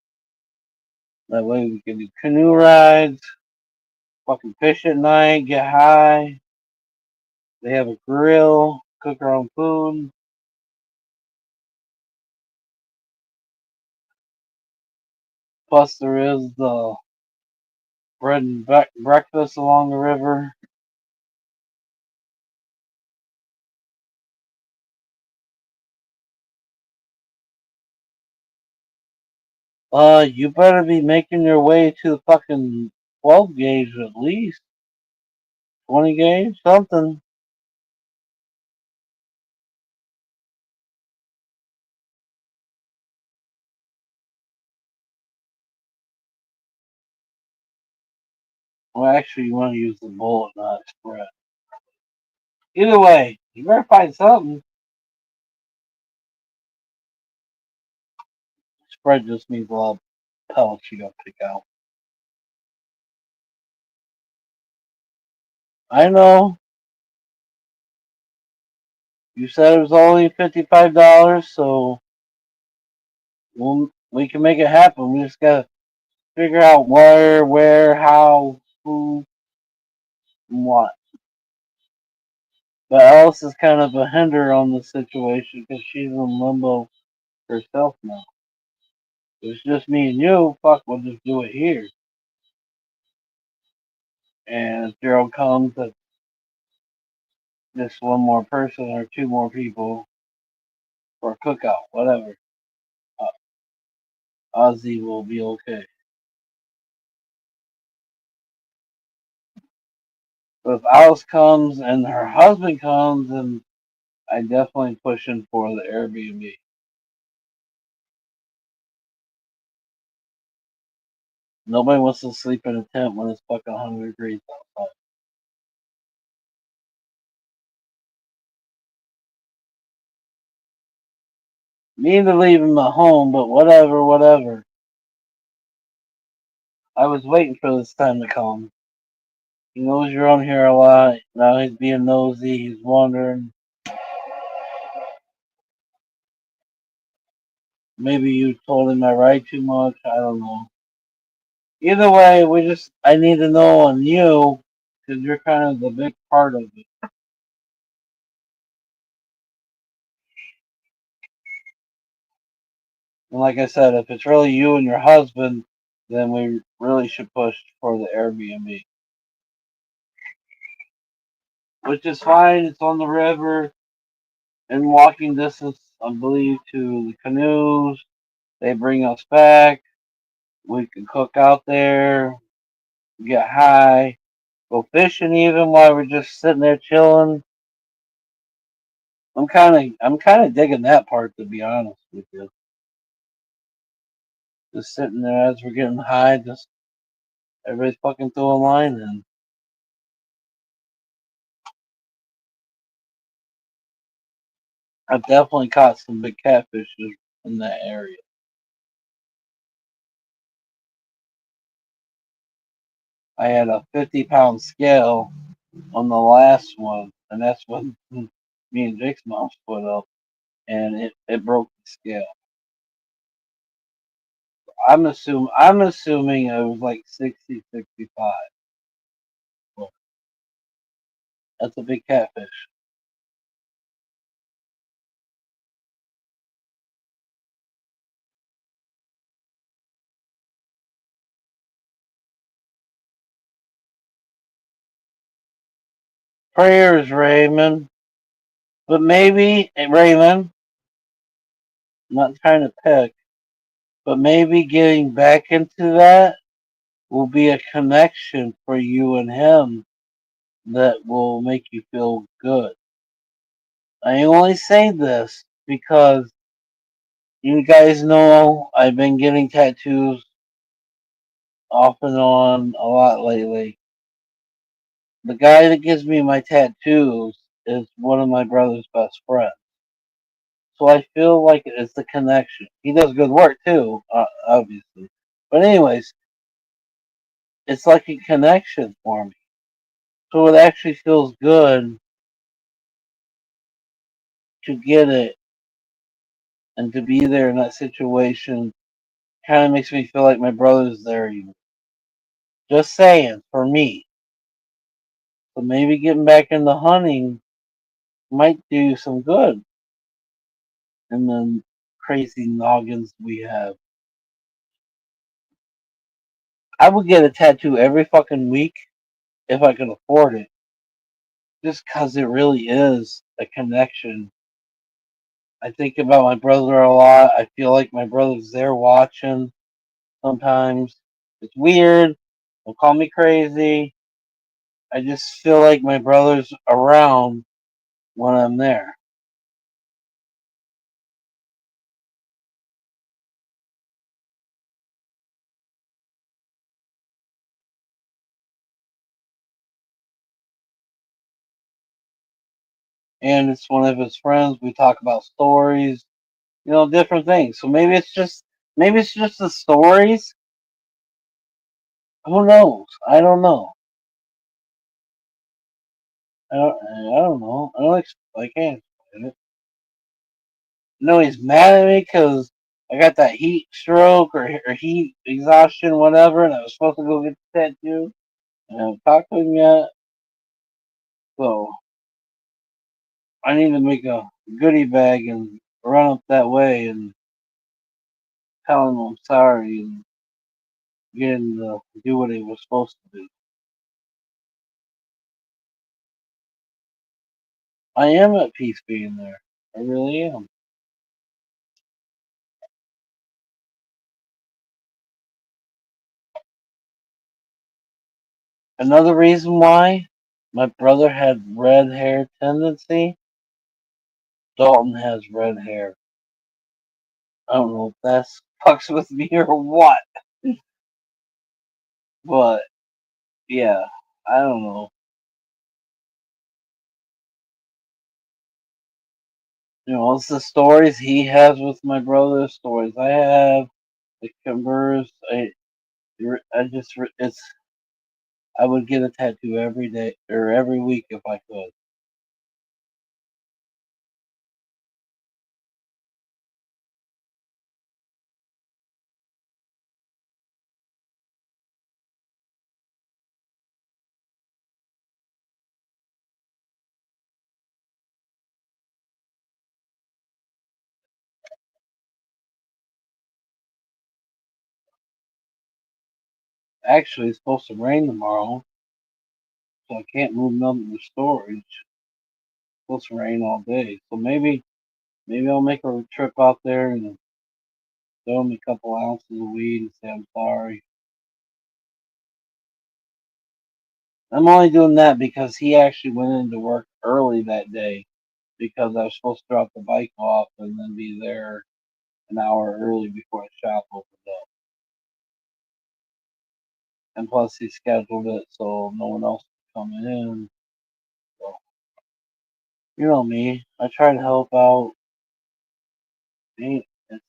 [SPEAKER 1] That way we can do canoe rides, fucking fish at night, get high. They have a grill, cook our own food. Plus, there is the bread and breakfast along the river. You better be making your way to the fucking 12 gauge at least. 20 gauge, something. Well, actually, you want to use the bullet, not spread. Either way, you better find something. Spread just means a lot of pellets you gotta pick out. I know. You said it was only $55, so we can make it happen. We just gotta figure out where, how, who, and what. But Alice is kind of a hinder on the situation because she's in limbo herself now. If it's just me and you, fuck, we'll just do it here. And if Gerald comes, that's just one more person or two more people for a cookout, whatever. Uh, Ozzy will be okay. But if Alice comes and her husband comes, and I definitely pushing for the Airbnb. Nobody wants to sleep in a tent when it's fucking 100 degrees outside. Need to leave him at home, but whatever, whatever. I was waiting for this time to come. He knows you're on here a lot. Now he's being nosy. He's wondering. Maybe you told him I write too much. I don't know. Either way, I need to know on you because you're kind of the big part of it. And like I said, if it's really you and your husband, then we really should push for the Airbnb, which is fine. It's on the river in walking distance, I believe, to the canoes. They bring us back. We can cook out there, get high, go fishing even while we're just sitting there chilling. I'm kind of digging that part, to be honest with you. Just sitting there as we're getting high, just everybody's fucking throwing line in. I've definitely caught some big catfishes in that area. I had a 50-pound scale on the last one, and that's when me and Jake's mom split up, and it broke the scale. I'm assuming it was like 60, 65. Well, that's a big catfish. Prayers, Raymond. But maybe, Raymond, I'm not trying to pick, but maybe getting back into that will be a connection for you and him that will make you feel good. I only say this because you guys know I've been getting tattoos off and on a lot lately. The guy that gives me my tattoos is one of my brother's best friends. So I feel like it's the connection. He does good work too, obviously. But anyways, it's like a connection for me. So it actually feels good to get it and to be there in that situation. Kind of makes me feel like my brother's there. Even. Just saying, for me. So maybe getting back into hunting might do you some good. And then crazy noggins we have. I would get a tattoo every fucking week if I could afford it. Just because it really is a connection. I think about my brother a lot. I feel like my brother's there watching sometimes. It's weird. Don't call me crazy. I just feel like my brother's around when I'm there. And it's one of his friends. We talk about stories, different things. So maybe it's just the stories. Who knows? I don't know. I don't know. I can't explain it. No, he's mad at me because I got that heat stroke or heat exhaustion, whatever, and I was supposed to go get the tattoo. And I haven't talked to him yet, so I need to make a goodie bag and run up that way and tell him I'm sorry and get him to do what he was supposed to do. I am at peace being there. I really am. Another reason why my brother had red hair tendency Dalton has red hair. I don't know if that's fucks with me or what, but yeah, I don't know. It's the stories he has with my brother, the stories I have, the converse. It's. I would get a tattoo every day or every week if I could. Actually, it's supposed to rain tomorrow, so I can't move nothing to storage. It's supposed to rain all day, so maybe I'll make a trip out there and throw him a couple ounces of weed and say I'm sorry. I'm only doing that because he actually went into work early that day because I was supposed to drop the bike off and then be there an hour early before the shop opened up. And plus, he scheduled it so no one else was coming in. So, you know me, I try to help out. Ain't it's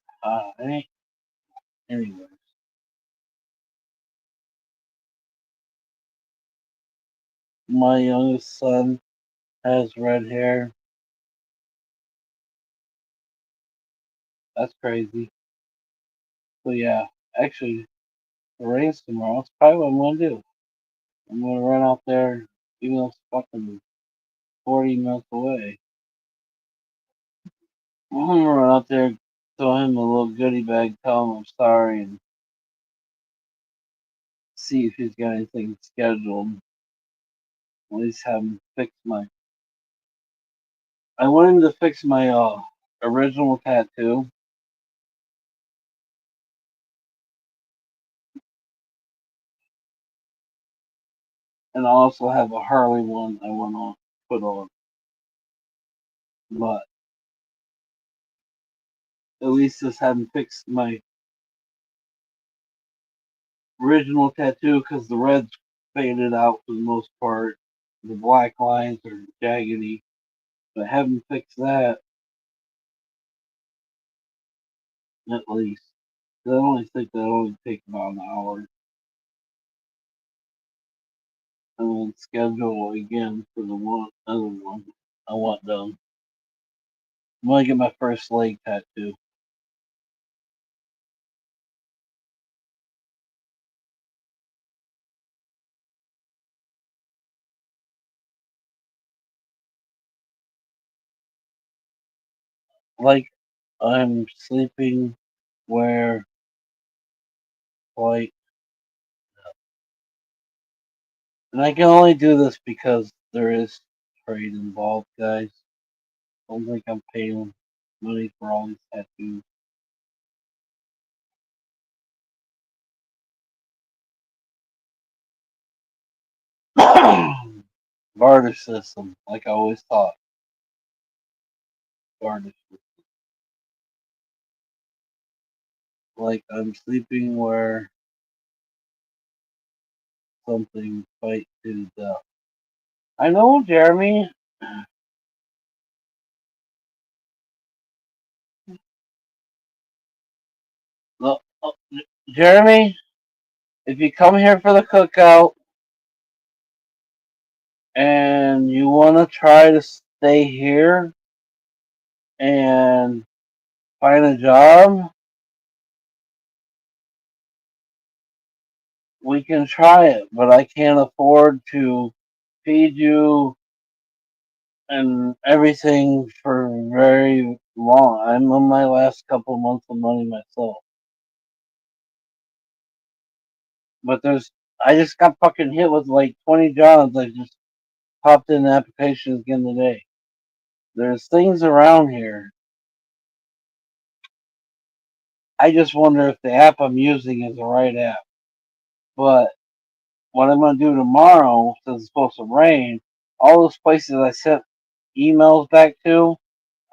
[SPEAKER 1] ain't anyways. My youngest son has red hair. That's crazy. So yeah, actually, the race tomorrow. That's probably what I'm gonna do. I'm gonna run out there, even though it's fucking 40 minutes away. I'm gonna run out there, throw him a little goodie bag, tell him I'm sorry, and see if he's got anything scheduled. At least have him fix my. I want him to fix my original tattoo, and I also have a Harley one I want to put on. But at least just have him fix my original tattoo because the red's faded out for the most part. The black lines are jaggedy, but have him fix that at least. I only think that only take about an hour. And then schedule again for the other one I want done. I'm gonna get my first leg tattoo. Like I'm sleeping where like, and I can only do this because there is trade involved, guys. I don't think I'm paying money for all these tattoos. Barter system, like I always thought. Barter system. Like I'm sleeping where something fight to death. I know, Jeremy. Look, Jeremy, if you come here for the cookout and you want to try to stay here and find a job, we can try it. But I can't afford to feed you and everything for very long. I'm on my last couple months of money myself. But I just got fucking hit with like 20 jobs. I just popped in applications again today. There's things around here. I just wonder if the app I'm using is the right app. But what I'm going to do tomorrow, since it's supposed to rain, all those places I sent emails back to,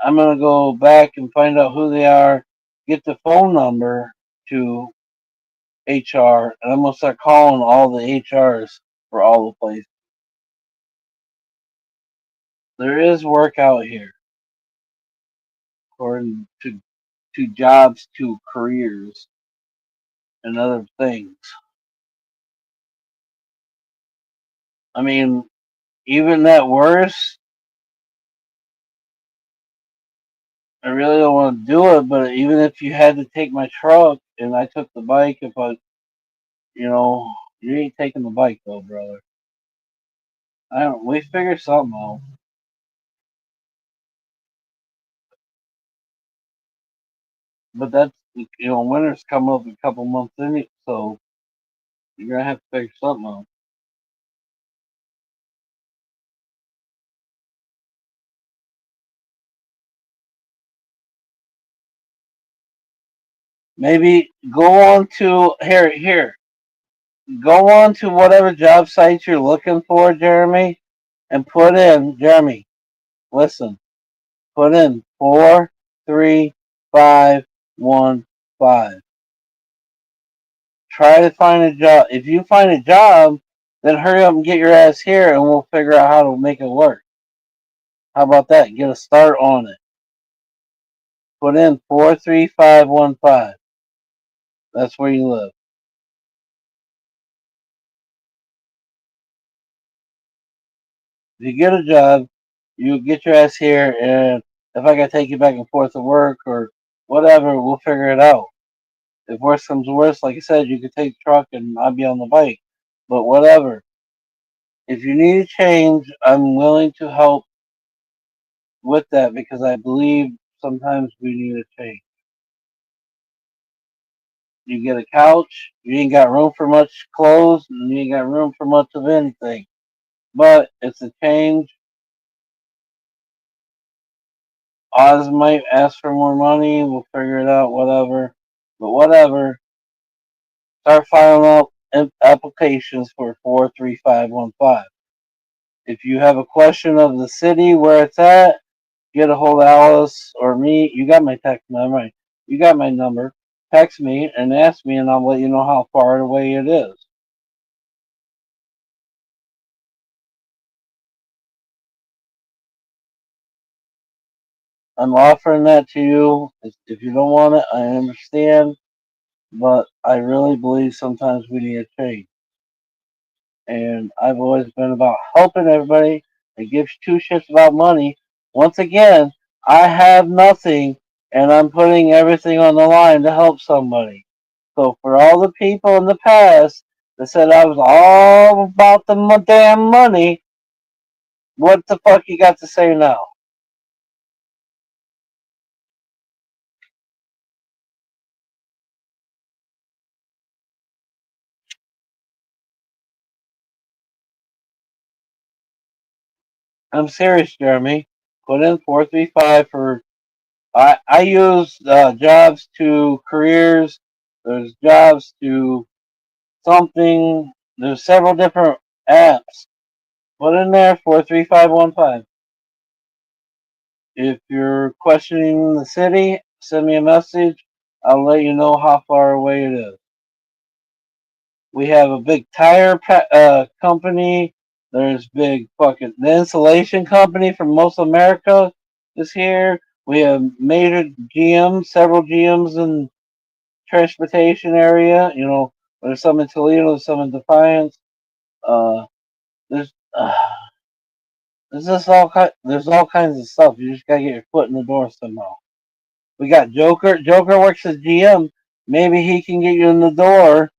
[SPEAKER 1] I'm gonna go back and find out who they are, get the phone number to HR, and I'm gonna start calling all the HRs for all the places. There is work out here, according to jobs, to careers, and other things. I mean, even that worse, I really don't want to do it, but even if you had to take my truck and I took the bike, if I, you know, you ain't taking the bike though, brother. I don't. We figure something out, but that's winter's coming up in a couple months in it, so you're gonna have to figure something out. Maybe go on to here. Go on to whatever job sites you're looking for, Jeremy, and put in Jeremy. Listen, put in 43515. Try to find a job. If you find a job, then hurry up and get your ass here, and we'll figure out how to make it work. How about that? Get a start on it. Put in 43515. That's where you live. If you get a job, you get your ass here, and if I gotta take you back and forth to work or whatever, we'll figure it out. If worse comes to worse, like I said, you could take the truck and I'll be on the bike. But whatever. If you need a change, I'm willing to help with that because I believe sometimes we need a change. You get a couch, you ain't got room for much clothes, and you ain't got room for much of anything. But it's a change. Oz might ask for more money. We'll figure it out, whatever. But whatever. Start filing out applications for 43515. If you have a question of the city where it's at, get a hold of Alice or me. You got my text number. Right? You got my number. Text me and ask me, and I'll let you know how far away it is. I'm offering that to you. If you don't want it, I understand. But I really believe sometimes we need a change. And I've always been about helping everybody and give two shits about money. Once again, I have nothing, and I'm putting everything on the line to help somebody. So for all the people in the past that said I was all about the damn money, what the fuck you got to say now? I'm serious, Jeremy. Put in 435 for. I use jobs to careers. There's jobs to something. There's several different apps. Put in there 43515. If you're questioning the city, send me a message. I'll let you know how far away it is. We have a big tire company. There's big fucking the insulation company from most America is here. We have major GMs, several GMs in transportation area. There's some in Toledo, there's some in Defiance. Uh, there's uh, there's all kinds of stuff. You just gotta get your foot in the door somehow. We got Joker. Joker works as GM. Maybe he can get you in the door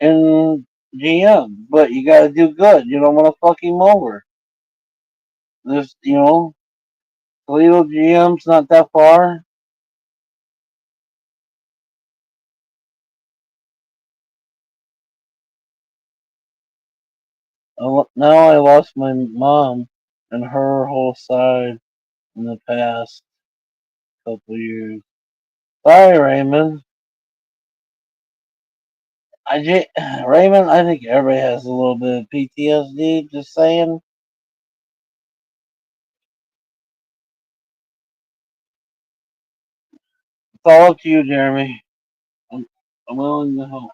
[SPEAKER 1] in GM, but you gotta do good. You don't want to fuck him over. There's Toledo GM's not that far. Now I lost my mom and her whole side in the past couple years. Sorry, Raymond. Raymond, I think everybody has a little bit of PTSD. Just saying. all up to you, Jeremy. I'm, I'm willing to help.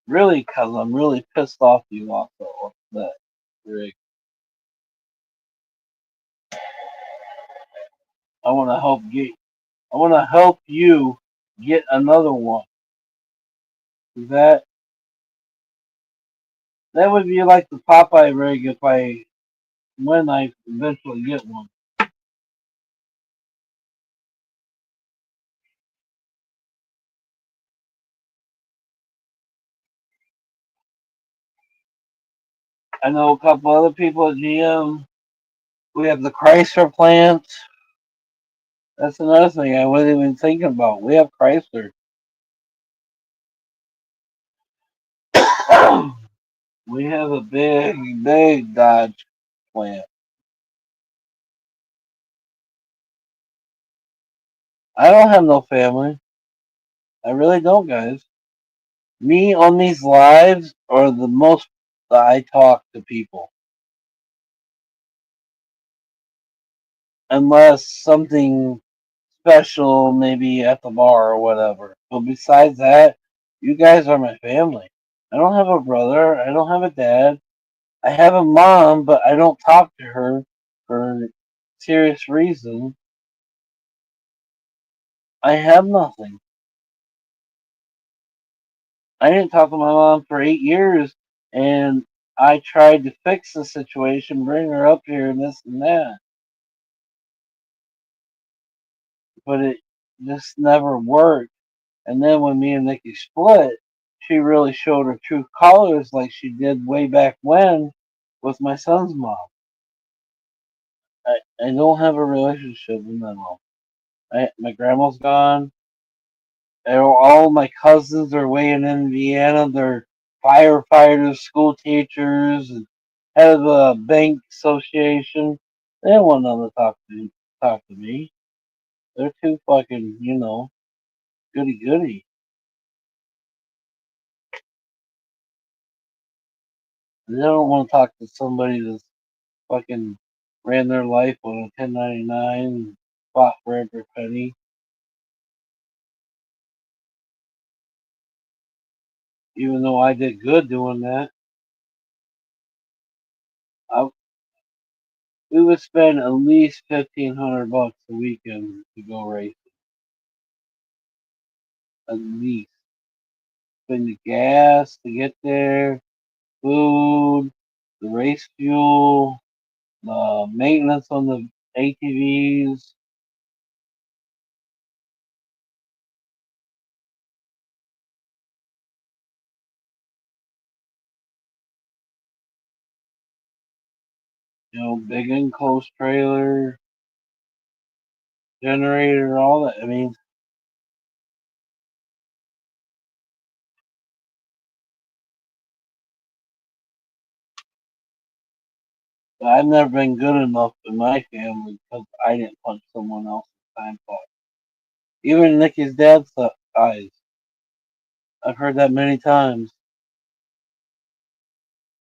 [SPEAKER 1] Really, cause I'm really pissed off you also. That Rick. I want to help get. I want to help you get another one. That that would be like the Popeye rig if I when I eventually get one. I know a couple other people at GM. We have the Chrysler plant. That's another thing I wasn't even thinking about. We have Chrysler. We have a big Dodge plant. I don't have no family. I really don't, guys. Me on these lives are the most that I talk to people. Unless something special, maybe at the bar or whatever. But besides that, you guys are my family. I don't have a brother. I don't have a dad. I have a mom, but I don't talk to her for serious reasons. I have nothing. I didn't talk to my mom for 8 years, and I tried to fix the situation, bring her up here, and this and that, but it just never worked. And then when me and Nikki split, she really showed her true colors like she did way back when with my son's mom. I don't have a relationship with my mom. My grandma's gone. All my cousins are way in Indiana. They're firefighters, school teachers, and head of a bank association. They don't want none to talk to me. They're too fucking, goody goody. They don't want to talk to somebody that's fucking ran their life on a 1099 and fought for every penny. Even though I did good doing that, I, we would spend at least $1,500 a weekend to go racing. At least spend the gas to get there, food, the race fuel, the maintenance on the ATVs. Big enclosed trailer, generator, all that. I mean, I've never been good enough in my family because I didn't punch someone else's time clock. Even Nikki's dad's eyes. I've heard that many times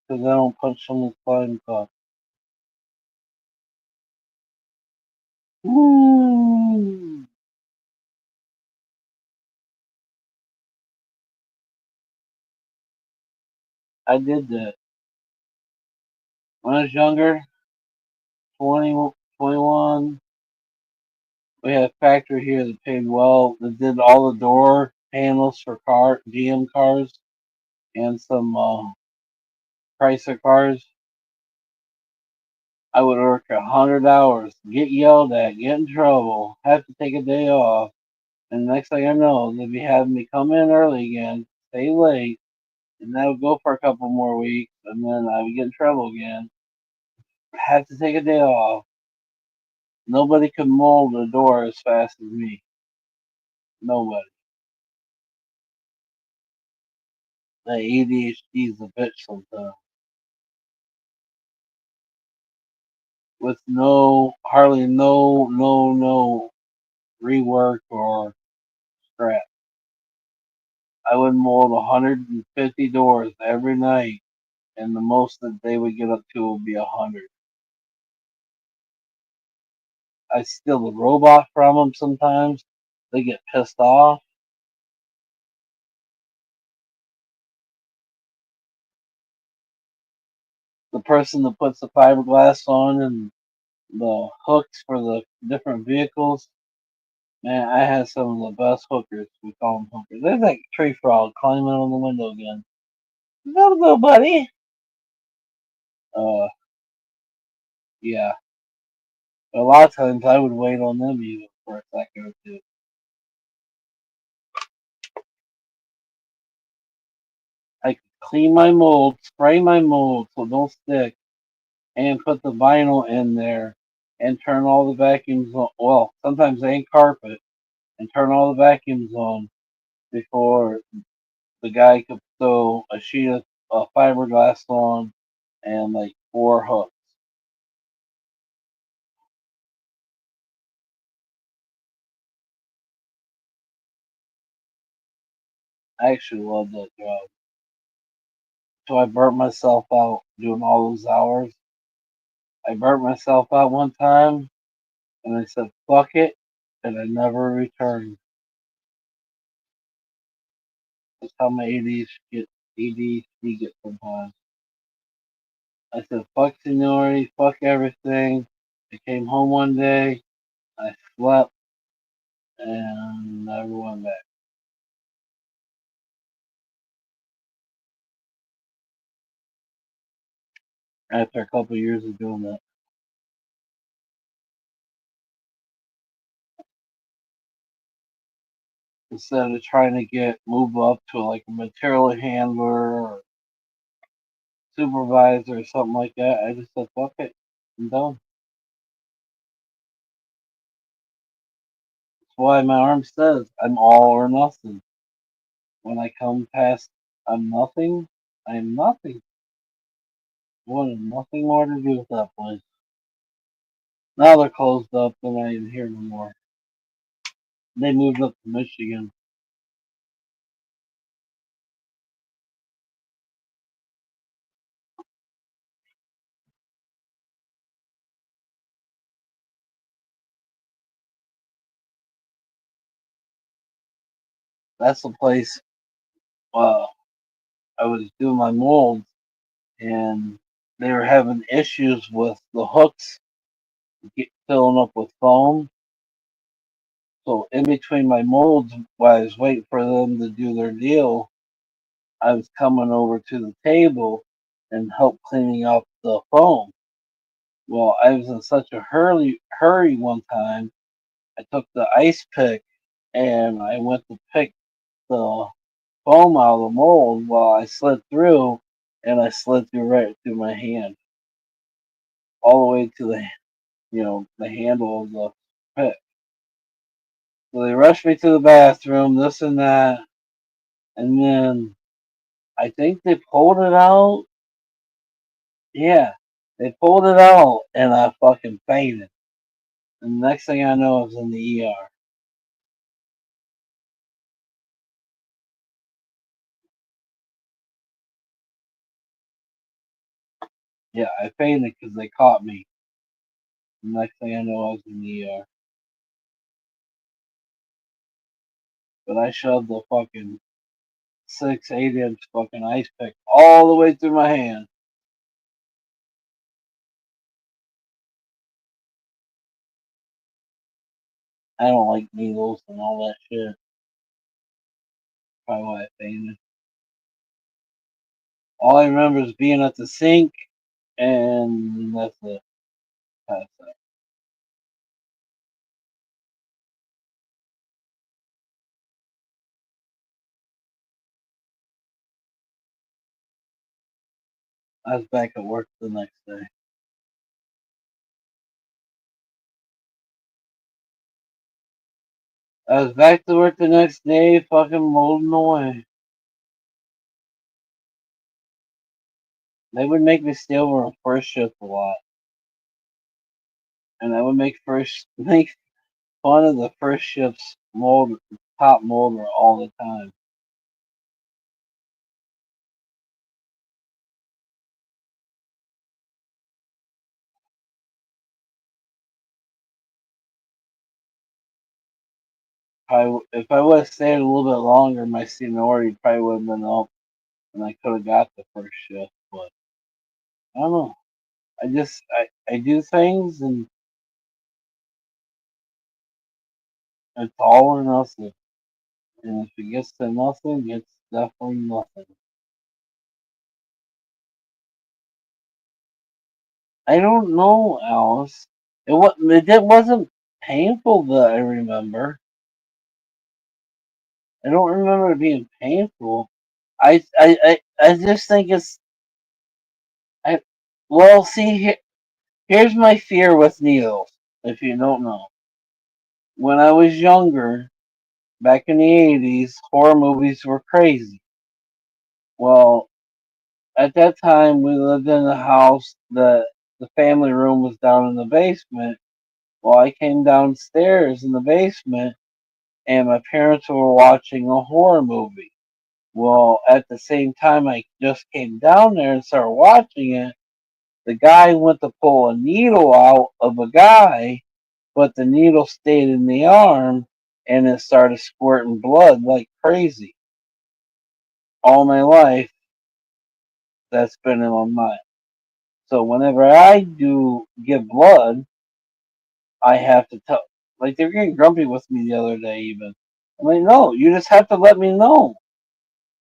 [SPEAKER 1] because I don't punch someone's time clock. Ooh, I did that. When I was younger, 20, 21, we had a factory here that paid well, that did all the door panels for GM cars and some Chrysler cars. I would work 100 hours, get yelled at, get in trouble, have to take a day off, and the next thing I know, they'd be having me come in early again, stay late, and that would go for a couple more weeks, and then I would get in trouble again. Have to take a day off. Nobody could mold a door as fast as me. Nobody. The ADHD is a bitch sometimes. With hardly no rework or scrap. I would mold 150 doors every night, and the most that they would get up to would be 100. I steal the robot from them sometimes. They get pissed off. The person that puts the fiberglass on and the hooks for the different vehicles. Man, I had some of the best hookers. We call them hookers. There's that tree frog climbing on the window again. Go, buddy. Uh, yeah. A lot of times I would wait on them even for a second or two. I could clean my mold, spray my mold so it don't stick, and put the vinyl in there and turn all the vacuums on. Well, sometimes they ain't carpet and turn all the vacuums on before the guy could throw a sheet of fiberglass on and like four hooks. I actually love that job. So I burnt myself out doing all those hours. I burnt myself out one time and I said, fuck it. And I never returned. That's how my ADHD gets sometimes. I said, fuck seniority, fuck everything. I came home one day, I slept, and never went back. After a couple of years of doing that, instead of trying to move up to like a material handler or supervisor or something like that, I just said, fuck it, I'm done. That's why my arm says I'm all or nothing. When I come past I'm nothing, I'm nothing. I wanted nothing more to do with that place. Now they're closed up, and I ain't here no more. They moved up to Michigan. That's the place. Uh, I was doing my molds, and they were having issues with the hooks filling up with foam. So in between my molds, while I was waiting for them to do their deal, I was coming over to the table and help cleaning up the foam. Well, I was in such a hurry one time. I took the ice pick and I went to pick the foam out of the mold while I slid through, and I slid through right through my hand, all the way to the handle of the pick. So they rushed me to the bathroom, this and that, and then I think they pulled it out. Yeah, they pulled it out, and I fucking fainted. And the next thing I know, I was in the ER. Yeah, I fainted because they caught me. The next thing I know, I was in the ER. But I shoved the fucking 6, 8 inch fucking ice pick all the way through my hand. I don't like needles and all that shit. Probably why I fainted. All I remember is being at the sink, and that's it. That's it. I was back at work the next day. I was back to work the next day, fucking molding away. They would make me stay over on first shift a lot, and I would make fun of the first shift's top molder all the time. if I would have stayed a little bit longer, my seniority probably would have been up, and I could have got the first shift. But I don't know. I do things, and it's all or nothing. And if it gets to nothing, it's definitely nothing. I don't know, Alice. It wasn't painful that I remember. I don't remember it being painful. I just think it's I. Well, see, here's my fear with needles. If you don't know, when I was younger, back in the '80s, horror movies were crazy. Well, at that time, we lived in a house that the family room was down in the basement. Well, I came downstairs in the basement, and my parents were watching a horror movie. Well, at the same time I just came down there and started watching it, the guy went to pull a needle out of a guy, but the needle stayed in the arm and it started squirting blood like crazy. All my life, that's been in my mind. So whenever I do give blood, I have to tell. Like they're getting grumpy with me the other day, even. I'm like, no, you just have to let me know.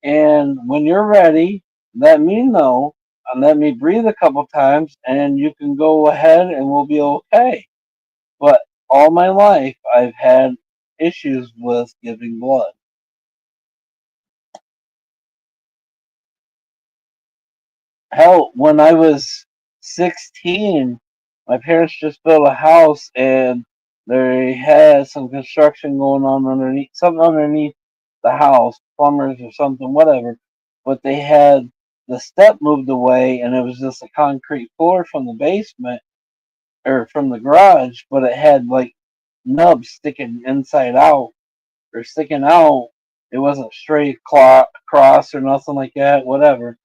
[SPEAKER 1] And when you're ready, let me know and let me breathe a couple times, and you can go ahead and we'll be okay. But all my life, I've had issues with giving blood. Hell, when I was 16, my parents just built a house and they had some construction going on underneath, something underneath the house, plumbers or something, whatever. But they had the step moved away and it was just a concrete floor from the basement or from the garage, but it had like nubs sticking inside out or sticking out. It wasn't straight across or nothing like that, whatever.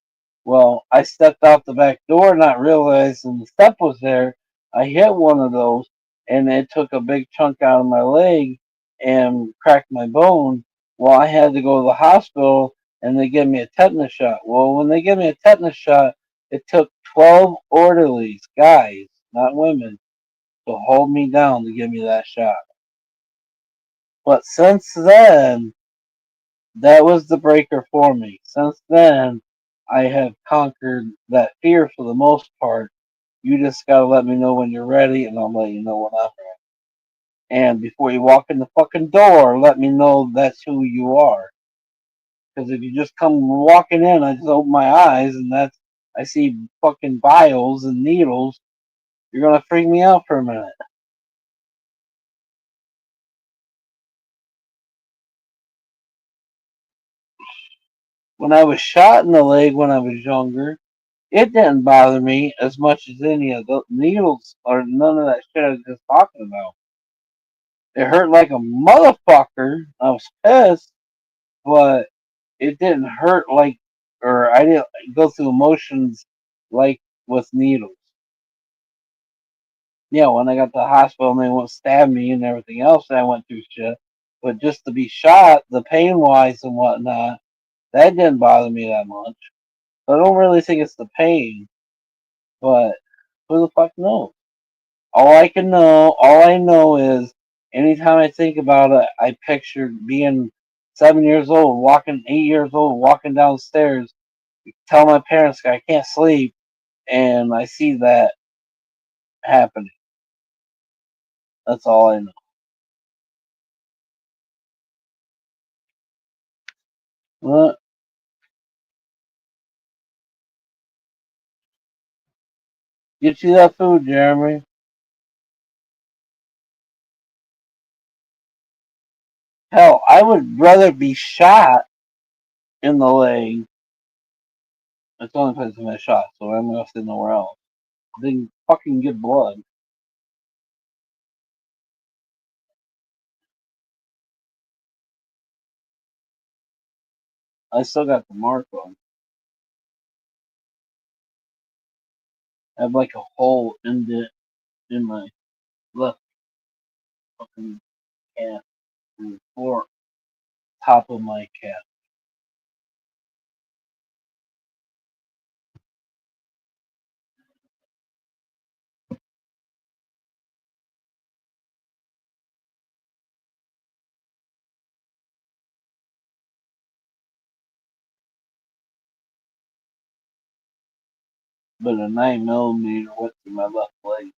[SPEAKER 1] Well, I stepped out the back door not realizing the step was there. I hit one of those and it took a big chunk out of my leg and cracked my bone. Well, I had to go to the hospital and they gave me a tetanus shot. Well, when they gave me a tetanus shot, it took 12 orderlies, guys, not women, to hold me down to give me that shot. But since then, that was the breaker for me. Since then, I have conquered that fear for the most part. You just gotta let me know when you're ready, and I'll let you know when I'm ready. And before you walk in the fucking door, let me know that's who you are. Because if you just come walking in, I just open my eyes and I see fucking vials and needles. You're gonna freak me out for a minute. When I was shot in the leg when I was younger, it didn't bother me as much as any of the needles or none of that shit I was just talking about. It hurt like a motherfucker. I was pissed, but it didn't hurt like, or I didn't go through emotions like with needles. Yeah, when I got to the hospital and they won't stab me and everything else, I went through shit. But just to be shot, the pain wise and whatnot, that didn't bother me that much. I don't really think it's the pain, but who the fuck knows? All I know is anytime I think about it, I picture being 7 years old, 8 years old, walking downstairs, tell my parents I can't sleep, and I see that happening. That's all I know. Well, get you that food, Jeremy. Hell, I would rather be shot in the leg. It's the only place I've been shot, so I'm gonna stay nowhere else. Then fucking get blood. I still got the mark on. I have like a hole in my left fucking calf. for top of my cap. But a 9 millimeter went through my left leg.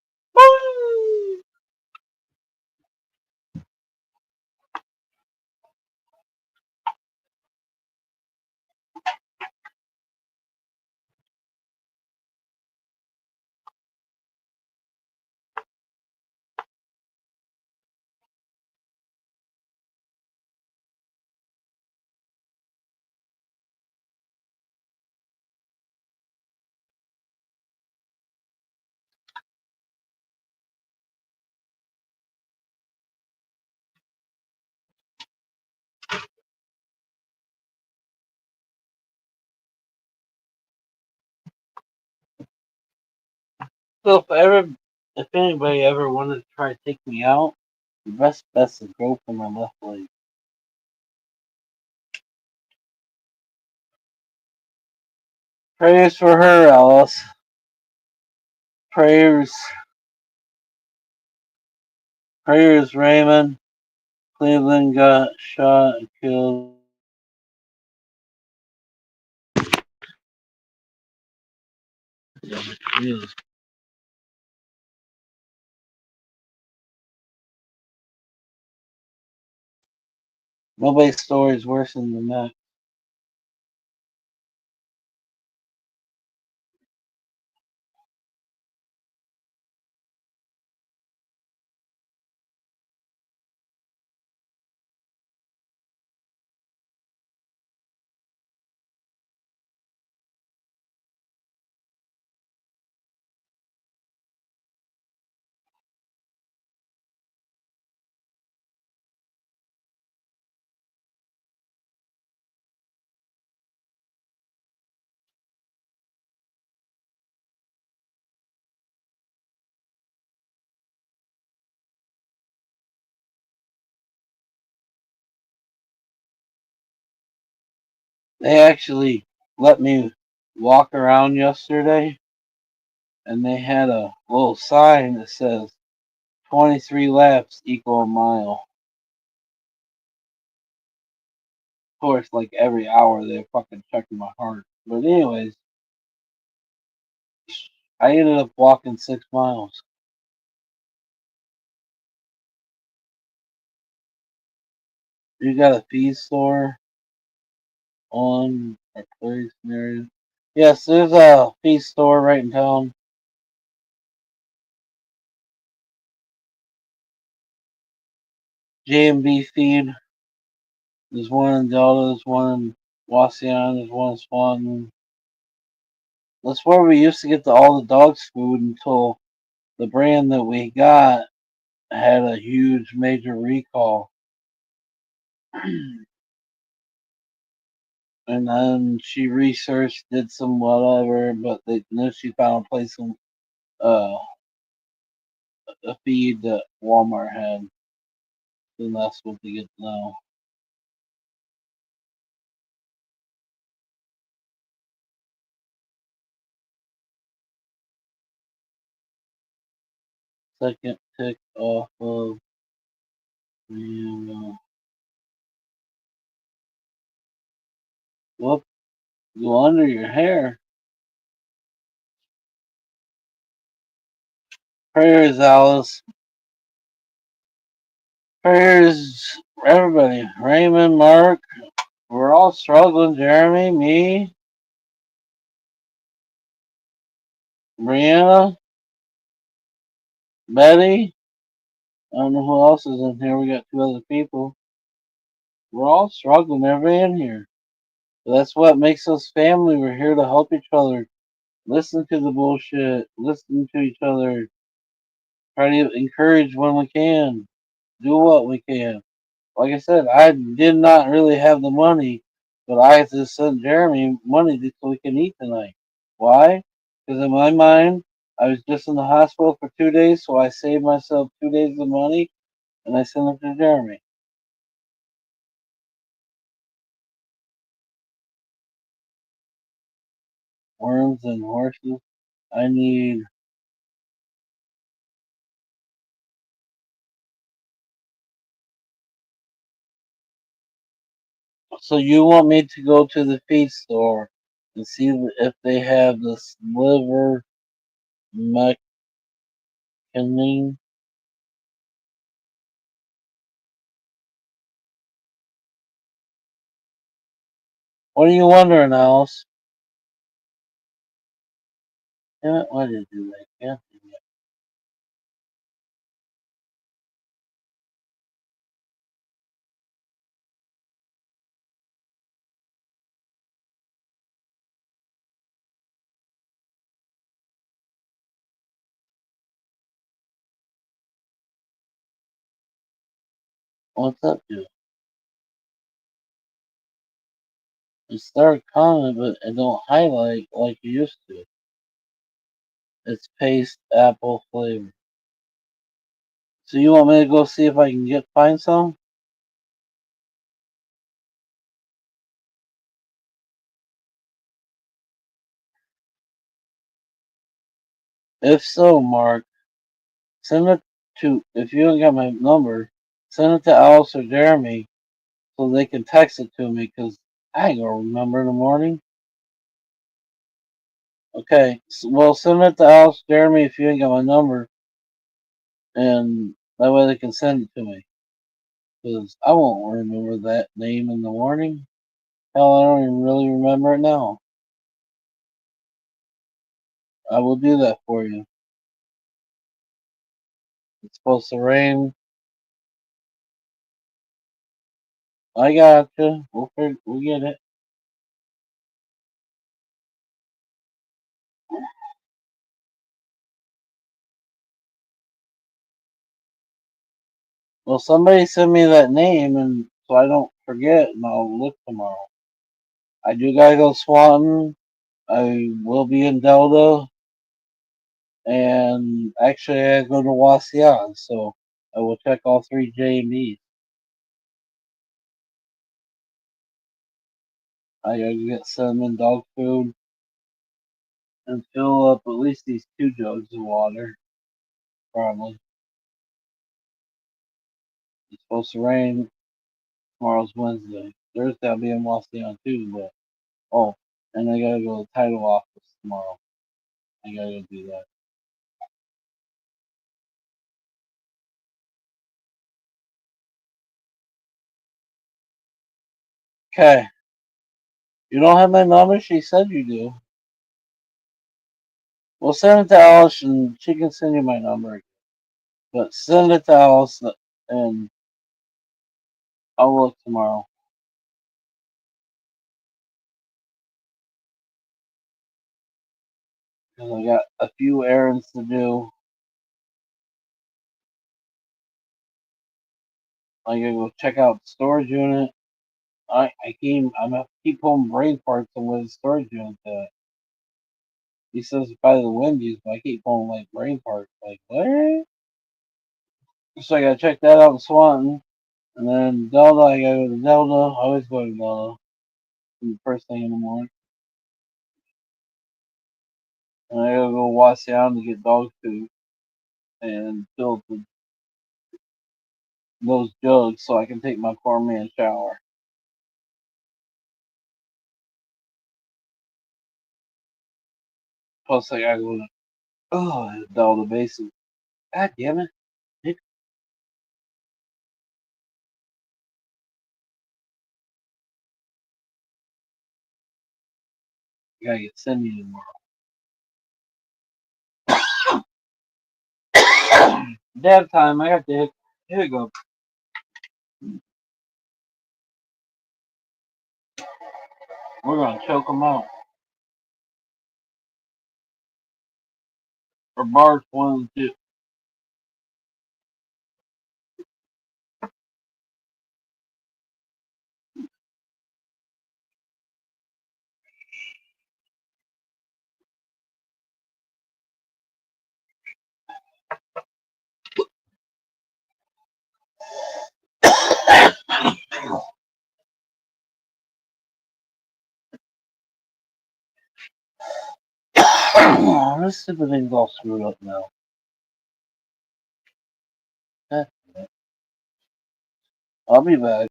[SPEAKER 1] So if anybody ever wanted to try to take me out, the best bet is to go for my left leg. Prayers for her, Alice. Prayers, prayers, Raymond. Cleveland got shot and killed. Nobody's story is worse than that. They actually let me walk around yesterday, and they had a little sign that says 23 laps equal a mile. Of course, like every hour, they're fucking checking my heart. But anyways, I ended up walking 6 miles. You got a feed store on our place area? Yes, there's a feed store right in town. J&B Feed. There's one in Delta, there's one in Wasion, there's one in Swanton. That's where we used to get all the dogs' food until the brand that we got had a huge major recall. And then she researched, did some whatever, but then she found a place in uh, a feed that Walmart had. And that's what they get now. Second tick off of the whoop, go under your hair. Prayers, Alice. Prayers, everybody. Raymond, Mark. We're all struggling. Jeremy, me, Brianna, Betty. I don't know who else is in here. We got two other people. We're all struggling. Everybody in here. That's what makes us family. We're here to help each other. Listen to the bullshit. Listen to each other. Try to encourage when we can. Do what we can. Like I said, I did not really have the money, but I just sent Jeremy money so we can eat tonight. Why? Because in my mind, I was just in the hospital for 2 days, so I saved myself 2 days of money and I sent it to Jeremy. Worms and horses. I need. So you want me to go to the feed store and see if they have this liver McKinney? What are you wondering, Alice? Damn it, why did you do that? Yeah. What's up, dude? It started calling, but it don't highlight like it used to. It's paste apple flavor. So you want me to go see if I can find some? If so, Mark, send it to. If you don't got my number, send it to Alice or Jeremy so they can text it to me because I ain't gonna remember in the morning. Okay, well send it to Alice, Jeremy if you ain't got my number, and that way they can send it to me because I won't remember that name in the morning. Hell, I don't even really remember it now. I will do that for you. It's supposed to rain. I got you. We'll get it. Well, somebody send me that name, and so I don't forget, and I'll look tomorrow. I do gotta go Swanton. I will be in Delta, and actually I go to Wasion, so I will check all three J&Bs. I gotta get cinnamon dog food and fill up at least these 2 jugs of water. Probably. It's supposed to rain. Tomorrow's Wednesday. Thursday I'll be in Wasion too, but oh, and I gotta go to the title office tomorrow. I gotta go do that. Okay. You don't have my number? She said you do. Well, send it to Alice and she can send you my number. But send it to Alice and I'll look tomorrow. Because I got a few errands to do. I gotta go check out the storage unit. I'm gonna keep pulling brain parts on where the storage unit's at. He says by the Wendy's, but I keep pulling like brain parts. Like, what? So I gotta check that out in Swanton. And then Delta, I gotta go to Delta. I always go to Delta the first thing in the morning. And I gotta go wash down to get dog food and fill those jugs so I can take my poor man shower. Plus, I gotta go to Delta Basin. God damn it! You gotta get Cindy tomorrow. Dab time. I got to hit. Here we go. We're gonna choke them out. Or barge 1 and 2. this stupid thing's all screwed up now. Eh, I'll be back.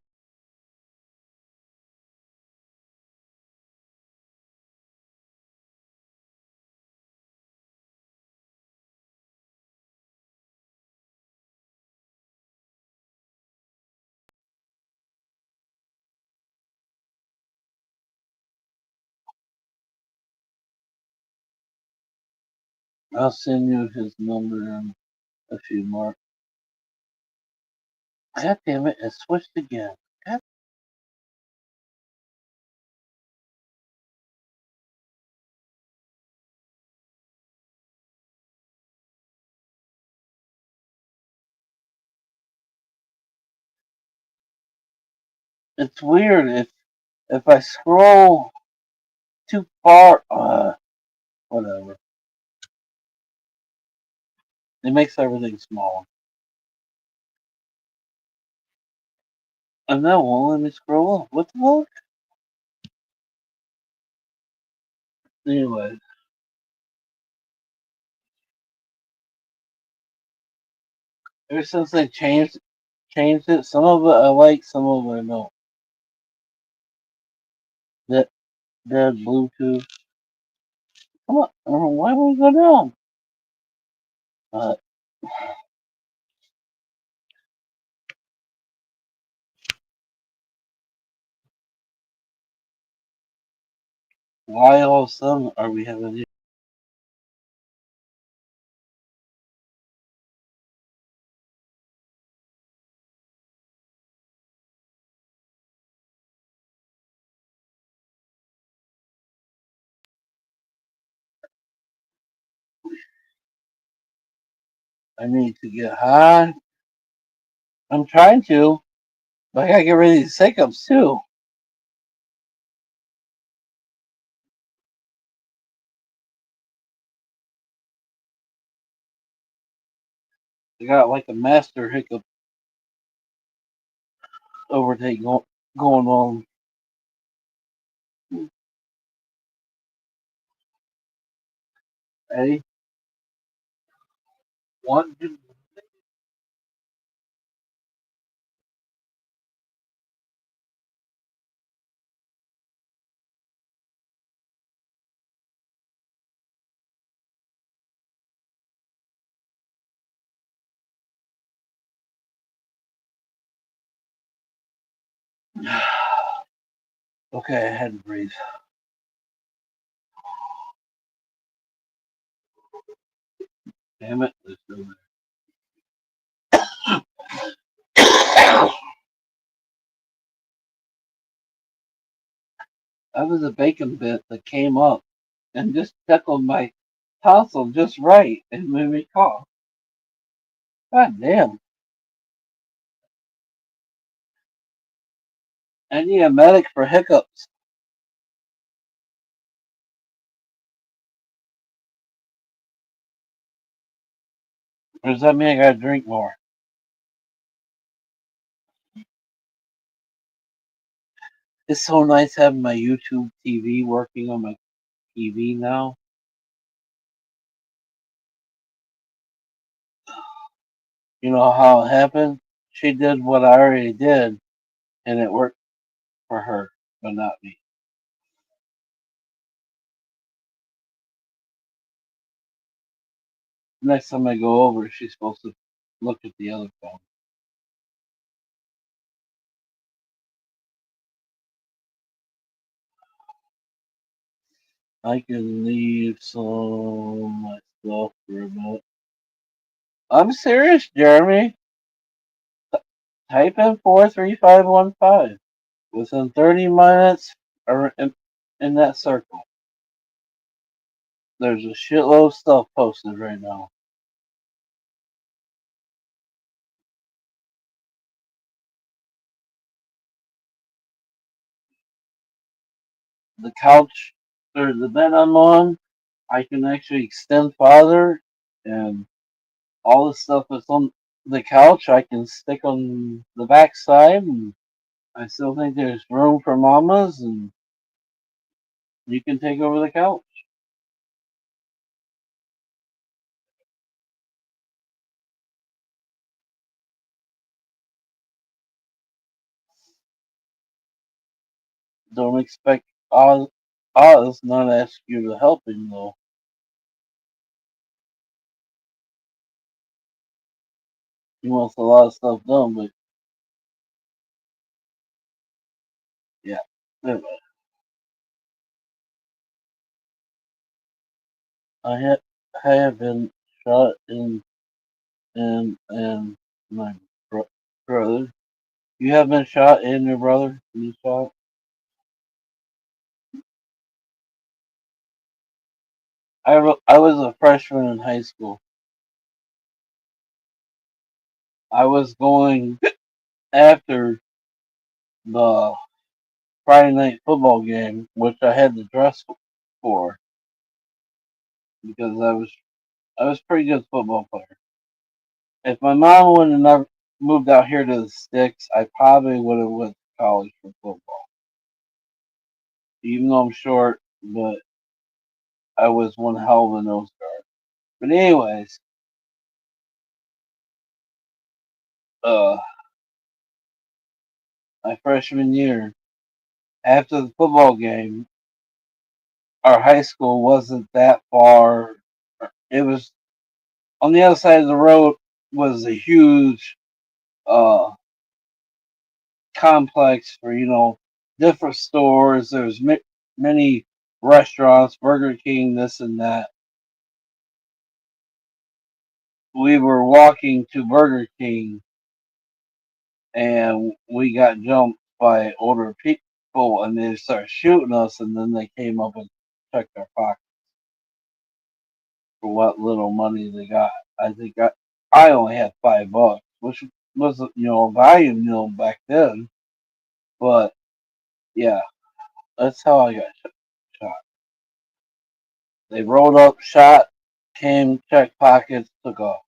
[SPEAKER 1] I'll send you his number in a few more. God damn it, it switched again. God, it's weird if I scroll too far. Whatever. It makes everything small. And that won't let me scroll up. What the fuck? Anyway, ever since they changed it, some of it I like, some of it I don't. That dead Bluetooth. Come on, why would we go down? Uh, why all of a sudden are we having? I need to get high. I'm trying to, but I gotta get rid of these hiccups too. I got like a master hiccup overtake going on. Hey, one, two. Okay, I had to breathe. Damn it. Let's do it. That was a bacon bit that came up and just tickled my tonsil just right and made me cough. God damn. I need a medic for hiccups. Or does that mean I gotta drink more? It's so nice having my YouTube TV working on my TV now. You know how it happened? She did what I already did, and it worked for her, but not me. Next time I go over, she's supposed to look at the other phone. I can leave some myself for a bit. I'm serious, Jeremy. Type in 43515. Within 30 minutes, or in that circle, there's a shitload of stuff posted right now. The couch, or the bed I'm on, I can actually extend farther, and all the stuff that's on the couch, I can stick on the back side, and I still think there's room for mamas, and you can take over the couch. Don't expect Oz not to ask you to help him though. He wants a lot of stuff done, but yeah. Anyway, I have I have been shot in my brother. You have been shot and your brother been shot. I was a freshman in high school. I was going after the Friday night football game, which I had the dress for because I was a pretty good football player. If my mom would have never moved out here to the sticks, I probably would have went to college for football. Even though I'm short, but I was one hell of a nose guard. But anyways, uh, my freshman year, after the football game, our high school wasn't that far. It was on the other side of the road was a huge uh complex for different stores. There's many restaurants, Burger King, this and that. We were walking to Burger King and we got jumped by older people and they started shooting us and then they came up and checked our pockets for what little money they got. I think I only had $5, which was a value meal back then. But yeah, that's how I got shot. They rolled up, shot, came, checked pockets, took off.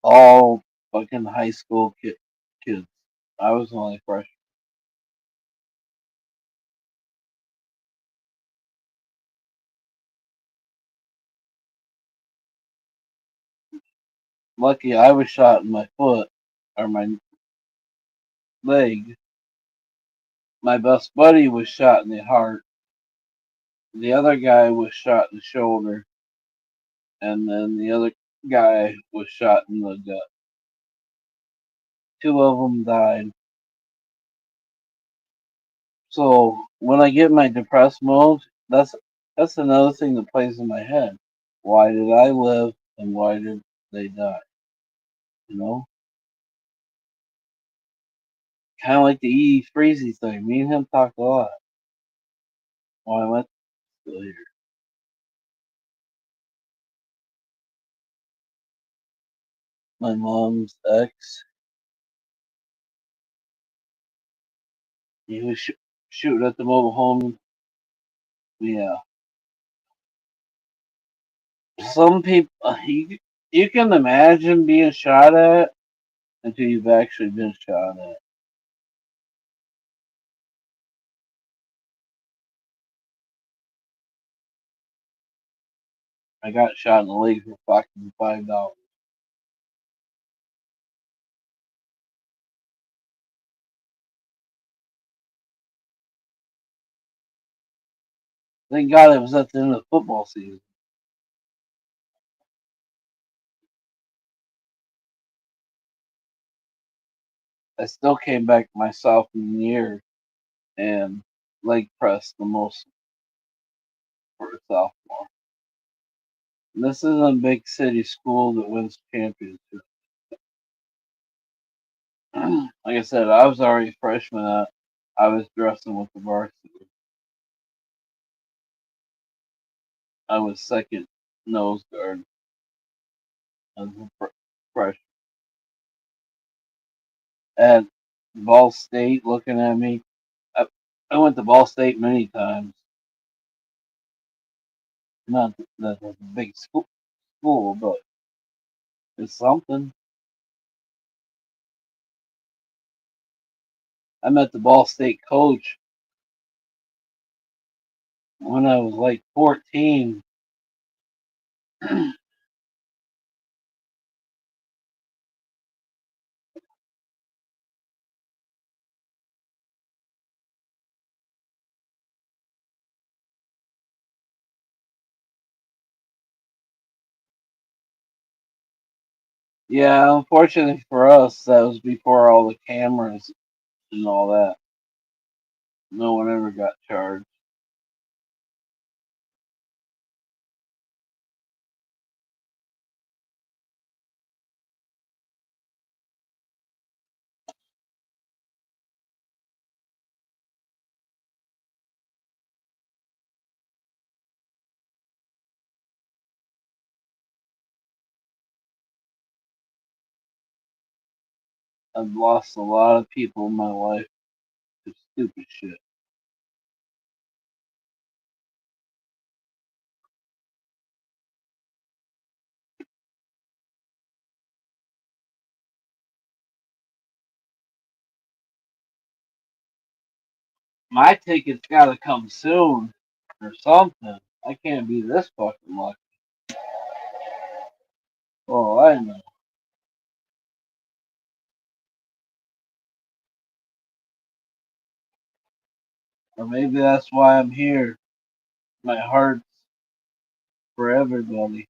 [SPEAKER 1] All fucking high school kids. I was only freshman. Lucky I was shot in my foot or my leg. My best buddy was shot in the heart. The other guy was shot in the shoulder, and then the other guy was shot in the gut. Two of them died. So when I get my depressed mode, that's another thing that plays in my head. Why did I live, and why did they die? You know, kind of like the E. Freezy thing. Me and him talked a lot. Why I went still here. My mom's ex, he was shooting at the mobile home. Yeah, some people you can imagine being shot at until you've actually been shot at. I got shot in the leg for fucking $5. Thank God it was at the end of the football season. I still came back my sophomore year and leg pressed the most for a sophomore. And this isn't a big city school that wins championships. Like I said, I was already a freshman. I was dressing with the varsity. I was second nose guard as a freshman. At Ball State, looking at me, I, I went to Ball State many times. Not that that's a big school, but it's something. I met the Ball State coach when I was like 14. Yeah, unfortunately for us, that was before all the cameras and all that. No one ever got charged. I've lost a lot of people in my life to stupid shit. My ticket's gotta come soon or something. I can't be this fucking lucky. Oh, I know. Or maybe that's why I'm here. My heart's for everybody.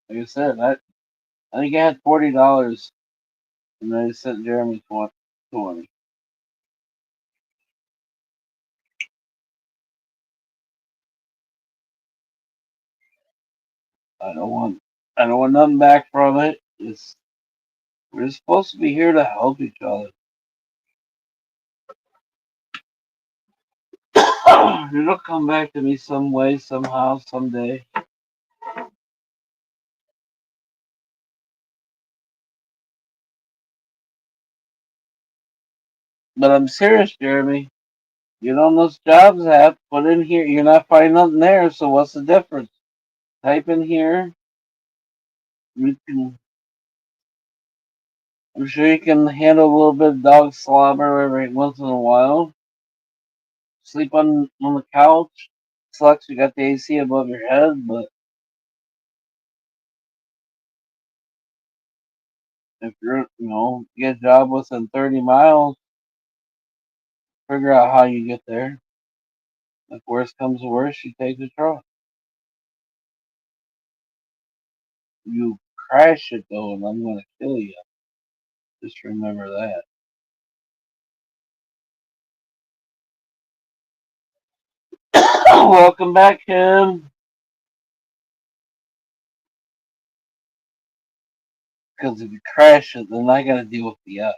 [SPEAKER 1] Like I said, I think I had $40 and I sent Jeremy 20. I don't want I don't want nothing back from it. We're supposed to be here to help each other. It'll come back to me some way, somehow, someday. But I'm serious, Jeremy. You know those jobs app, put in here. You're not finding nothing there, so what's the difference? Type in here. You can. I'm sure you can handle a little bit of dog slobber every once in a while. Sleep on the couch. Sucks. You got the AC above your head, but if get a job within 30 miles, figure out how you get there. If worst comes to worst, you take the truck. You crash it though, and I'm gonna kill you. Just remember that. Welcome back, Kim. Because if you crash it, then I gotta deal with the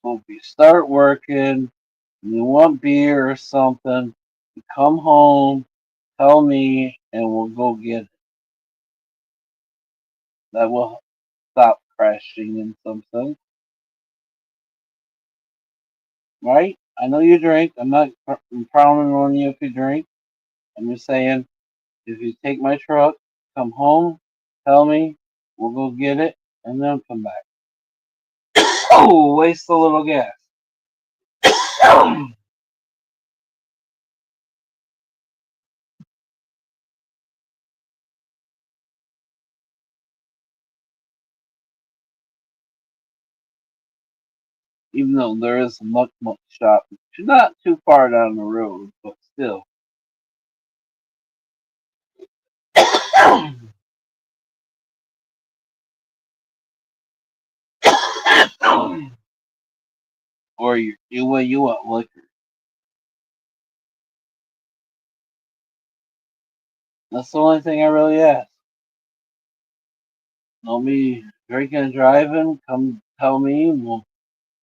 [SPEAKER 1] So if you start working, and you want beer or something, you come home, tell me, and we'll go get it. That will stop crashing in some sense, right? I know you drink. I'm not frowning on you if you drink. I'm just saying, if you take my truck, come home, tell me, we'll go get it, and then come back. Oh, waste a little gas. Even though there is a muck muck shop, which is not too far down the road, but still. Or you want liquor. That's the only thing I really ask. No me drinking and driving. Come tell me, and we'll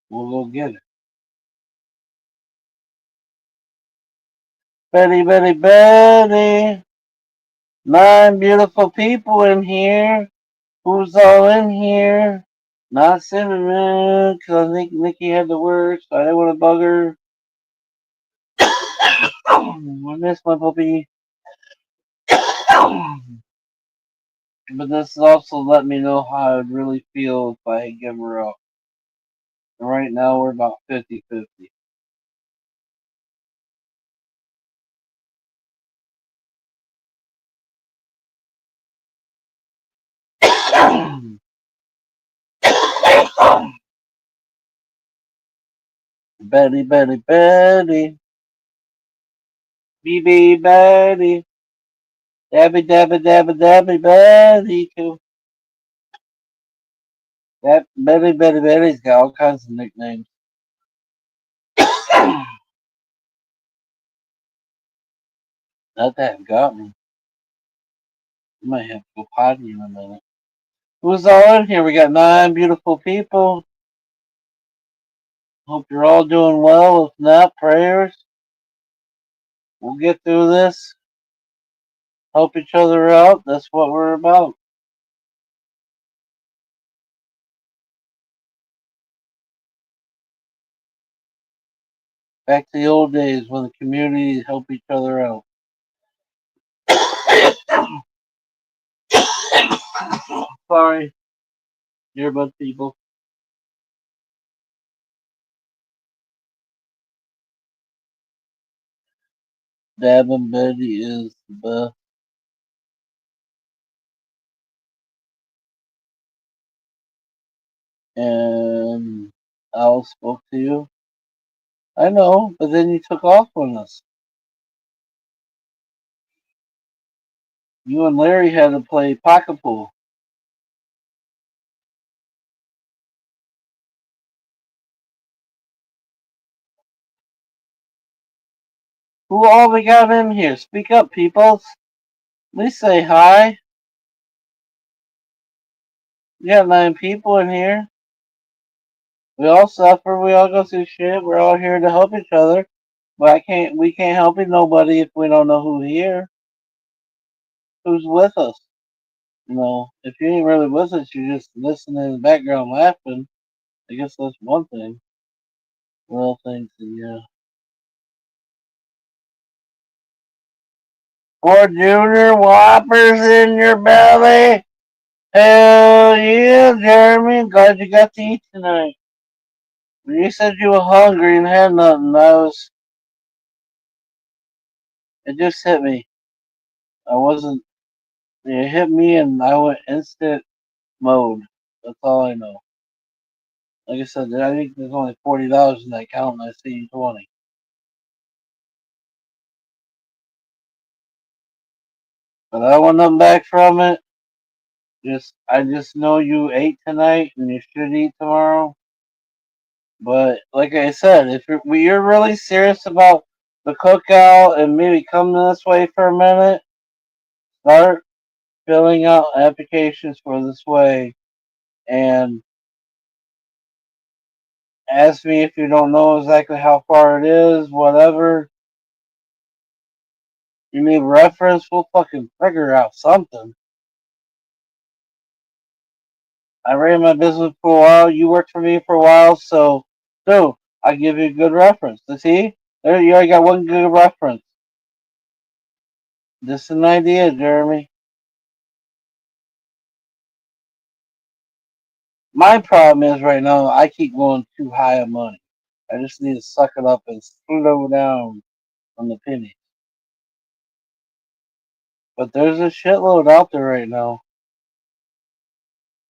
[SPEAKER 1] go get it. Betty, Betty, Betty. 9 beautiful people in here. Who's all in here? Not Cinnamon, because I think Nikki had to work, so I didn't want to bug her. I miss my puppy. But this also let me know how I would really feel if I give her up. And right now we're about 50-50. Betty, Betty, Betty, BB, Betty, Dabby, Dabby, Dabby, Dabby, Betty, too. That Betty, Betty, Betty's got all kinds of nicknames. That damn got me. I might have to go potty in a minute. Who's all in here? We got 9 beautiful people. Hope you're all doing well. If not, prayers. We'll get through this. Help each other out. That's what we're about. Back to the old days when the community helped each other out. Sorry, earbud people. Dab and Betty is the best. And Al spoke to you. I know, but then you took off on us. You and Larry had to play pocket pool. Who all we got in here? Speak up, peoples. At least say hi. We got 9 people in here. We all suffer. We all go through shit. We're all here to help each other. But we can't help nobody if we don't know who's here, who's with us. If you ain't really with us, you're just listening in the background laughing. I guess that's one thing. Well, thanks, yeah. 4 Junior Whoppers in your belly. Hell yeah, Jeremy. Glad you got to eat tonight. When you said you were hungry and had nothing, it just hit me. I wasn't, it hit me and I went instant mode. That's all I know. Like I said, I think there's only $40 in that account and I see 20. But I want nothing back from it. I just know you ate tonight and you should eat tomorrow. But like I said, if you're really serious about the cookout and maybe coming this way for a minute, start filling out applications for this way and ask me if you don't know exactly how far it is, whatever. You need reference, we'll fucking figure out something. I ran my business for a while, you worked for me for a while, so I give you a good reference. See? There you already got one good reference. Just an idea, Jeremy. My problem is right now I keep going too high on money. I just need to suck it up and slow down on the pennies. But there's a shitload out there right now.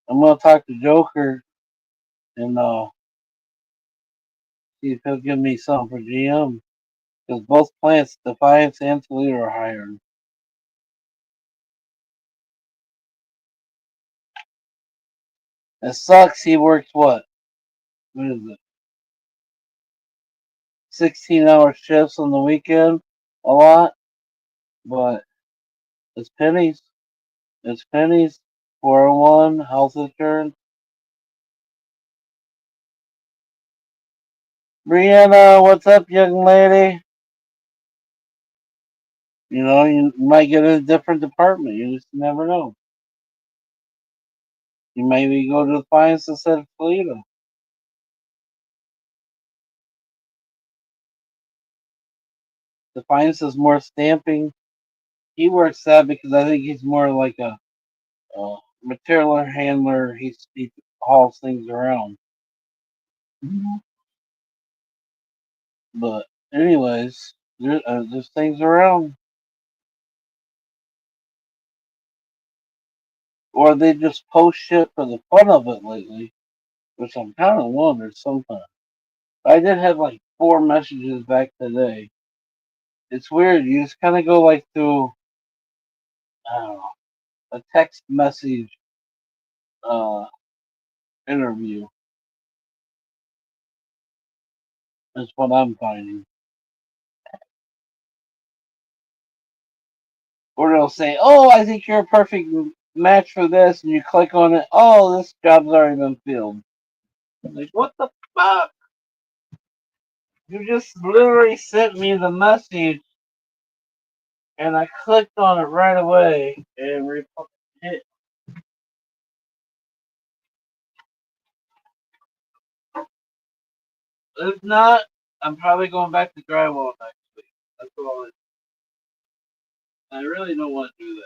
[SPEAKER 1] I'm gonna talk to Joker and see if he'll give me something for GM. Because both plants, Defiance and Toledo, are hiring. It sucks he works what is it? 16-hour shifts on the weekend. A lot. But it's pennies. It's pennies. 401, health insurance. Brianna, what's up, young lady? You might get a different department. You just never know. You maybe go to Defiance instead of Toledo. Defiance is more stamping. He works that because I think he's more like a material handler. He hauls things around. But anyways, there's things around, or they just post shit for the fun of it lately, which I'm kind of wondering sometimes. I did have like 4 messages back today. It's weird. You just kind of go like through, I don't know, a text message uh, interview. That's what I'm finding. Or they'll say, "Oh, I think you're a perfect match for this," and you click on it. Oh, this job's already been filled. I'm like, what the fuck? You just literally sent me the message, and I clicked on it right away and hit. If not, I'm probably going back to drywall next week. That's all. I really don't want to do that.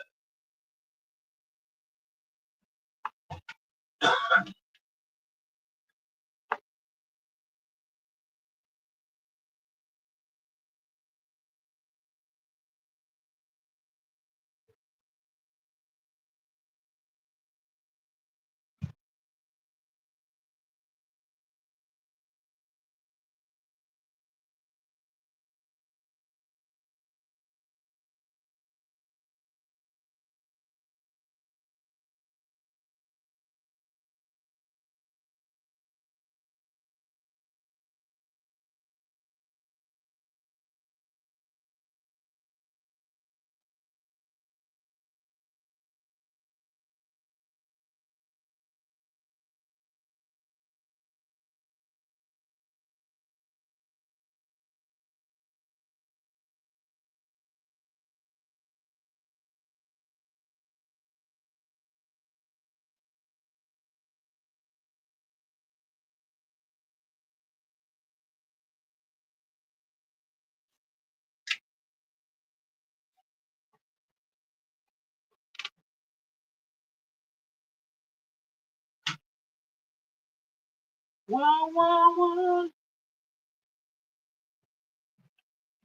[SPEAKER 1] Wah, wah, wah.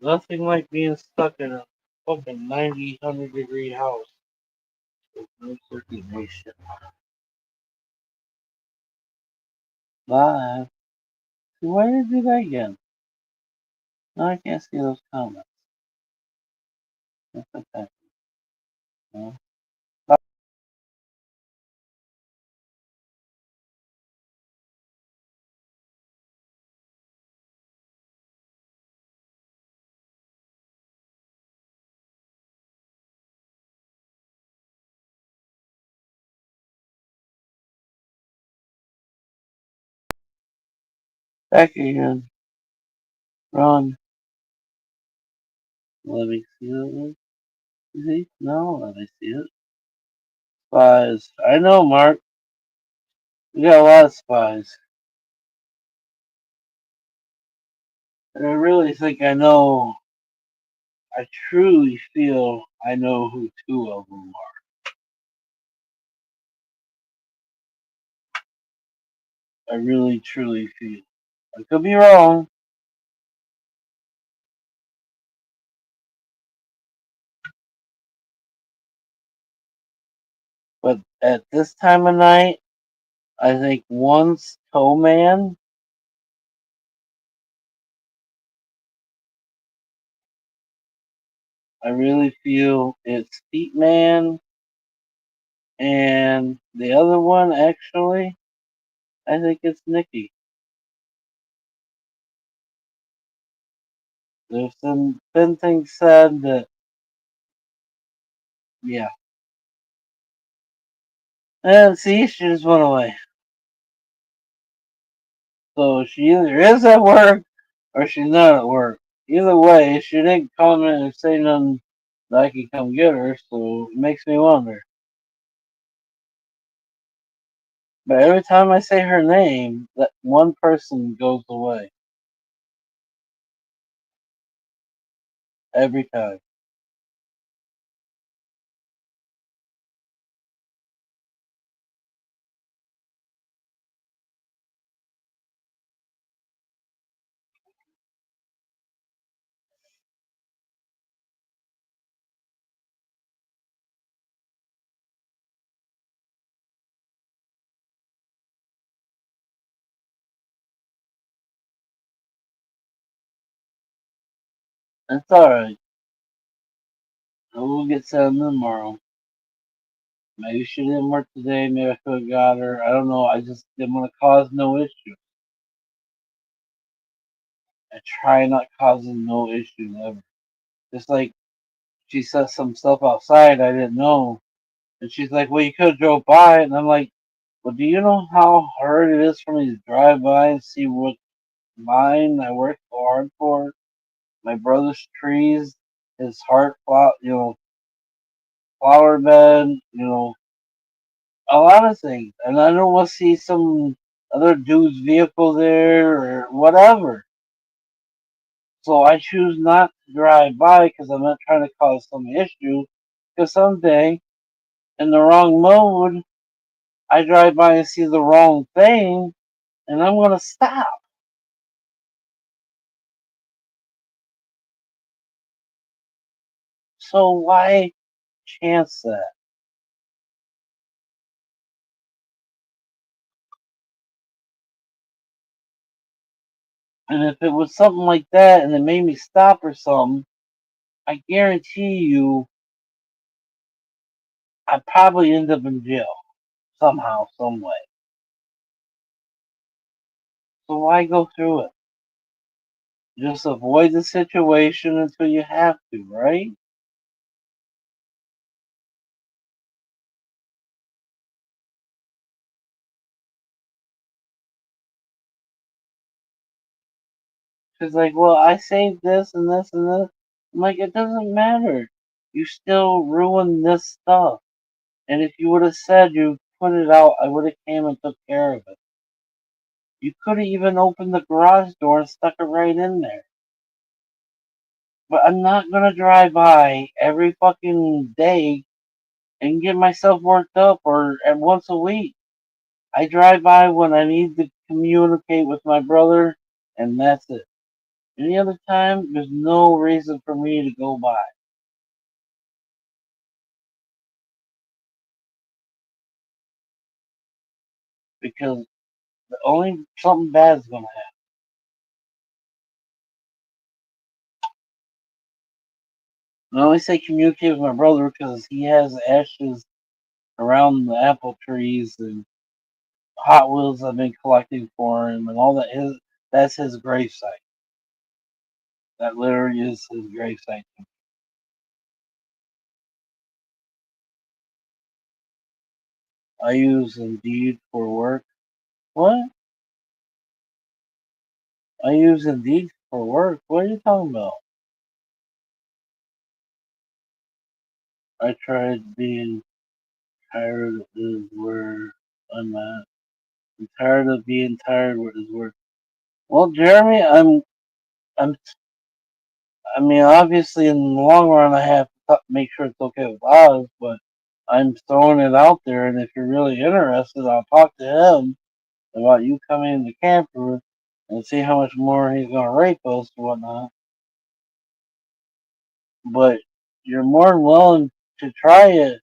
[SPEAKER 1] Nothing like being stuck in a fucking 90, 100-degree house with no circulation. Bye. Why did you do that again? No, I can't see those comments. That's okay. No. Back again. Run. Let me see it. See? No, let me see it. Spies. I know, Mark. We got a lot of spies. And I really think I know. I truly feel I know who 2 of them are. I really, truly feel. I could be wrong, but at this time of night, I think one's Toe Man. I really feel it's Feet Man, and the other one, actually, I think it's Nikki. There's been things said that, yeah. And see, she just went away. So she either is at work or she's not at work. Either way, she didn't comment or say nothing that I could come get her, so it makes me wonder. But every time I say her name, that one person goes away. Every time. It's alright. We'll get some tomorrow. Maybe she didn't work today. Maybe I could have got her. I don't know. I just didn't want to cause no issue. I try not causing no issues ever. Just like she said some stuff outside I didn't know. And she's like, well, you could have drove by. And I'm like, well, do you know how hard it is for me to drive by and see what mine I worked so hard for? My brother's trees, his heart, flower bed, a lot of things. And I don't want to see some other dude's vehicle there or whatever. So I choose not to drive by because I'm not trying to cause some issue. Because someday, in the wrong mode, I drive by and see the wrong thing, and I'm going to stop. So why chance that? And if it was something like that and it made me stop or something, I guarantee you I'd probably end up in jail somehow, some way. So why go through it? Just avoid the situation until you have to, right? She's like, well, I saved this and this and this. I'm like, it doesn't matter. You still ruined this stuff. And if you would have said you put it out, I would have came and took care of it. You could have even opened the garage door and stuck it right in there. But I'm not gonna drive by every fucking day and get myself worked up or at once a week. I drive by when I need to communicate with my brother, and that's it. Any other time, there's no reason for me to go by because the only something bad is gonna happen. I only say communicate with my brother because he has ashes around the apple trees and Hot Wheels I've been collecting for him and all that. That's his gravesite. That literally is his gravesite. I use Indeed for work. What? I use Indeed for work. What are you talking about? I tried being tired is where I'm at. I'm tired of being tired is where. Well, Jeremy, I'm. I mean, obviously, in the long run, I have to make sure it's okay with Oz, but I'm throwing it out there. And if you're really interested, I'll talk to him about you coming in the camper and see how much more he's gonna rape us or whatnot. But you're more than willing to try it.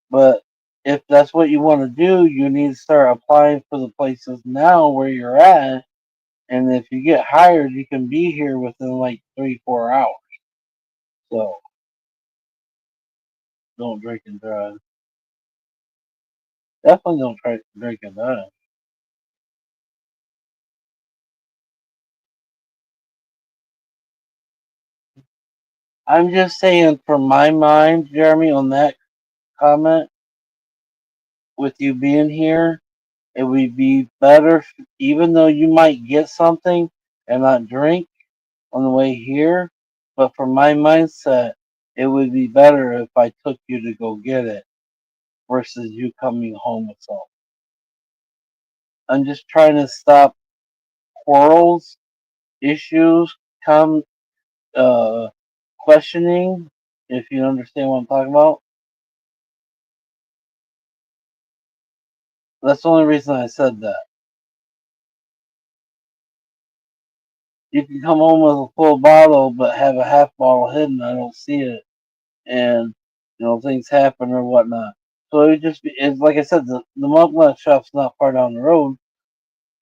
[SPEAKER 1] But if that's what you want to do, you need to start applying for the places now where you're at. And if you get hired, you can be here within like 3, 4 hours. So don't drink and drive. Definitely don't try to drink and drive. I'm just saying, from my mind, Jeremy, on that comment, with you being here, it would be better, even though you might get something and not drink on the way here. But from my mindset, it would be better if I took you to go get it versus you coming home with something. I'm just trying to stop quarrels, issues, come uh, questioning. If you understand what I'm talking about, that's the only reason I said that. You can come home with a full bottle, but have a half bottle hidden. I don't see it, and things happen or whatnot. So it just be, it's like I said, the mug shop's not far down the road.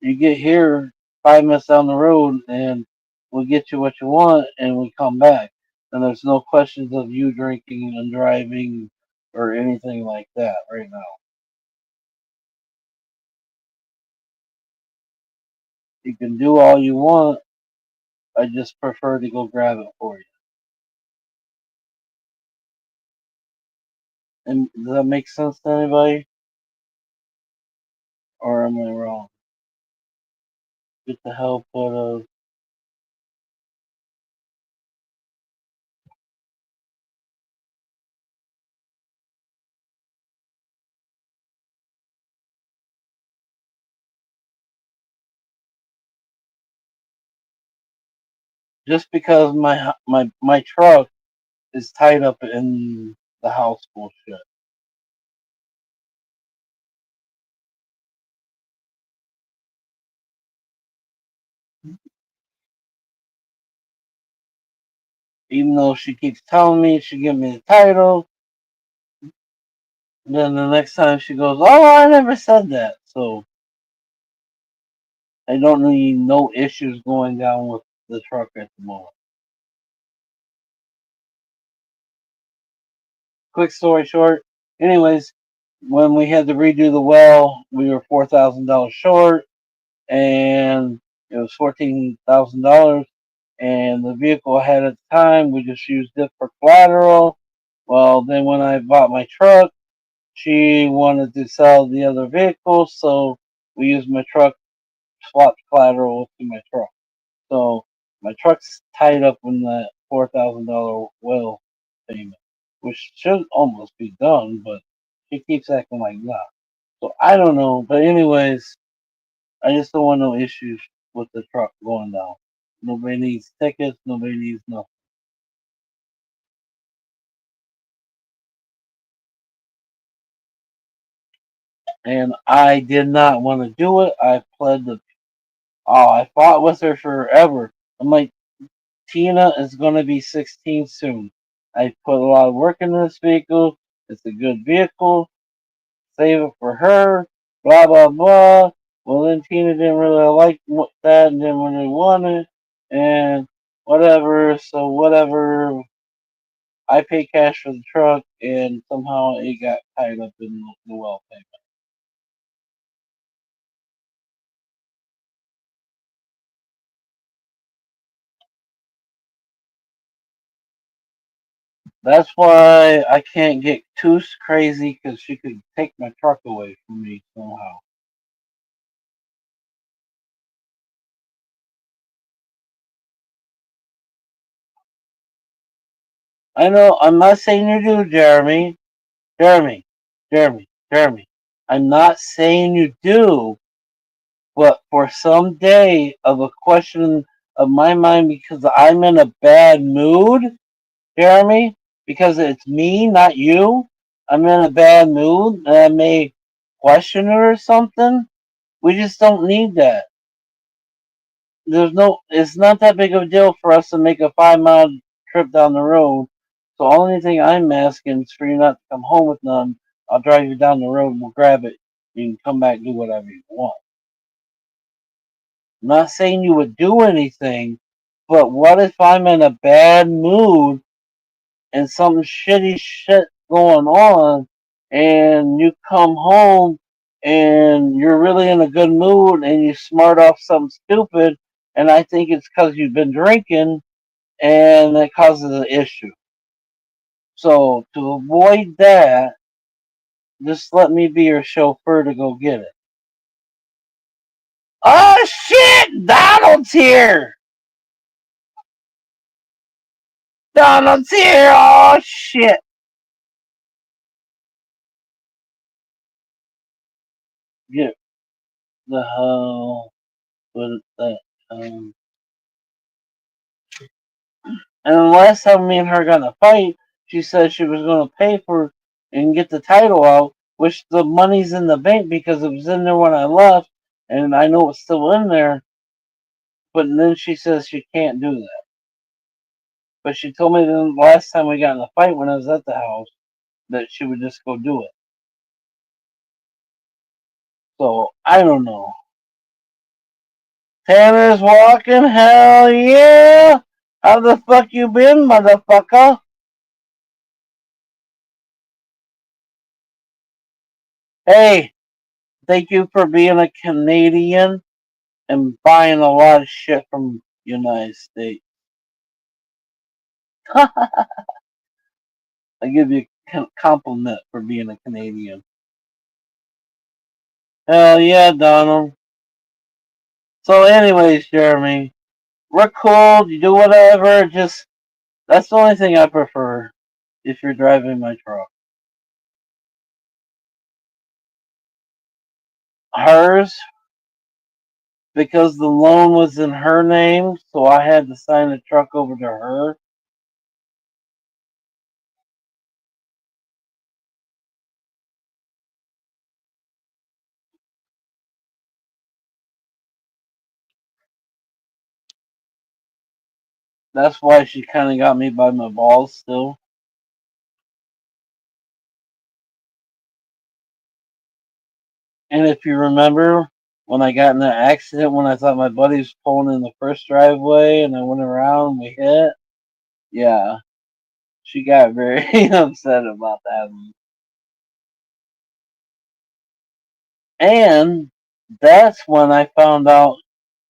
[SPEAKER 1] You get here 5 minutes down the road, and we'll get you what you want, and we come back. and there's no questions of you drinking and driving or anything like that right now. You can do all you want. I just prefer to go grab it for you. And does that make sense to anybody? Or am I wrong? Get the help out of. Just because my truck is tied up in the house bullshit. Even though she keeps telling me she give me the title, then the next time she goes, "Oh, I never said that." So I don't need no issues going down with the truck at the moment. Quick story short. Anyways, when we had to redo the well, we were $4,000 short, and it was $14,000. And the vehicle I had at the time, we just used it for collateral. Well, then when I bought my truck, she wanted to sell the other vehicle, so we used my truck, swapped collateral to my truck. So my truck's tied up in that $4,000 well payment, which should almost be done, but she keeps acting like that. So I don't know, but anyways, I just don't want no issues with the truck going down. Nobody needs tickets. Nobody needs nothing. And I did not want to do it. I pled the. Oh, I fought with her forever. I'm like, Tina is going to be 16 soon. I put a lot of work into this vehicle. It's a good vehicle. Save it for her. Blah blah blah. Well, then Tina didn't really like that and didn't really want it, and whatever. So whatever. I paid cash for the truck, and somehow it got tied up in the well payment. That's why I can't get too crazy because she could take my truck away from me somehow. I know I'm not saying you do, Jeremy. Jeremy, Jeremy. I'm not saying you do, but for some day of a question of my mind because I'm in a bad mood, Jeremy, because it's me, not you. I'm in a bad mood and I may question her or something. We just don't need that. It's not that big of a deal for us to make a 5 mile trip down the road. So only thing I'm asking is for you not to come home with none. I'll drive you down the road and we'll grab it. You can come back and do whatever you want. I'm not saying you would do anything, but what if I'm in a bad mood and some shitty shit going on and you come home and you're really in a good mood and you smart off something stupid and I think it's because you've been drinking and it causes an issue. So to avoid that, just let me be your chauffeur to go get it. Oh shit! Donald's here! Donald's here! Oh shit! Get the hell with that. And the last time me and her got in a fight, she said she was going to pay for and get the title out, which the money's in the bank because it was in there when I left, and I know it's still in there. But then she says she can't do that. But she told me the last time we got in a fight when I was at the house that she would just go do it. So I don't know. Tanner's walking, hell yeah! How the fuck you been, motherfucker? Hey, thank you for being a Canadian and buying a lot of shit from United States. I give you a compliment for being a Canadian. Hell yeah, Donald. So, anyways, Jeremy, we're cool. You do whatever. Just that's the only thing I prefer if you're driving my truck. Hers, because the loan was in her name, so I had to sign the truck over to her. That's why she kind of got me by my balls still. And if you remember, when I got in that accident, when I thought my buddy was pulling in the first driveway and I went around and we hit, yeah, she got very upset about that. And that's when I found out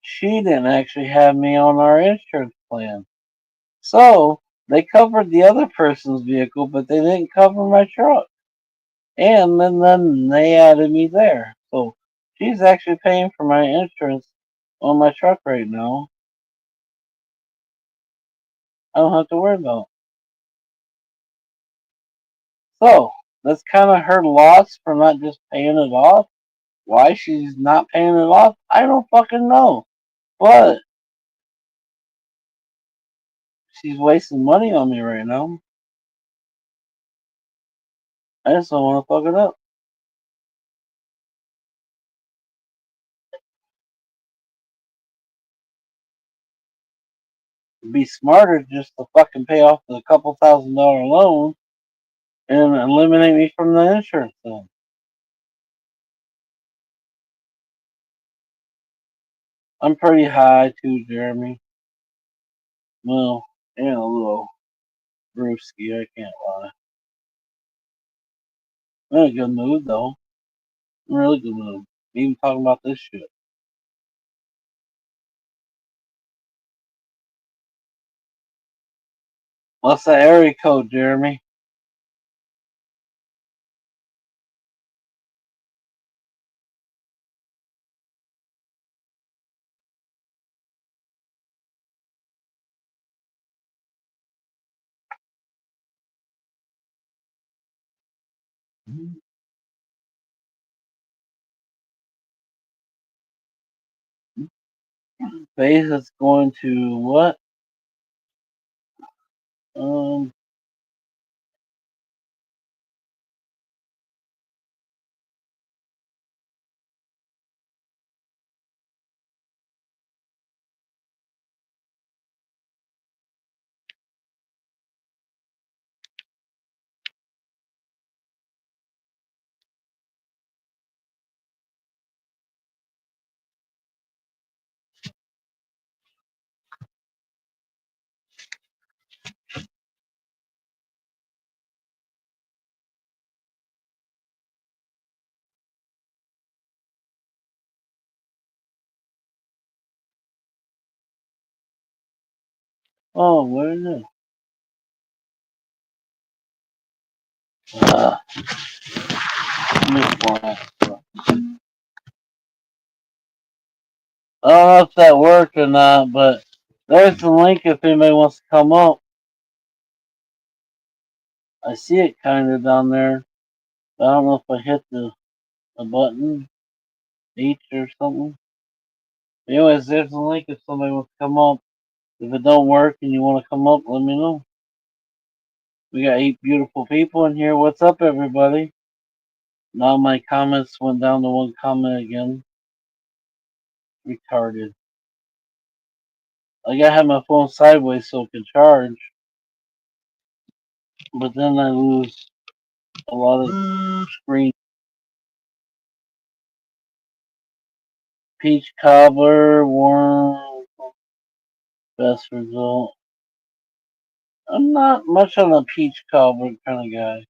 [SPEAKER 1] she didn't actually have me on our insurance plan. So they covered the other person's vehicle, but they didn't cover my truck. And then they added me there. So she's actually paying for my insurance on my truck right now. I don't have to worry about it. So that's kind of her loss for not just paying it off. Why she's not paying it off, I don't fucking know. But she's wasting money on me right now. I just don't want to fuck it up. It'd be smarter just to fucking pay off the couple $1,000 loan and eliminate me from the insurance then. I'm pretty high too, Jeremy. Well, and a little brewski, I can't lie. I'm in a good mood though. I'm in a really good mood. Even talking about this shit. What's the area code, Jeremy? Base is going to what? Um. Oh, where is it? Uh, I don't know if that worked or not, but there's the link if anybody wants to come up. I see it kind of down there. But I don't know if I hit the button H or something. Anyways, there's the link if somebody wants to come up. If it don't work and you want to come up, let me know. We got 8 beautiful people in here. What's up, everybody? Now my comments went down to one comment again. Retarded. I gotta have my phone sideways so it can charge. But then I lose a lot of screen. Peach cobbler, warm, best result. I'm not much on the peach cobbler kind of guy.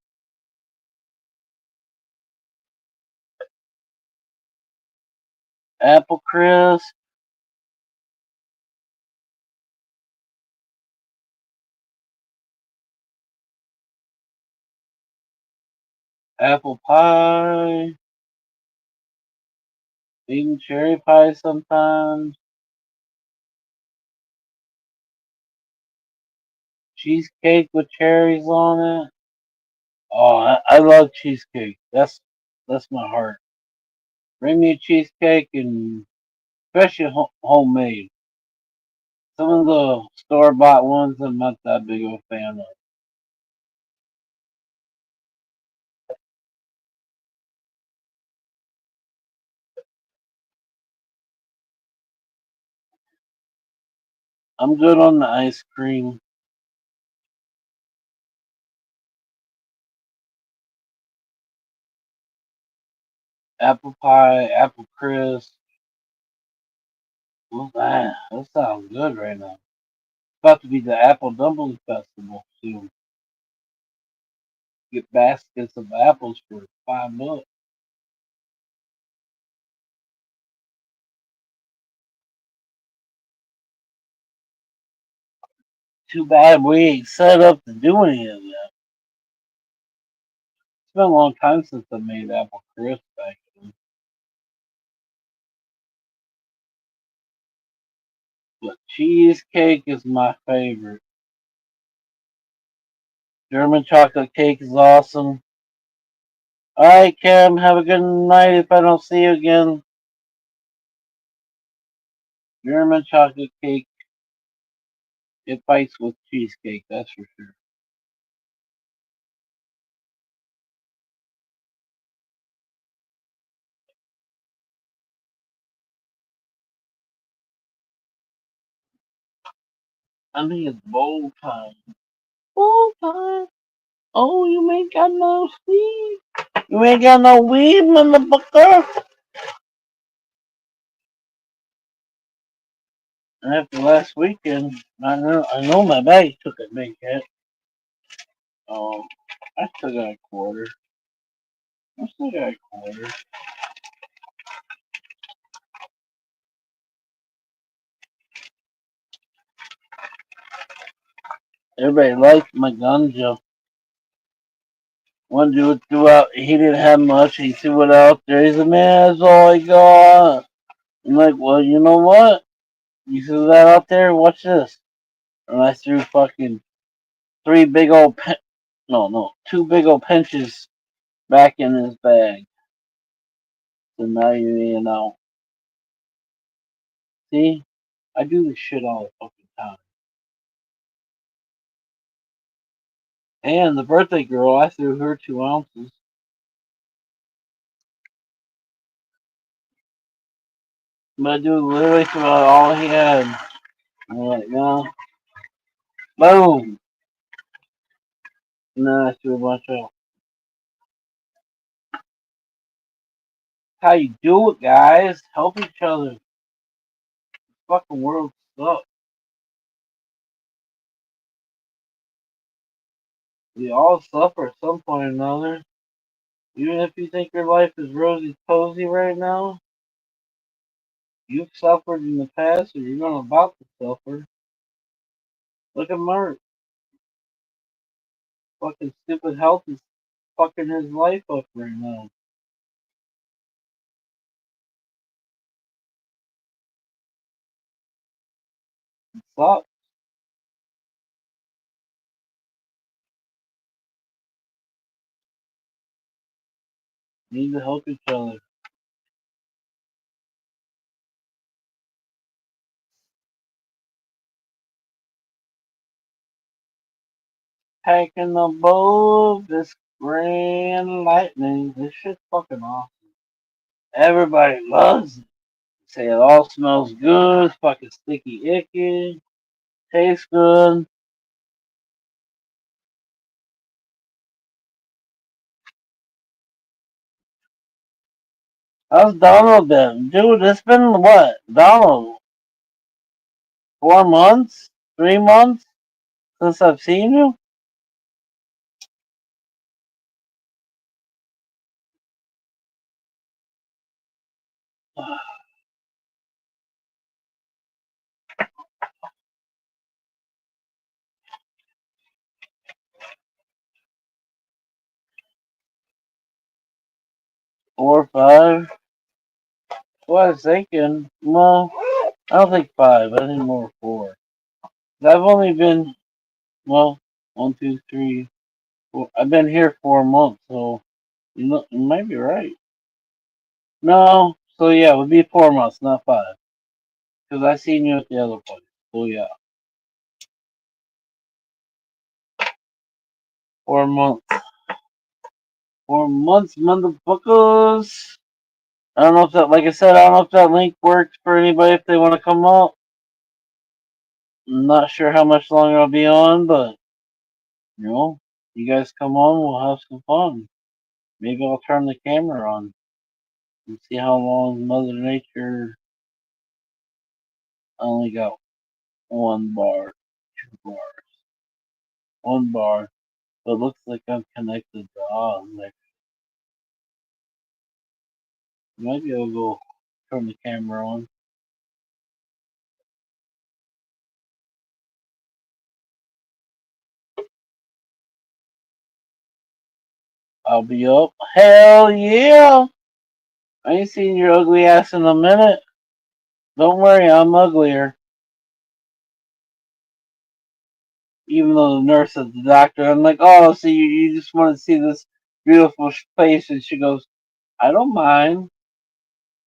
[SPEAKER 1] Apple crisp, apple pie, even cherry pie sometimes. Cheesecake with cherries on it. Oh, I love cheesecake. That's my heart. Bring me a cheesecake and especially homemade. Some of the store bought ones I'm not that big of a fan of. I'm good on the ice cream, apple pie, apple crisp. Oh, man, that sounds good right now. About to be the apple dumpling festival soon. Get baskets of apples for $5. Too bad we ain't set up to do any of that. It's been a long time since I made apple crisp back then. But cheesecake is my favorite. German chocolate cake is awesome. Alright, Kim, have a good night if I don't see you again. German chocolate cake, it fights with cheesecake, that's for sure. I think it's bowl time. Bowl time. Oh, you ain't got no weed. You ain't got no weed, motherfucker. After last weekend, I know my bag took a big hit. Um, I still got a quarter. I still got a quarter. Everybody liked my ganja. One dude threw out, he didn't have much, he threw it out there. He said, man, that's all I got. I'm like, well, you know what? You threw that out there, watch this. And I threw fucking three big old, no, two big old pinches back in his bag. So now you know. See? I do this shit all the fucking time. And the birthday girl, I threw her 2 ounces. My dude literally threw out all he had. I'm like, no. Boom! And then I threw a bunch out. How you do it, guys? Help each other. The fucking world sucks. We all suffer at some point or another. Even if you think your life is rosy cozy right now, you've suffered in the past or you're not about to suffer. Look at Mark. Fucking stupid health is fucking his life up right now. It sucks. Need to help each other. Packing the bow of this grand lightning. This shit's fucking awesome. Everybody loves it. Say it all smells good. It's fucking sticky icky. Tastes good. How's Donald been? Dude, it's been what? Donald, 4 months? 3 months? since I've seen you? Four or five? Well, I was thinking, well, I don't think five. I think more four. I've only been, well, one, two, three, four. I've been here 4 months, so you might be right. No, so yeah, it would be 4 months, not five. Because I seen you at the other place. So yeah, 4 months. 4 months, motherfuckers. I don't know if that, like I said, I don't know if that link works for anybody if they want to come up. I'm not sure how much longer I'll be on, but you know, you guys come on, we'll have some fun. Maybe I'll turn the camera on and see how long Mother Nature. I only got one bar, two bars, one bar, but it looks like I'm connected to like maybe I'll go turn the camera on. I'll be up. Hell yeah! I ain't seen your ugly ass in a minute. Don't worry, I'm uglier. Even though the nurse is the doctor, I'm like, oh, so you just want to see this beautiful face, and she goes, I don't mind.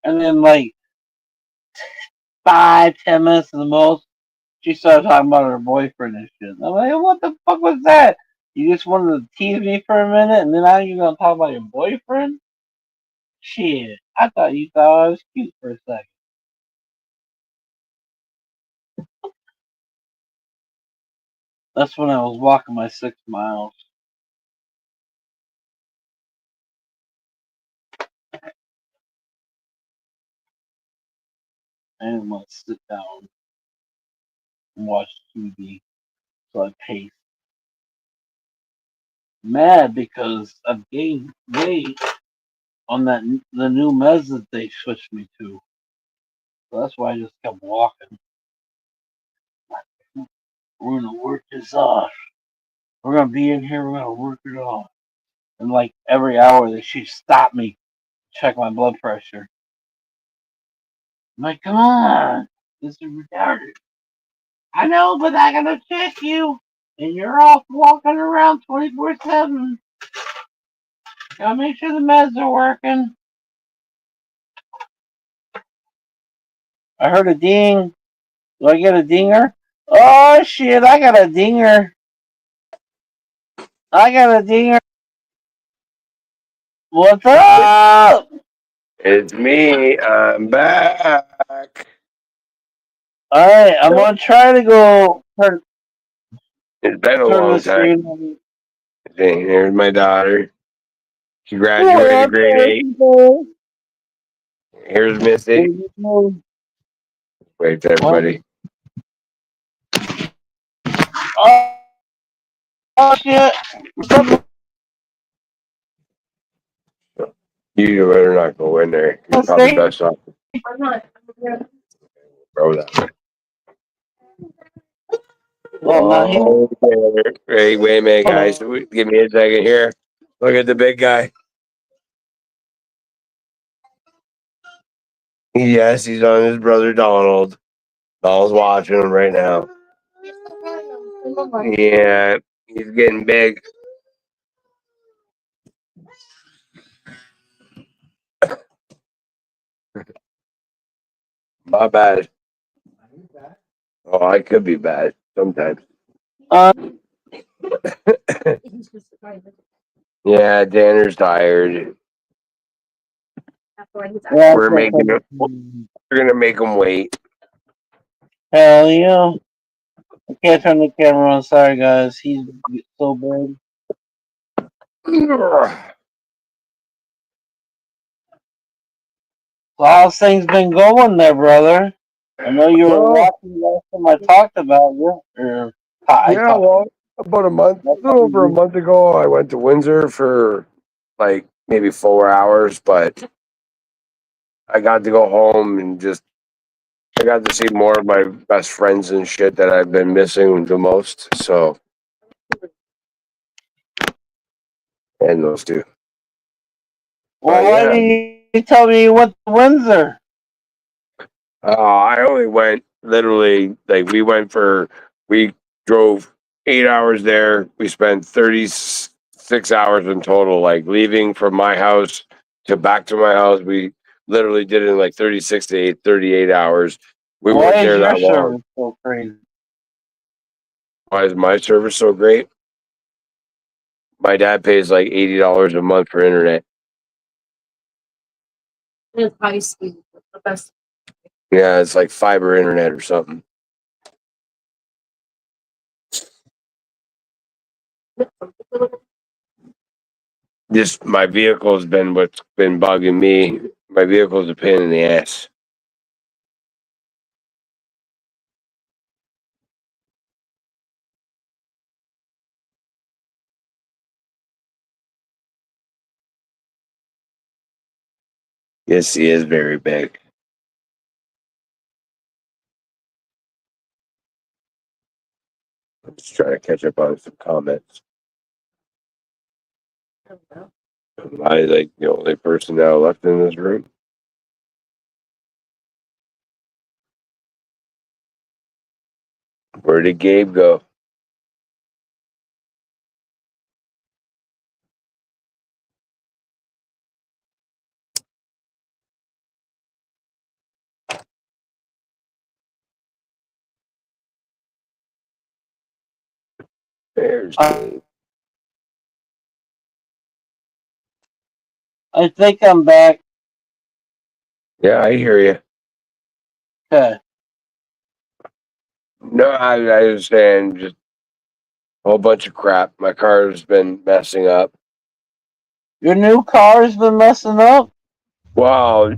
[SPEAKER 1] And then like 5, 10 minutes at the most, she started talking about her boyfriend and shit. I'm like, what the fuck was that? You just wanted to tease me for a minute, and then now you're gonna talk about your boyfriend? Shit, I thought you thought I was cute for a second. That's when I was walking my 6 miles. I didn't want to sit down and watch TV, so I paced. Mad because I've gained weight on the new meds that they switched me to. So that's why I just kept walking. We're gonna work this off. We're gonna be in here. We're gonna work it off. And like every hour, they should stop me, check my blood pressure. I'm like, come on, this is retarded. I know, but I gotta check you, and you're off walking around 24/7. Gotta make sure the meds are working. I heard a ding. Do I get a dinger? Oh shit! I got a dinger. I got a dinger. What's up?
[SPEAKER 2] It's me. I'm back.
[SPEAKER 1] All right, I'm gonna try to go
[SPEAKER 2] It's been a
[SPEAKER 1] turn the
[SPEAKER 2] long time.
[SPEAKER 1] screen on.
[SPEAKER 2] Okay, here's my daughter. She
[SPEAKER 1] What
[SPEAKER 2] graduated
[SPEAKER 1] up,
[SPEAKER 2] grade
[SPEAKER 1] there,
[SPEAKER 2] 8.
[SPEAKER 1] people?
[SPEAKER 2] Here's Missy. Wave to everybody.
[SPEAKER 1] Oh shit!
[SPEAKER 2] You better not go in there. You're probably best off. Throw that.
[SPEAKER 1] Well, not here.
[SPEAKER 2] Oh, okay. Wait a minute, guys. Give me a second here. Look at the big guy. Yes, he's on his brother Donald. Donald's watching him right now. Yeah, he's getting big. My bad. Oh, I could be bad sometimes.
[SPEAKER 1] Uh,
[SPEAKER 2] Yeah, Danner's tired.
[SPEAKER 1] yeah,
[SPEAKER 2] We're making him, we're gonna make him wait.
[SPEAKER 1] hell yeah! I can't turn the camera on. Sorry, guys. He's so big. So how's things been going there, brother? I know you were
[SPEAKER 2] Well,
[SPEAKER 1] watching last time I talked about you.
[SPEAKER 2] Yeah, well, about a little over a month ago, I went to Windsor for like maybe 4 hours, but I got to go home and I got to see more of my best friends and shit that I've been missing the most. So, and those two.
[SPEAKER 1] Well, why didn't you tell me you went to Windsor?
[SPEAKER 2] I only went literally we drove 8 hours there. We spent 36 hours in total, like leaving from my house to back to my house. We literally did it in like 36 to 38 hours. We
[SPEAKER 1] Why
[SPEAKER 2] weren't
[SPEAKER 1] is
[SPEAKER 2] there
[SPEAKER 1] your
[SPEAKER 2] that long.
[SPEAKER 1] service so crazy?
[SPEAKER 2] Why is my service so great? My dad pays like $80 a month for internet.
[SPEAKER 3] It's high speed, the best.
[SPEAKER 2] Yeah, it's like fiber internet or something. Just my vehicle has been what's been bugging me. My vehicle's a pain in the ass. Yes, he is very big. I'm just trying to catch up on some comments. Am I like the only person now left in this room? Where did Gabe go? There's Gabe.
[SPEAKER 1] I think I'm back.
[SPEAKER 2] Yeah, I hear you.
[SPEAKER 1] Okay.
[SPEAKER 2] No, I understand. Just a whole bunch of crap. My car's been messing up.
[SPEAKER 1] Your new car's been messing up?
[SPEAKER 2] Well,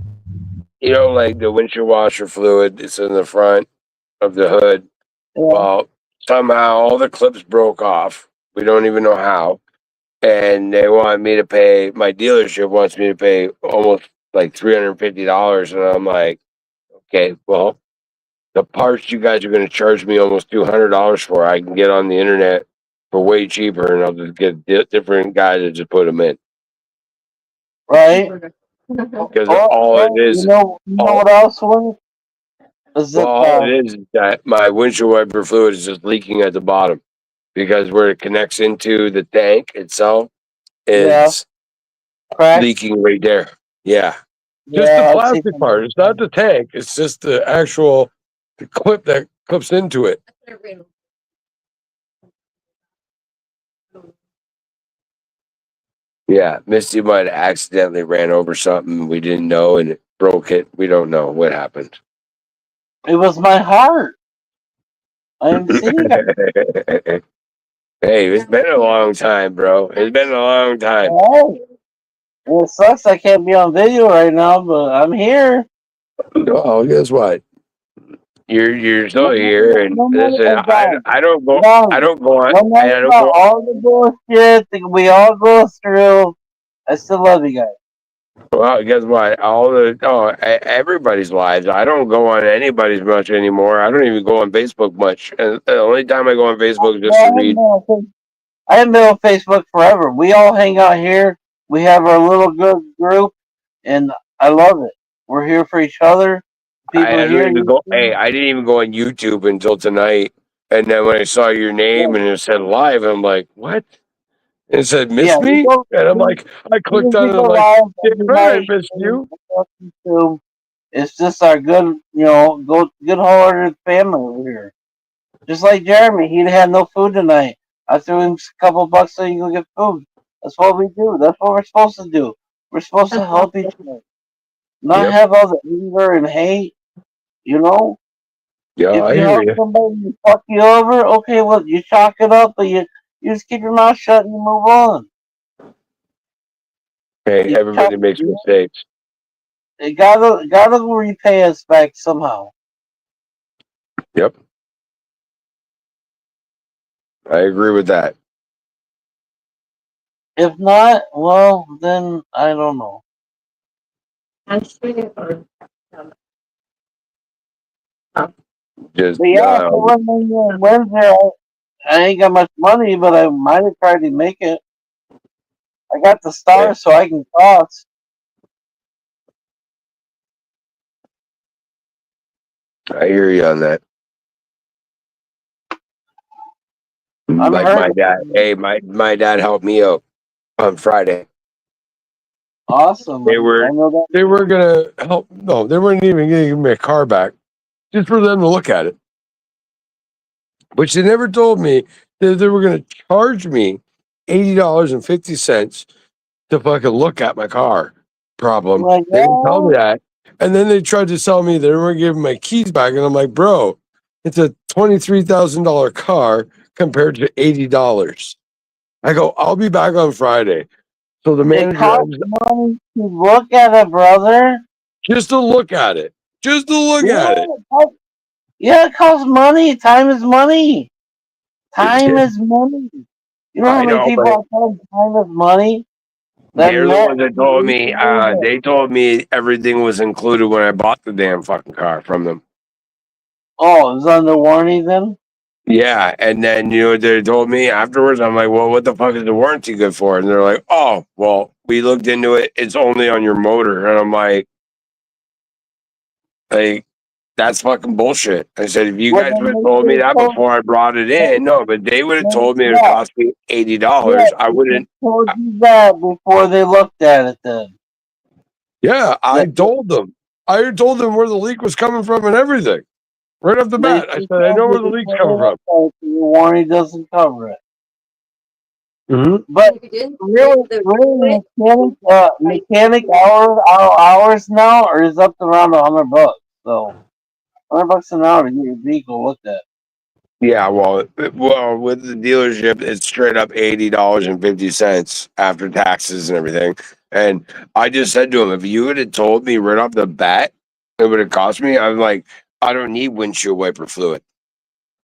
[SPEAKER 2] like the windshield washer fluid, it's in the front of the hood.
[SPEAKER 1] Yeah.
[SPEAKER 2] Well, somehow all the clips broke off. We don't even know how. And they want me to pay, my dealership wants me to pay almost like $350. And I'm like, okay, well, the parts you guys are going to charge me almost $200 for, I can get on the internet for way cheaper, and I'll just get different guys to just put them in.
[SPEAKER 1] Right?
[SPEAKER 2] Because all it is,
[SPEAKER 1] you know what else was?
[SPEAKER 2] all it is that my windshield wiper fluid is just leaking at the bottom, because where it connects into the tank itself, it's leaking right there. Yeah. Just the plastic part. It's not the tank. It's just the actual clip that clips into it. Yeah, Misty might have accidentally ran over something we didn't know and it broke it. We don't know what happened.
[SPEAKER 1] It was my heart. I am seeing it.
[SPEAKER 2] Hey, it's been a long time, bro. It's been a long time.
[SPEAKER 1] Oh, it sucks I can't be on video right now, but I'm here.
[SPEAKER 2] Oh, guess what? You're still here, and listen, I don't go on. I don't go.
[SPEAKER 1] All the bullshit that we all go through, I still love you guys.
[SPEAKER 2] Well, guess what? Everybody's lives. I don't go on anybody's much anymore. I don't even go on Facebook much. And the only time I go on Facebook is just to read.
[SPEAKER 1] I haven't been on Facebook forever. We all hang out here. We have our little good group, and I love it. We're here for each other. People
[SPEAKER 2] I
[SPEAKER 1] here.
[SPEAKER 2] I didn't even go on YouTube until tonight. And then when I saw your name and it said live, I'm like, what? And it said, miss me? And I'm like, I clicked on it. I'm like, I missed you.
[SPEAKER 1] It's just our good, good-hearted family over here. Just like Jeremy, he had no food tonight. I threw him a couple bucks so you can get food. That's what we do. That's what we're supposed to do. We're supposed to help each other, not have all the anger and hate. Yeah, if you help somebody and fuck you over, okay, well, you chalk it up, but you just keep your mouth shut and you move on.
[SPEAKER 2] Hey, everybody makes mistakes.
[SPEAKER 1] They gotta repay us back somehow.
[SPEAKER 2] Yep. I agree with that.
[SPEAKER 1] If not, well, then I don't know.
[SPEAKER 3] Actually, or
[SPEAKER 2] Just
[SPEAKER 1] But yeah, so when Wednesday, I ain't got much money, but I might have tried to make it. I got the star, so I can cross.
[SPEAKER 2] I hear you on that.
[SPEAKER 1] I'm
[SPEAKER 2] Like my
[SPEAKER 1] hurt.
[SPEAKER 2] dad. Hey, my dad helped me out on Friday.
[SPEAKER 1] Awesome.
[SPEAKER 2] They
[SPEAKER 1] I
[SPEAKER 2] were
[SPEAKER 1] know that.
[SPEAKER 2] they were gonna help. No, they weren't even gonna give me a car back, just for them to look at it. Which they never told me that they were gonna charge me $80.50 to fucking look at my car. Problem.
[SPEAKER 1] Like,
[SPEAKER 2] They didn't tell me
[SPEAKER 1] yeah,
[SPEAKER 2] that, and then they tried to sell me they weren't giving my keys back, and I'm like, bro, it's a $23,000 car compared to $80. I go, I'll be back on Friday. So the
[SPEAKER 1] it
[SPEAKER 2] manager,
[SPEAKER 1] costs money to look at it, brother.
[SPEAKER 2] just to look at it, just to look at it.
[SPEAKER 1] Yeah, it costs money. Time is money. Time
[SPEAKER 2] Yeah,
[SPEAKER 1] is money. You know how
[SPEAKER 2] I
[SPEAKER 1] many
[SPEAKER 2] know,
[SPEAKER 1] people
[SPEAKER 2] but
[SPEAKER 1] are telling time is money? That
[SPEAKER 2] they're the
[SPEAKER 1] met.
[SPEAKER 2] ones that told me. They told me everything was included when I bought the damn fucking car from them.
[SPEAKER 1] Oh, it was under warranty then?
[SPEAKER 2] Yeah, and then you know what they told me afterwards. I'm like, well, what the fuck is the warranty good for? And they're like, oh, well, we looked into it. It's only on your motor, and I'm like that's fucking bullshit. I said, if you
[SPEAKER 1] Well,
[SPEAKER 2] guys
[SPEAKER 1] then
[SPEAKER 2] would have
[SPEAKER 1] they
[SPEAKER 2] told
[SPEAKER 1] should
[SPEAKER 2] me
[SPEAKER 1] have
[SPEAKER 2] that
[SPEAKER 1] told
[SPEAKER 2] before I brought it in, no, but they would have told me it would
[SPEAKER 1] yeah,
[SPEAKER 2] cost me
[SPEAKER 1] yeah,
[SPEAKER 2] $80. I
[SPEAKER 1] they should have
[SPEAKER 2] wouldn't.
[SPEAKER 1] told you that before they looked at it then.
[SPEAKER 2] Yeah, I
[SPEAKER 1] That,
[SPEAKER 2] told them. I told them where the leak was coming from and everything. Right off the
[SPEAKER 1] they
[SPEAKER 2] bat, I
[SPEAKER 1] should
[SPEAKER 2] said, I
[SPEAKER 1] have
[SPEAKER 2] know
[SPEAKER 1] told
[SPEAKER 2] where the
[SPEAKER 1] you
[SPEAKER 2] leak's
[SPEAKER 1] before
[SPEAKER 2] coming
[SPEAKER 1] they
[SPEAKER 2] from.
[SPEAKER 1] looked at it, so your warranty doesn't cover it.
[SPEAKER 2] Mm-hmm.
[SPEAKER 1] But
[SPEAKER 3] if you didn't
[SPEAKER 1] really,
[SPEAKER 3] the
[SPEAKER 1] really, mechanic hours now or is up to around $100. So $100 an hour to get your vehicle looked at.
[SPEAKER 2] Yeah, well, with the dealership, it's straight up $80.50 after taxes and everything. And I just said to him, if you would have told me right off the bat, it would have cost me. I'm like, I don't need windshield wiper fluid.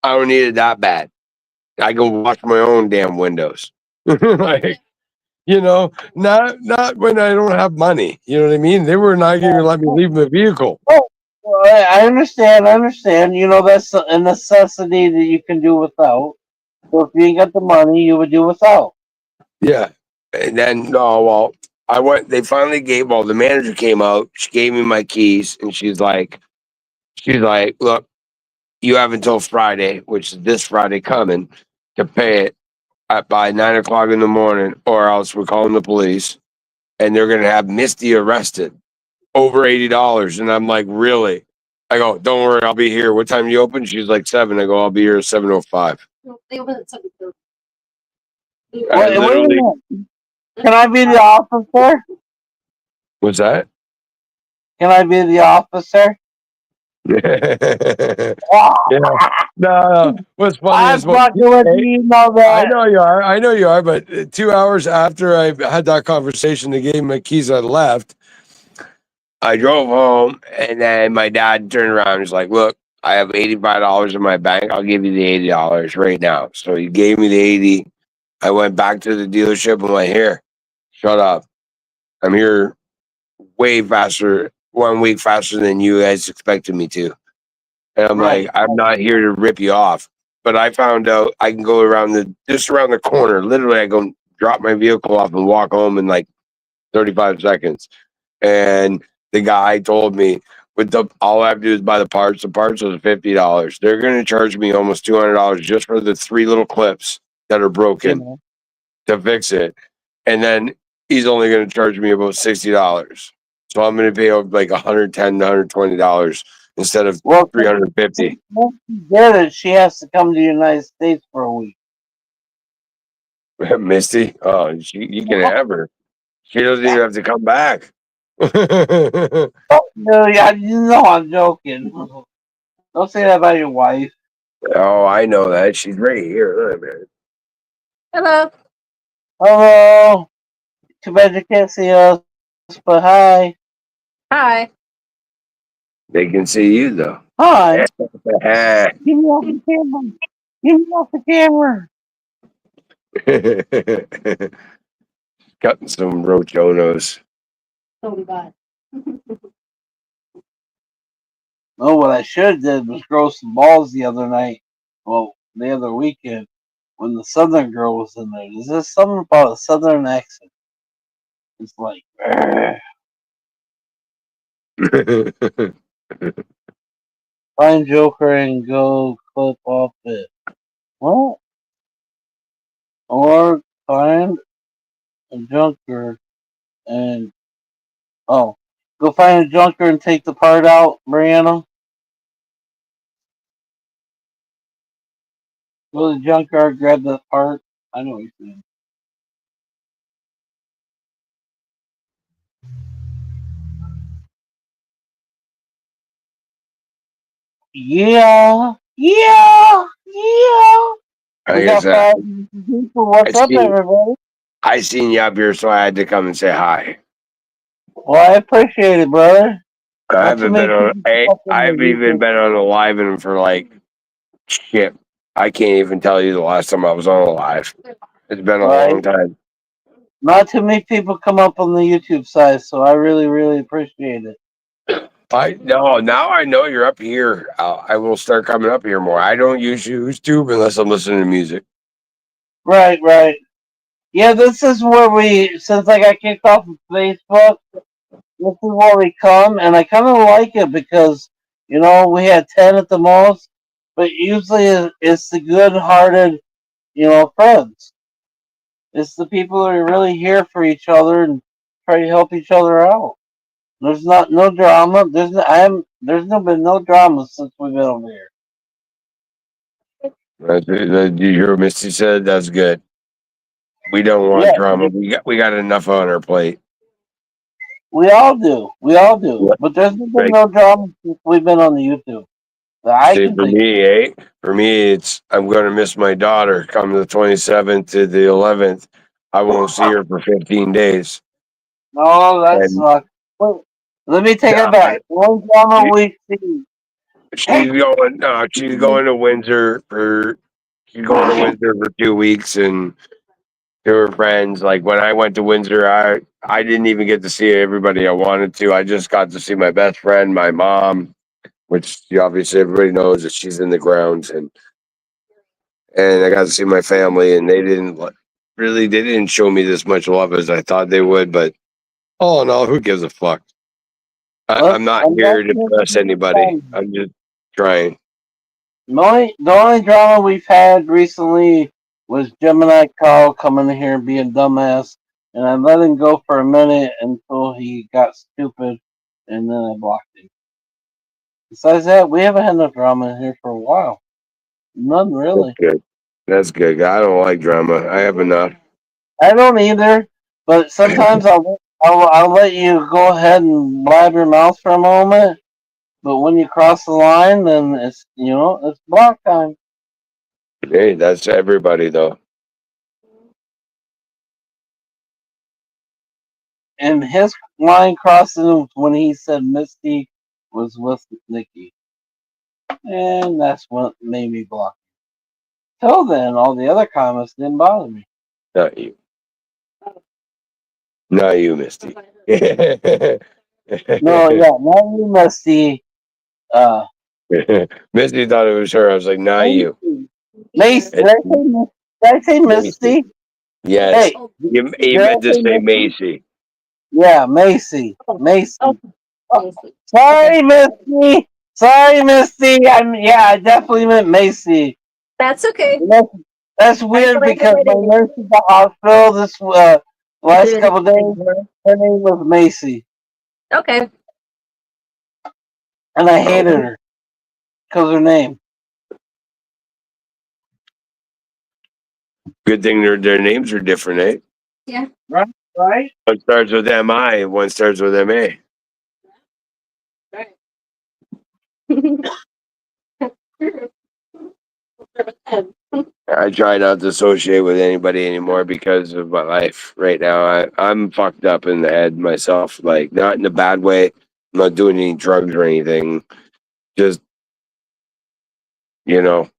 [SPEAKER 2] I don't need it that bad. I can wash my own damn windows. Like, not when I don't have money. You know what I mean? They were not going to let me leave my vehicle.
[SPEAKER 1] Oh, well, I understand. I understand. You know, that's a necessity that you can do without. So if you ain't got the money, you would do without.
[SPEAKER 2] Yeah. And then, no, well, I went, they finally gave, well, the manager came out. She gave me my keys and she's like, look, you have until Friday, which is this Friday coming, to pay it by 9 o'clock in the morning, or else we're calling the police and they're going to have Misty arrested over $80. And I'm like, really? I go, don't worry, I'll be here. What time do you open? She's like 7. I go, I'll be here at 7:05.
[SPEAKER 3] they open at 7:30.
[SPEAKER 2] I
[SPEAKER 1] Wait a
[SPEAKER 2] literally,
[SPEAKER 1] minute. Can I be the officer?
[SPEAKER 2] what's that?
[SPEAKER 1] Can I be the officer?
[SPEAKER 2] Yeah. No. What's funny
[SPEAKER 1] I'm
[SPEAKER 2] is what
[SPEAKER 1] fucking with you, you know
[SPEAKER 2] I
[SPEAKER 1] that.
[SPEAKER 2] know you are. I know you are. But 2 hours after I had that conversation, they gave me my keys. I left. I drove home, and then my dad turned around and was like, "Look, I have $85 in my bank. I'll give you the $80 right now." So he gave me the 80. I went back to the dealership. I'm like, "Here, shut up. I'm here way faster, 1 week faster than you guys expected me to." And I'm
[SPEAKER 1] Right.
[SPEAKER 2] like, I'm not here to rip you off. But I found out I can go just around the corner. Literally, I go drop my vehicle off and walk home in like 35 seconds. And the guy told me, all I have to do is buy the parts. The parts are $50. They're going to charge me almost $200 just for the 3 little clips that are broken
[SPEAKER 1] You
[SPEAKER 2] to fix it. And then he's only going to charge me about $60. So I'm going to pay like $110, $120 instead of
[SPEAKER 1] Well,
[SPEAKER 2] $350.
[SPEAKER 1] once she did it, she has to come to the United States for a week.
[SPEAKER 2] Misty, oh, you can have her. She doesn't even have to come back.
[SPEAKER 1] Oh, no, yeah, you know I'm joking. Don't say that about your wife.
[SPEAKER 2] Oh, I know that. She's right here. Look, man.
[SPEAKER 3] Hello.
[SPEAKER 1] Hello. Too bad you can't see us, but hi.
[SPEAKER 3] Hi.
[SPEAKER 2] They can see you though.
[SPEAKER 1] Hi. Get me off the camera. Get me off the camera.
[SPEAKER 2] Cutting some rochonos.
[SPEAKER 3] So we got.
[SPEAKER 1] No, what I should have did was grow some balls the other night. Well, the other weekend when the Southern girl was in there. Is there something about a Southern accent? It's like, find Joker and go clip off it. Well, or find a junker and oh, go find a junker and take the part out, Brianna. Go to the junkyard, grab that part. I know what you're saying. Yeah, yeah, yeah.
[SPEAKER 2] I
[SPEAKER 1] We
[SPEAKER 2] guess
[SPEAKER 1] got 5 people. What's up, everybody?
[SPEAKER 2] I seen you up here, so I had to come and say hi.
[SPEAKER 1] Well, I appreciate it, brother.
[SPEAKER 2] I
[SPEAKER 1] Not too
[SPEAKER 2] haven't been
[SPEAKER 1] many
[SPEAKER 2] on.
[SPEAKER 1] people come up in
[SPEAKER 2] I
[SPEAKER 1] the
[SPEAKER 2] haven't even
[SPEAKER 1] YouTube.
[SPEAKER 2] been on a live in for like shit. I can't even tell you the last time I was on a live. It's been a
[SPEAKER 1] Right?
[SPEAKER 2] long time.
[SPEAKER 1] Not too many people come up on the YouTube side, so I really, really appreciate it.
[SPEAKER 2] I no. Now I know you're up here. I will start coming up here more. I don't use YouTube unless I'm listening to music.
[SPEAKER 1] Right, right. Yeah, this is where since I got kicked off of Facebook, this is where we come, and I kind of like it because, we had 10 at the most, but usually it's the good-hearted, friends. It's the people that are really here for each other and try to help each other out. There's not no drama. There's been no drama since we've been over here.
[SPEAKER 2] Did you hear what Misty said? That's good. We don't want
[SPEAKER 1] Yeah,
[SPEAKER 2] drama. We got enough on our plate.
[SPEAKER 1] we all do. We all do.
[SPEAKER 2] Yeah.
[SPEAKER 1] But there's been
[SPEAKER 2] Right.
[SPEAKER 1] no drama since we've been on the YouTube that I
[SPEAKER 2] See,
[SPEAKER 1] can
[SPEAKER 2] for
[SPEAKER 1] think of.
[SPEAKER 2] me, For me, it's I'm going to miss my daughter. Come the 27th to the 11th, I won't see her for 15 days.
[SPEAKER 1] No, that's
[SPEAKER 2] And
[SPEAKER 1] not. Wait, let me take it
[SPEAKER 2] no,
[SPEAKER 1] back. One drama
[SPEAKER 2] she,
[SPEAKER 1] we see.
[SPEAKER 2] she's going. No, she's going to Windsor for. She's going to Windsor for 2 weeks and to her friends. Like when I went to Windsor, I didn't even get to see everybody I wanted to. I just got to see my best friend, my mom, which obviously everybody knows that she's in the grounds, and I got to see my family, and they didn't show me this much love as I thought they would. But all in all, who gives a fuck? I'm not
[SPEAKER 1] I'm not
[SPEAKER 2] here to impress anybody. I'm just trying.
[SPEAKER 1] the only drama we've had recently was Gemini Carl coming in here and being dumbass, and I let him go for a minute until he got stupid, and then I blocked him. Besides that, we haven't had no drama in here for a while. None
[SPEAKER 2] That's
[SPEAKER 1] really.
[SPEAKER 2] good. That's good. I don't like drama. I have enough.
[SPEAKER 1] I don't either, but sometimes I'll let you go ahead and blab your mouth for a moment. But when you cross the line, then it's block time.
[SPEAKER 2] Hey, that's everybody though.
[SPEAKER 1] And his line crossing was when he said Misty was with Nikki, and that's what made me block. Till then, all the other comments didn't bother me.
[SPEAKER 2] Not you. Not you, Misty.
[SPEAKER 1] No, yeah, not you, Misty. Uh,
[SPEAKER 2] Misty thought it was her. I was like, not you.
[SPEAKER 1] Macy.
[SPEAKER 2] It's
[SPEAKER 1] Did I say
[SPEAKER 2] Macy.
[SPEAKER 1] Misty?
[SPEAKER 2] Yes.
[SPEAKER 1] Hey,
[SPEAKER 2] You
[SPEAKER 1] did I
[SPEAKER 2] meant to
[SPEAKER 1] say
[SPEAKER 2] say
[SPEAKER 1] Misty?
[SPEAKER 2] Macy.
[SPEAKER 1] Yeah, Macy. Macy.
[SPEAKER 3] Oh,
[SPEAKER 1] Oh, sorry, Misty. Sorry, Misty. I definitely meant Macy.
[SPEAKER 3] that's okay.
[SPEAKER 1] That's weird because my nurse at the hospital this last couple of days, her name was Macy,
[SPEAKER 3] Okay.
[SPEAKER 1] and I hated her because her name.
[SPEAKER 2] Good thing their names are different, eh?
[SPEAKER 3] Yeah.
[SPEAKER 1] Right, right.
[SPEAKER 2] One starts with M-I and one starts with M-A.
[SPEAKER 3] Right.
[SPEAKER 2] I try not to associate with anybody anymore because of my life right now. I'm fucked up in the head myself, like not in a bad way. I'm not doing any drugs or anything. Just, you know,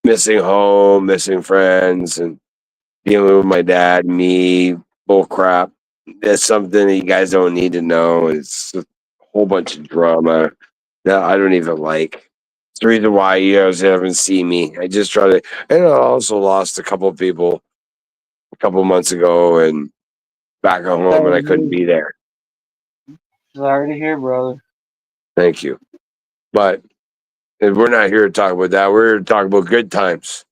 [SPEAKER 2] missing home, missing friends, and dealing with my dad, me, bull crap. That's something that you guys don't need to know. It's a whole bunch of drama that I don't even like. It's the reason why you guys haven't seen me. I just try to, and I also lost a couple of people a couple months ago and back at home, and I couldn't be there.
[SPEAKER 1] Sorry to hear, brother.
[SPEAKER 2] Thank you. But we're not here to talk about that. We're here to talk about good times.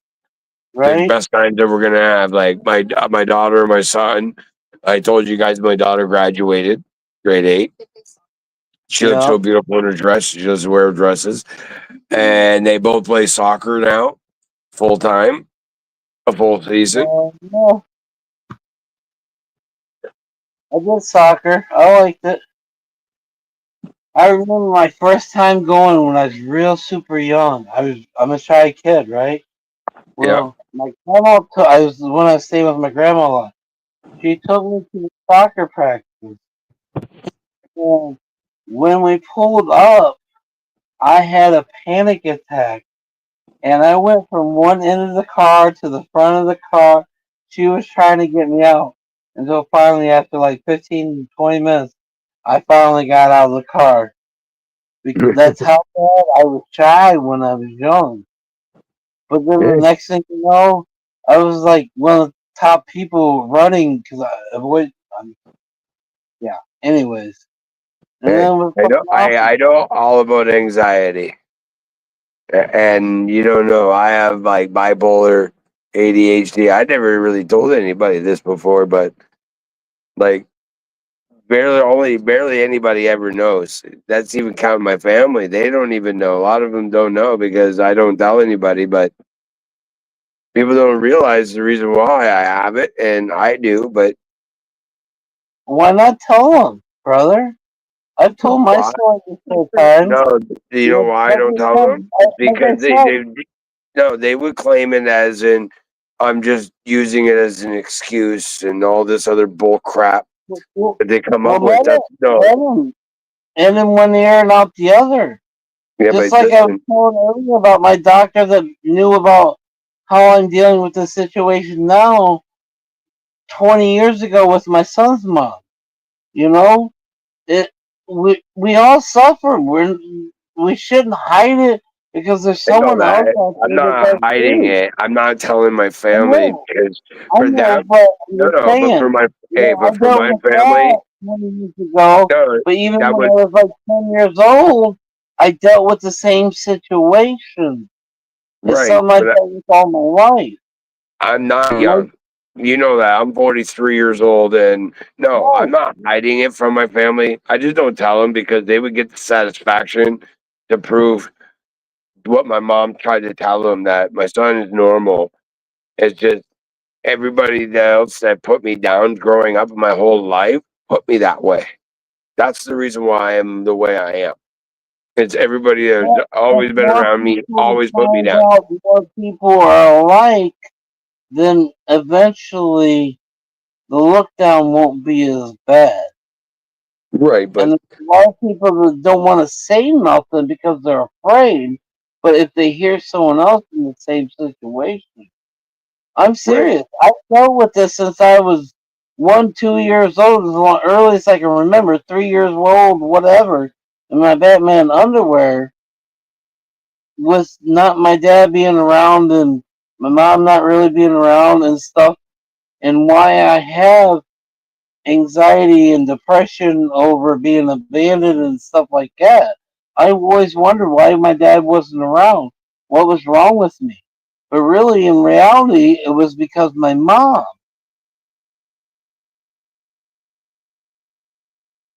[SPEAKER 2] The
[SPEAKER 1] Right?
[SPEAKER 2] best times that we're gonna have. Like my daughter, my son. I told you guys my daughter graduated grade 8. She looks
[SPEAKER 1] Yeah.
[SPEAKER 2] so beautiful in her dress. She doesn't wear dresses, and they both play soccer now, full time, a full season.
[SPEAKER 1] No, I did soccer. I liked it. I remember my first time going when I was real super young. I'm a shy kid, right?
[SPEAKER 2] Yeah,
[SPEAKER 1] Well, my grandma I was when I was staying with my grandma a lot. She took me to the soccer practice. And when we pulled up, I had a panic attack. And I went from one end of the car to the front of the car. She was trying to get me out. Until finally, after like 15, 20 minutes, I finally got out of the car. Because that's how bad I was shy when I was young. But then the
[SPEAKER 2] yeah.
[SPEAKER 1] next thing you know, I was like one of the top people running because I avoid. Yeah. Anyways, and
[SPEAKER 2] Hey,
[SPEAKER 1] then with
[SPEAKER 2] I know.
[SPEAKER 1] something else,
[SPEAKER 2] I know all about anxiety, and you don't know. I have like bipolar, ADHD. I never really told anybody this before, but like barely anybody ever knows. That's even counting my family. They don't even know. A lot of them don't know because I don't tell anybody, but people don't realize the reason why I have it, and I do. But
[SPEAKER 1] why not tell them, brother? I've told my
[SPEAKER 2] why?
[SPEAKER 1] story so times.
[SPEAKER 2] No, you know why I don't tell them? It's
[SPEAKER 1] Like I
[SPEAKER 2] because
[SPEAKER 1] said,
[SPEAKER 2] they would claim it as in I'm just using it as an excuse and all this other bull crap
[SPEAKER 1] well,
[SPEAKER 2] that they come up
[SPEAKER 1] well,
[SPEAKER 2] with. That's no,
[SPEAKER 1] let them in and one ear and out the other.
[SPEAKER 2] yeah,
[SPEAKER 1] Just
[SPEAKER 2] but
[SPEAKER 1] like I was
[SPEAKER 2] listen,
[SPEAKER 1] telling earlier about my doctor that knew about how I'm dealing with the situation now 20 years ago with my son's mom. You know, it we all suffer. We shouldn't hide it because there's
[SPEAKER 2] I know
[SPEAKER 1] someone else
[SPEAKER 2] that.
[SPEAKER 1] out
[SPEAKER 2] I'm
[SPEAKER 1] there that
[SPEAKER 2] not
[SPEAKER 1] does
[SPEAKER 2] hiding
[SPEAKER 1] too.
[SPEAKER 2] it. I'm not telling my
[SPEAKER 1] I
[SPEAKER 2] family
[SPEAKER 1] know,
[SPEAKER 2] because for them,
[SPEAKER 1] but I'm
[SPEAKER 2] no,
[SPEAKER 1] just
[SPEAKER 2] no. But for
[SPEAKER 1] saying.
[SPEAKER 2] my
[SPEAKER 1] Yeah, I
[SPEAKER 2] but for
[SPEAKER 1] dealt
[SPEAKER 2] my
[SPEAKER 1] with
[SPEAKER 2] family,
[SPEAKER 1] that 20 years ago,
[SPEAKER 2] no,
[SPEAKER 1] but even
[SPEAKER 2] that
[SPEAKER 1] when
[SPEAKER 2] was
[SPEAKER 1] I was like 10 years old, I dealt with the same situation. It's
[SPEAKER 2] right.
[SPEAKER 1] something I've
[SPEAKER 2] But
[SPEAKER 1] dealt with all my life.
[SPEAKER 2] I'm not
[SPEAKER 1] Like,
[SPEAKER 2] young. You know that. I'm 43 years old, and no, I'm
[SPEAKER 1] no,
[SPEAKER 2] not hiding it from my family. I just don't tell them because they would get the satisfaction to prove what my mom tried to tell them that my son is normal. It's just everybody else that put me down growing up my whole life put me that way. That's the reason why I'm the way I am. It's everybody that's
[SPEAKER 1] if
[SPEAKER 2] always been
[SPEAKER 1] more
[SPEAKER 2] around me
[SPEAKER 1] people
[SPEAKER 2] always put me
[SPEAKER 1] find
[SPEAKER 2] down.
[SPEAKER 1] out more people are alike, then eventually the look down won't be as bad.
[SPEAKER 2] Right,
[SPEAKER 1] And
[SPEAKER 2] but
[SPEAKER 1] there's a lot of people that don't want to say nothing because they're afraid. But if they hear someone else in the same situation, I'm
[SPEAKER 2] right.
[SPEAKER 1] serious. I've dealt with this since I was 1, 2 years old, as long earliest I can remember, 3 years old, whatever. In my Batman underwear, with not my dad being around and my mom not really being around and stuff, and why I have anxiety and depression over being abandoned and stuff like that. I always wondered why my dad wasn't around. What was wrong with me? But really, in reality, it was because my mom.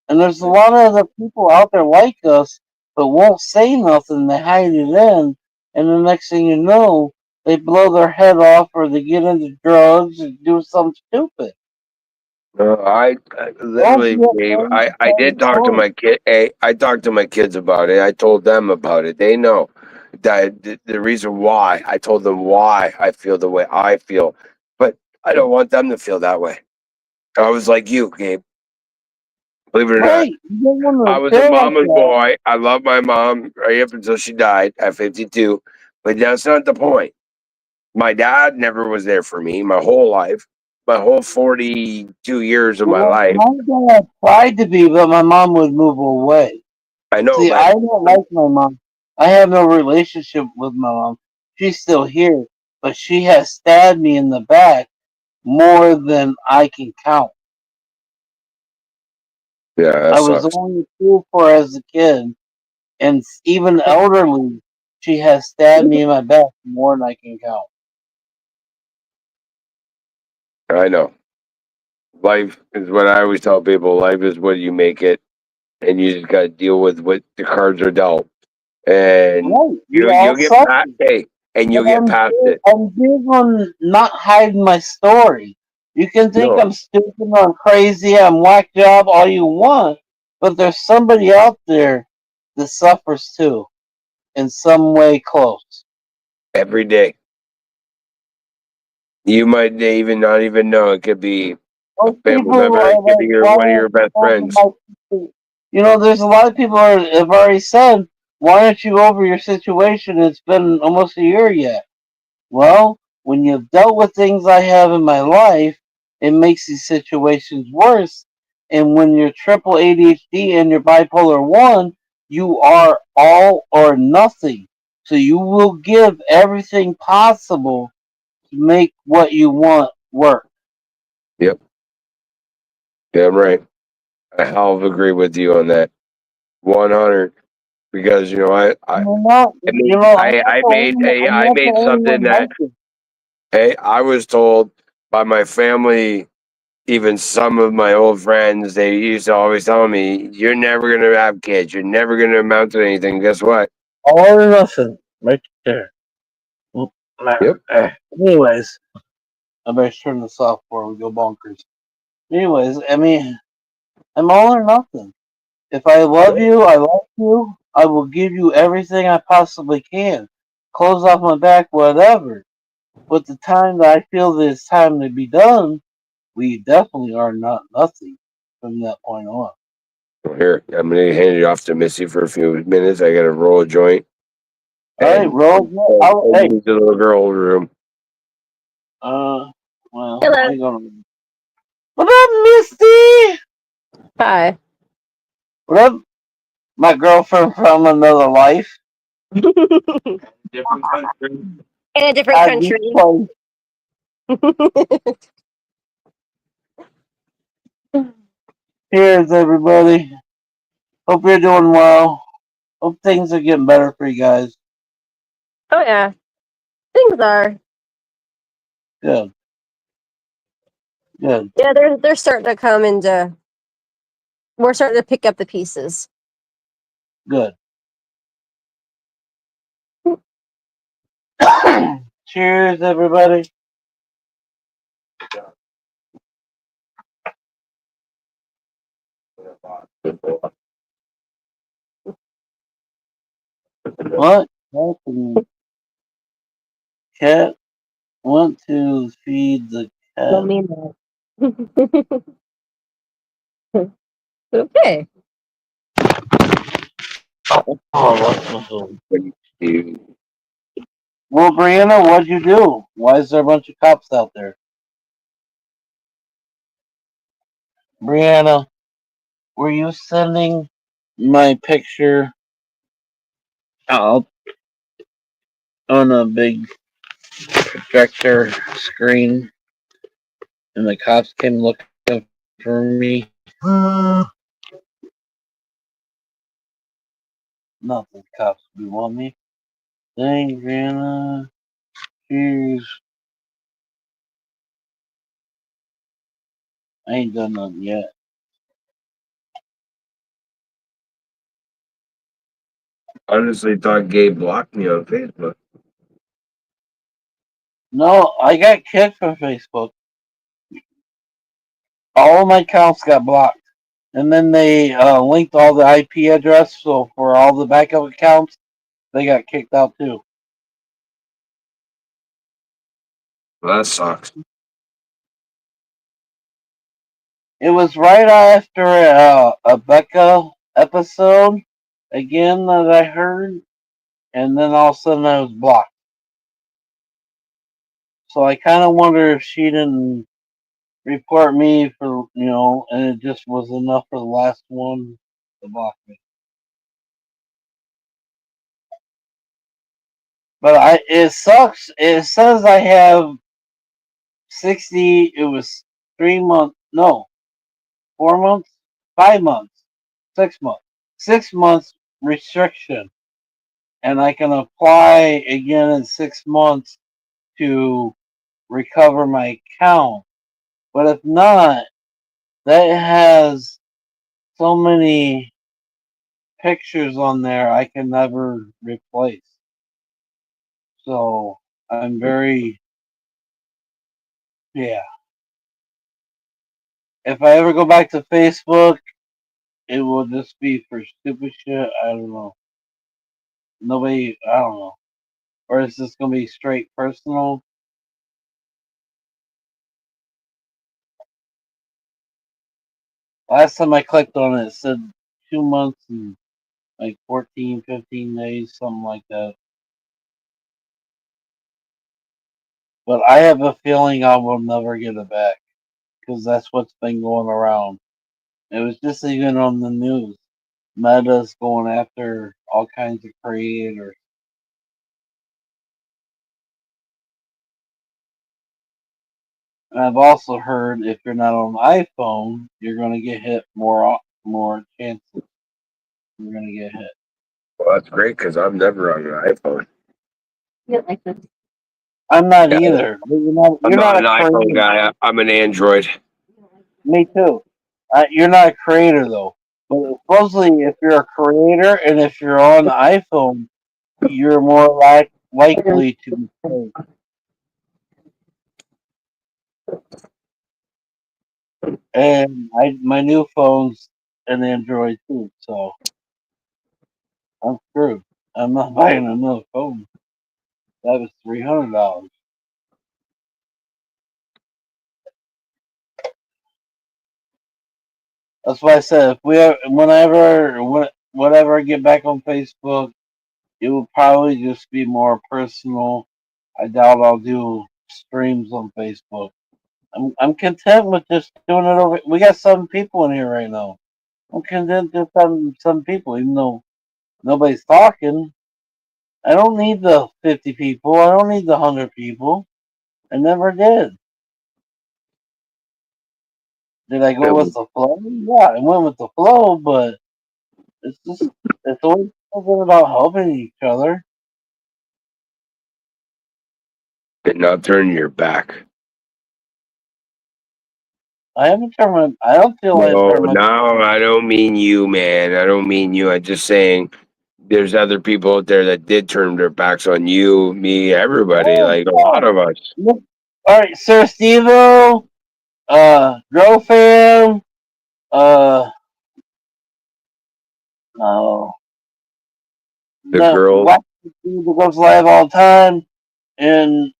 [SPEAKER 1] And there's a lot of other people out there like us, but won't say nothing. They hide it in, and the next thing you know, they blow their head off or they get into drugs and do something stupid.
[SPEAKER 2] No, I
[SPEAKER 1] Don't
[SPEAKER 2] literally,
[SPEAKER 1] be
[SPEAKER 2] Gabe,
[SPEAKER 1] afraid to
[SPEAKER 2] I
[SPEAKER 1] tell
[SPEAKER 2] did
[SPEAKER 1] the
[SPEAKER 2] talk to
[SPEAKER 1] story.
[SPEAKER 2] my kid. I talked to my kids about it. I told them about it. They know that the reason why I told them why I feel the way I feel, but I don't want them to feel that way. I was like you, Gabe. Believe it or not,
[SPEAKER 1] Right. You don't
[SPEAKER 2] I
[SPEAKER 1] want to
[SPEAKER 2] was a
[SPEAKER 1] feel like
[SPEAKER 2] mama's
[SPEAKER 1] that.
[SPEAKER 2] boy. I love my mom right up until she died at 52. But that's not the point. My dad never was there for me my whole life, my whole 42 years of my
[SPEAKER 1] Well,
[SPEAKER 2] life.
[SPEAKER 1] my dad tried to be, but my mom would move away.
[SPEAKER 2] I know,
[SPEAKER 1] See,
[SPEAKER 2] but
[SPEAKER 1] I don't like my mom. I have no relationship with my mom. She's still here, but she has stabbed me in the back more than I can count.
[SPEAKER 2] yeah, that
[SPEAKER 1] I was
[SPEAKER 2] sucks.
[SPEAKER 1] only 2 for as a kid, and even elderly, she has stabbed me in my back more than I can count.
[SPEAKER 2] I know. Life is what I always tell people. Life is what you make it, and you just got to deal with what the cards are dealt, and
[SPEAKER 1] Right, we all
[SPEAKER 2] you'll get
[SPEAKER 1] suffer.
[SPEAKER 2] past. Hey, and you'll
[SPEAKER 1] And
[SPEAKER 2] get past it.
[SPEAKER 1] I'm big on not hiding my story. You can think
[SPEAKER 2] No,
[SPEAKER 1] I'm stupid, I'm crazy, I'm whack job, all you want, but there's somebody out there that suffers too, in some way close.
[SPEAKER 2] every day. You might even not even know. It could be a
[SPEAKER 1] Most
[SPEAKER 2] family
[SPEAKER 1] people
[SPEAKER 2] member.
[SPEAKER 1] are
[SPEAKER 2] It could be
[SPEAKER 1] like, why
[SPEAKER 2] one of
[SPEAKER 1] aren't
[SPEAKER 2] your best
[SPEAKER 1] you over
[SPEAKER 2] friends.
[SPEAKER 1] my situation? You know, there's a lot of people have already said, why aren't you over your situation? It's been almost a year yet. Well, when you've dealt with things I have in my life, it makes these situations worse. And when you're triple ADHD and you're bipolar 1, you are all or nothing. So you will give everything possible to make what you want work.
[SPEAKER 2] Yep, damn right. I half agree with you on that. 100. Because
[SPEAKER 1] I'm not, you know,
[SPEAKER 2] I
[SPEAKER 1] I'm not the
[SPEAKER 2] made
[SPEAKER 1] only
[SPEAKER 2] something
[SPEAKER 1] one
[SPEAKER 2] that,
[SPEAKER 1] like this.
[SPEAKER 2] hey, I was told by my family, even some of my old friends, they used to always tell me, "You're never gonna have kids. You're never gonna amount to anything." Guess what?
[SPEAKER 1] All or nothing, right there. Mm,
[SPEAKER 2] Yep.
[SPEAKER 1] Anyways, I better turn this off before we go bonkers. Anyways, I mean, I'm all or nothing. If I love you, I like you. I will give you everything I possibly can. Clothes off my back, whatever. But the time that I feel that it's time to be done, we definitely are not nothing from that point on.
[SPEAKER 2] Well, here, I'm gonna hand it off to Missy for a few minutes. I gotta roll a joint
[SPEAKER 1] All right,
[SPEAKER 2] and
[SPEAKER 1] Rose.
[SPEAKER 2] and
[SPEAKER 1] Hey,
[SPEAKER 2] use the little girl room.
[SPEAKER 1] uh, well, I
[SPEAKER 3] Hello.
[SPEAKER 1] ain't gonna. What up, Misty?
[SPEAKER 3] Hi.
[SPEAKER 1] What up, my girlfriend from another life?
[SPEAKER 3] In
[SPEAKER 2] Different country.
[SPEAKER 3] a different
[SPEAKER 1] At this
[SPEAKER 3] country.
[SPEAKER 1] place. Cheers, everybody. Hope you're doing well. Hope things are getting better for you guys.
[SPEAKER 3] Oh yeah, things are.
[SPEAKER 1] Good, good,
[SPEAKER 3] Yeah, they're starting to come into. We're starting to pick up the pieces.
[SPEAKER 1] good. Cheers, everybody. What happened? Cat went to feed the
[SPEAKER 3] Don't
[SPEAKER 1] cat.
[SPEAKER 3] mean that. Okay.
[SPEAKER 1] Oh, what's my phone?
[SPEAKER 2] You-
[SPEAKER 1] Well, Brianna, what'd you do? Why is there a bunch of cops out there? Brianna, were you sending my picture out on a big projector screen and the cops came looking for me? Nothing, cops we want me. Dang, Brianna. Cheers. I ain't done nothing yet.
[SPEAKER 2] Honestly, thought Gabe blocked me on Facebook.
[SPEAKER 1] No, I got kicked from Facebook. All of my accounts got blocked. And then they linked all the IP address, so for all the backup accounts, they got kicked out too.
[SPEAKER 2] Well, that sucks.
[SPEAKER 1] It was right after a Becca episode again that I heard, and then all of a sudden I was blocked. So I kind of wonder if she didn't report me for, and it just was enough for the last one to block me. But it sucks. It says I have 60. It was 3 months. No, 4 months, 5 months, 6 months, 6 months restriction, and I can apply again in 6 months to recover my account. But if not, that has so many pictures on there I can never replace. So I'm very, yeah. If I ever go back to Facebook, it will just be for stupid shit. I don't know. Nobody, I don't know. Or is this gonna be straight personal? Last time I clicked on it, it said 2 months and like 14, 15 days, something like that. But I have a feeling I will never get it back because that's what's been going around. It was just even on the news. Meta's going after all kinds of creators. And I've also heard if you're not on iPhone, you're going to get hit more chances. You're going to get hit.
[SPEAKER 2] Well, that's great because I'm never on an iPhone.
[SPEAKER 3] You like this?
[SPEAKER 1] I'm not
[SPEAKER 2] Yeah,
[SPEAKER 1] either.
[SPEAKER 2] I'm
[SPEAKER 1] You're
[SPEAKER 2] not
[SPEAKER 1] not
[SPEAKER 2] an
[SPEAKER 1] a
[SPEAKER 2] iPhone
[SPEAKER 1] creator.
[SPEAKER 2] guy. I'm an Android.
[SPEAKER 1] Me too. You're not a creator though. But supposedly, if you're a creator and if you're on the iPhone, you're more likely to be paid. And my new phone's an Android too, so I'm screwed. I'm not buying another phone. That was $300. That's why I said if whenever I get back on Facebook, it will probably just be more personal. I doubt I'll do streams on Facebook. I'm content with just doing it over. We got 7 people in here right now. I'm content with some people, even though nobody's talking. I don't need the 50 people. I don't need the 100 people. I never did. Did I go with the flow? Yeah, I went with the flow, but it's always something about helping each other.
[SPEAKER 2] And not turning your back.
[SPEAKER 1] I haven't turned my. I don't feel I
[SPEAKER 2] No,
[SPEAKER 1] turned my.
[SPEAKER 2] no, I don't mean you, man. I don't mean you. I'm just saying there's other people out there that did turn their backs on you, me, everybody,
[SPEAKER 1] Oh,
[SPEAKER 2] like a lot of us.
[SPEAKER 1] yeah. All right, Sir Stevo, Grofam, uh, no,
[SPEAKER 2] The
[SPEAKER 1] no,
[SPEAKER 2] girls,
[SPEAKER 1] Wax that goes live all the time, and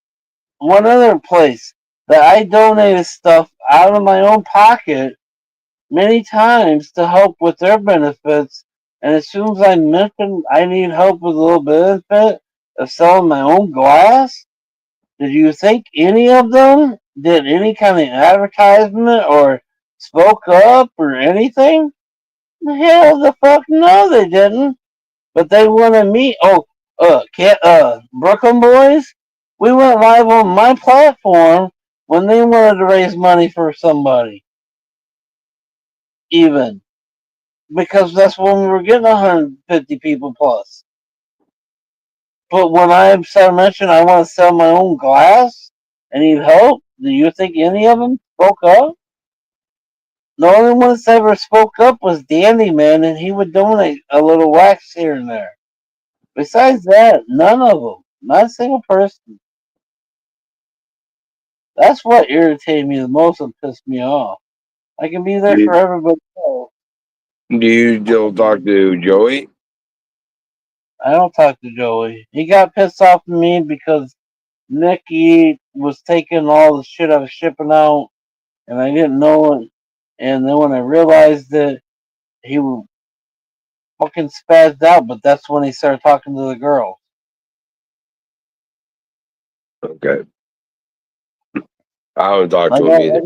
[SPEAKER 1] one other place that I donated stuff out of my own pocket many times to help with their benefits. And as soon as I mentioned I need help with a little benefit of selling my own glass, did you think any of them did any kind of advertisement or spoke up or anything? Hell the fuck no, they didn't. But they wanted me. Oh, Brooklyn Boys. We went live on my platform when they wanted to raise money for somebody. Even because that's when we were getting 150 people plus. But when I started mentioning I want to sell my own glass and need help, do you think any of them spoke up? The only one that ever spoke up was Dandy Man, and he would donate a little wax here and there. Besides that, none of them. Not a single person. That's what irritated me the most and pissed me off. I can be there for
[SPEAKER 2] do
[SPEAKER 1] everybody else.
[SPEAKER 2] you still talk to Joey?
[SPEAKER 1] I don't talk to Joey. He got pissed off at me because Nikki was taking all the shit I was shipping out, and I didn't know it. And then when I realized it, he fucking spazzed out. But that's when he started talking to the girl.
[SPEAKER 2] Okay. I haven't talked
[SPEAKER 1] I
[SPEAKER 2] to him
[SPEAKER 1] got,
[SPEAKER 2] either.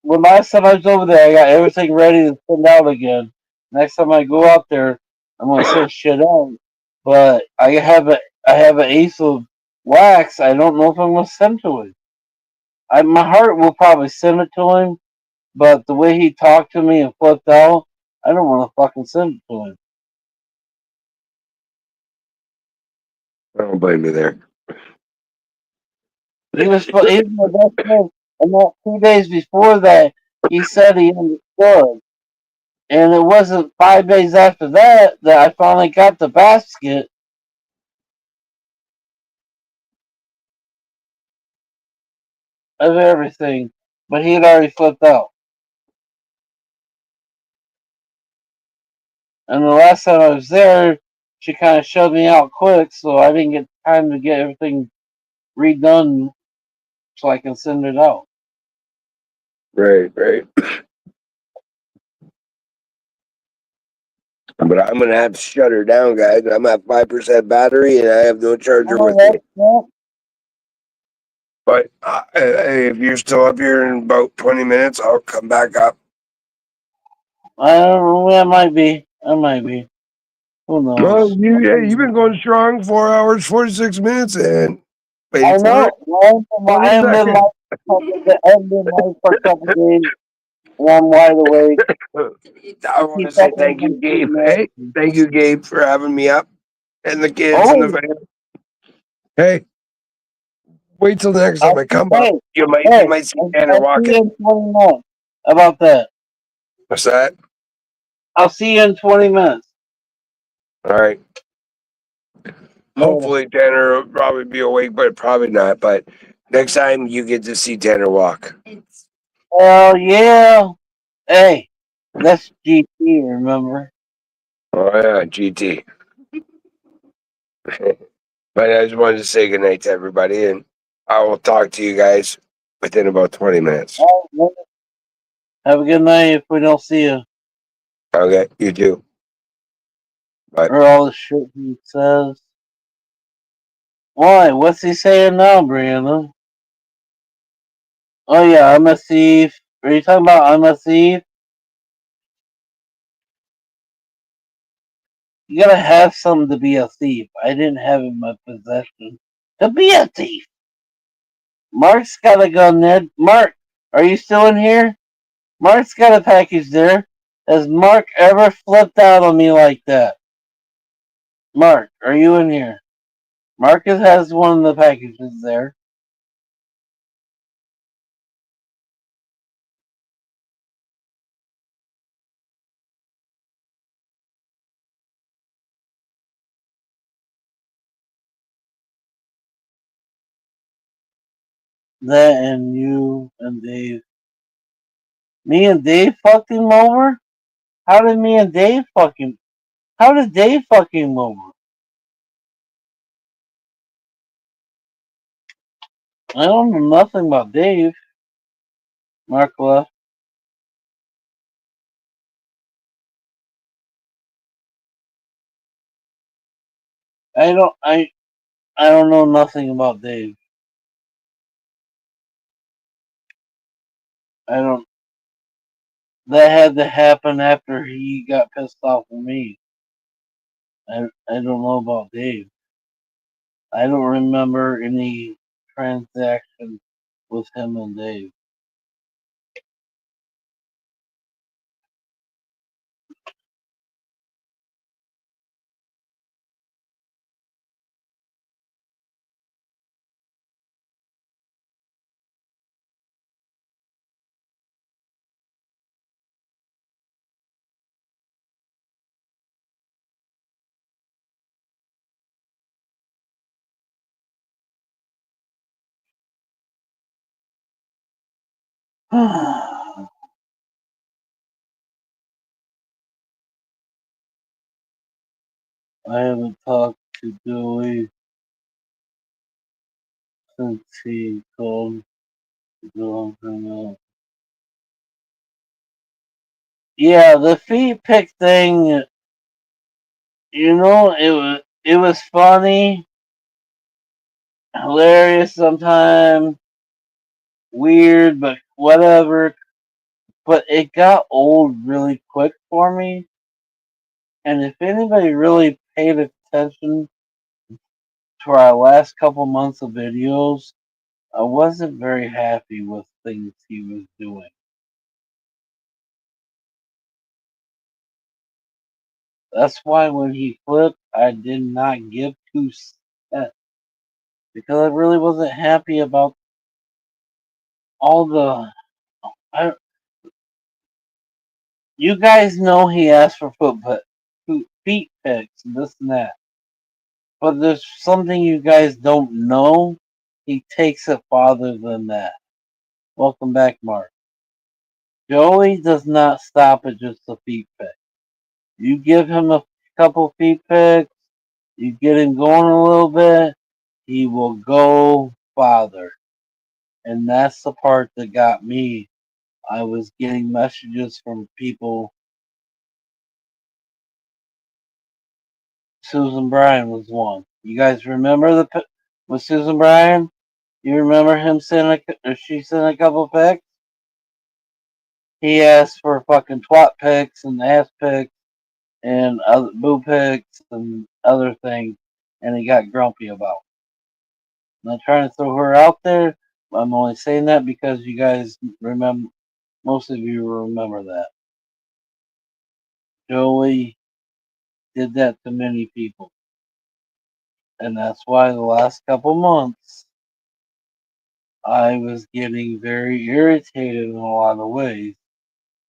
[SPEAKER 1] well, last time I was over there, I got everything ready to send out again. Next time I go out there, I'm gonna send shit out. But I have an ace of wax. I don't know if I'm gonna send to him. My heart will probably send it to him, but the way he talked to me and flipped out, I don't want to fucking send it to him.
[SPEAKER 2] I don't blame you there.
[SPEAKER 1] He was my best friend, and that 2 days before that, he said he understood. And it wasn't 5 days after that that I finally got the basket of everything, but he had already flipped out. And the last time I was there, she kind of showed me out quick, so I didn't get time to get everything redone so I can send it out.
[SPEAKER 2] Right, right. But I'm gonna have to shut her down, guys. I'm at 5% battery, and I have no charger with me. But if you're still up here in about 20 minutes, I'll come back up.
[SPEAKER 1] I don't know. I might be. I might be. Who
[SPEAKER 2] Well,
[SPEAKER 1] knows?
[SPEAKER 2] you've been going strong 4 hours, 46 minutes, and
[SPEAKER 1] I
[SPEAKER 2] wait for
[SPEAKER 1] know.
[SPEAKER 2] it.
[SPEAKER 1] I
[SPEAKER 2] 20
[SPEAKER 1] haven't been
[SPEAKER 2] seconds.
[SPEAKER 1] live for a couple days, and I'm wide awake.
[SPEAKER 2] I want to
[SPEAKER 1] Keep
[SPEAKER 2] say
[SPEAKER 1] fucking
[SPEAKER 2] thank you, Gabe. Hey, thank you, Gabe, for having me up, and the kids and the
[SPEAKER 1] Oh,
[SPEAKER 2] family. Hey, wait till the next time
[SPEAKER 1] I'll
[SPEAKER 2] I
[SPEAKER 1] see,
[SPEAKER 2] come up.
[SPEAKER 1] hey,
[SPEAKER 2] You might see Tanner
[SPEAKER 1] I'll see
[SPEAKER 2] walking.
[SPEAKER 1] you in 20 minutes. How about that?
[SPEAKER 2] What's that?
[SPEAKER 1] I'll see you in 20 minutes.
[SPEAKER 2] All right.
[SPEAKER 1] Later.
[SPEAKER 2] Hopefully Tanner will probably be awake, but probably not. But next time you get to see Tanner walk.
[SPEAKER 1] Hell yeah. Hey, that's GT, remember?
[SPEAKER 2] Oh yeah, GT. But I just wanted to say goodnight to everybody, and I will talk to you guys within about 20 minutes.
[SPEAKER 1] Have a good night if we don't see you.
[SPEAKER 2] Okay, you too. Bye.
[SPEAKER 1] Or all the shit he says. Why? What's he saying now, Brianna? Oh yeah, I'm a thief. Are you talking about I'm a thief? You gotta have something to be a thief. I didn't have in my possession to be a thief. Mark's got a gun there. Mark, are you still in here? Mark's got a package there. Has Mark ever flipped out on me like that? Mark, are you in here? Marcus has one of the packages there. That and you and Dave. Me and Dave fucked him over? How did me and Dave fucking... How did Dave fuck him over? I don't know nothing about Dave. Mark left. I don't know nothing about Dave. I don't... That had to happen after he got pissed off with me. I don't know about Dave. I don't remember any transaction with him and Dave. I haven't talked to Joey since he told to go on him out. Yeah, the feet pick thing, it was funny, hilarious sometimes, weird, but whatever. But it got old really quick for me. And if anybody really paid attention to our last couple months of videos, I wasn't very happy with things he was doing. That's why when he flipped, I did not give 2 cents because I really wasn't happy about all the. I, you guys know he asked for feet pics and this and that, but there's something you guys don't know. He takes it farther than that. Welcome back, Mark. Joey does not stop at just a feet pic. You give him a couple feet pics, you get him going a little bit, he will go farther. And that's the part that got me. I was getting messages from people. Susan Bryan was one. You guys remember with Susan Bryan? You remember him she sent a couple pics? He asked for fucking twat pics and ass pics and other boo pics and other things, and he got grumpy about. I'm not trying to throw her out there. I'm only saying that because you guys remember. Most of you remember that Joey did that to many people, and that's why the last couple months I was getting very irritated in a lot of ways,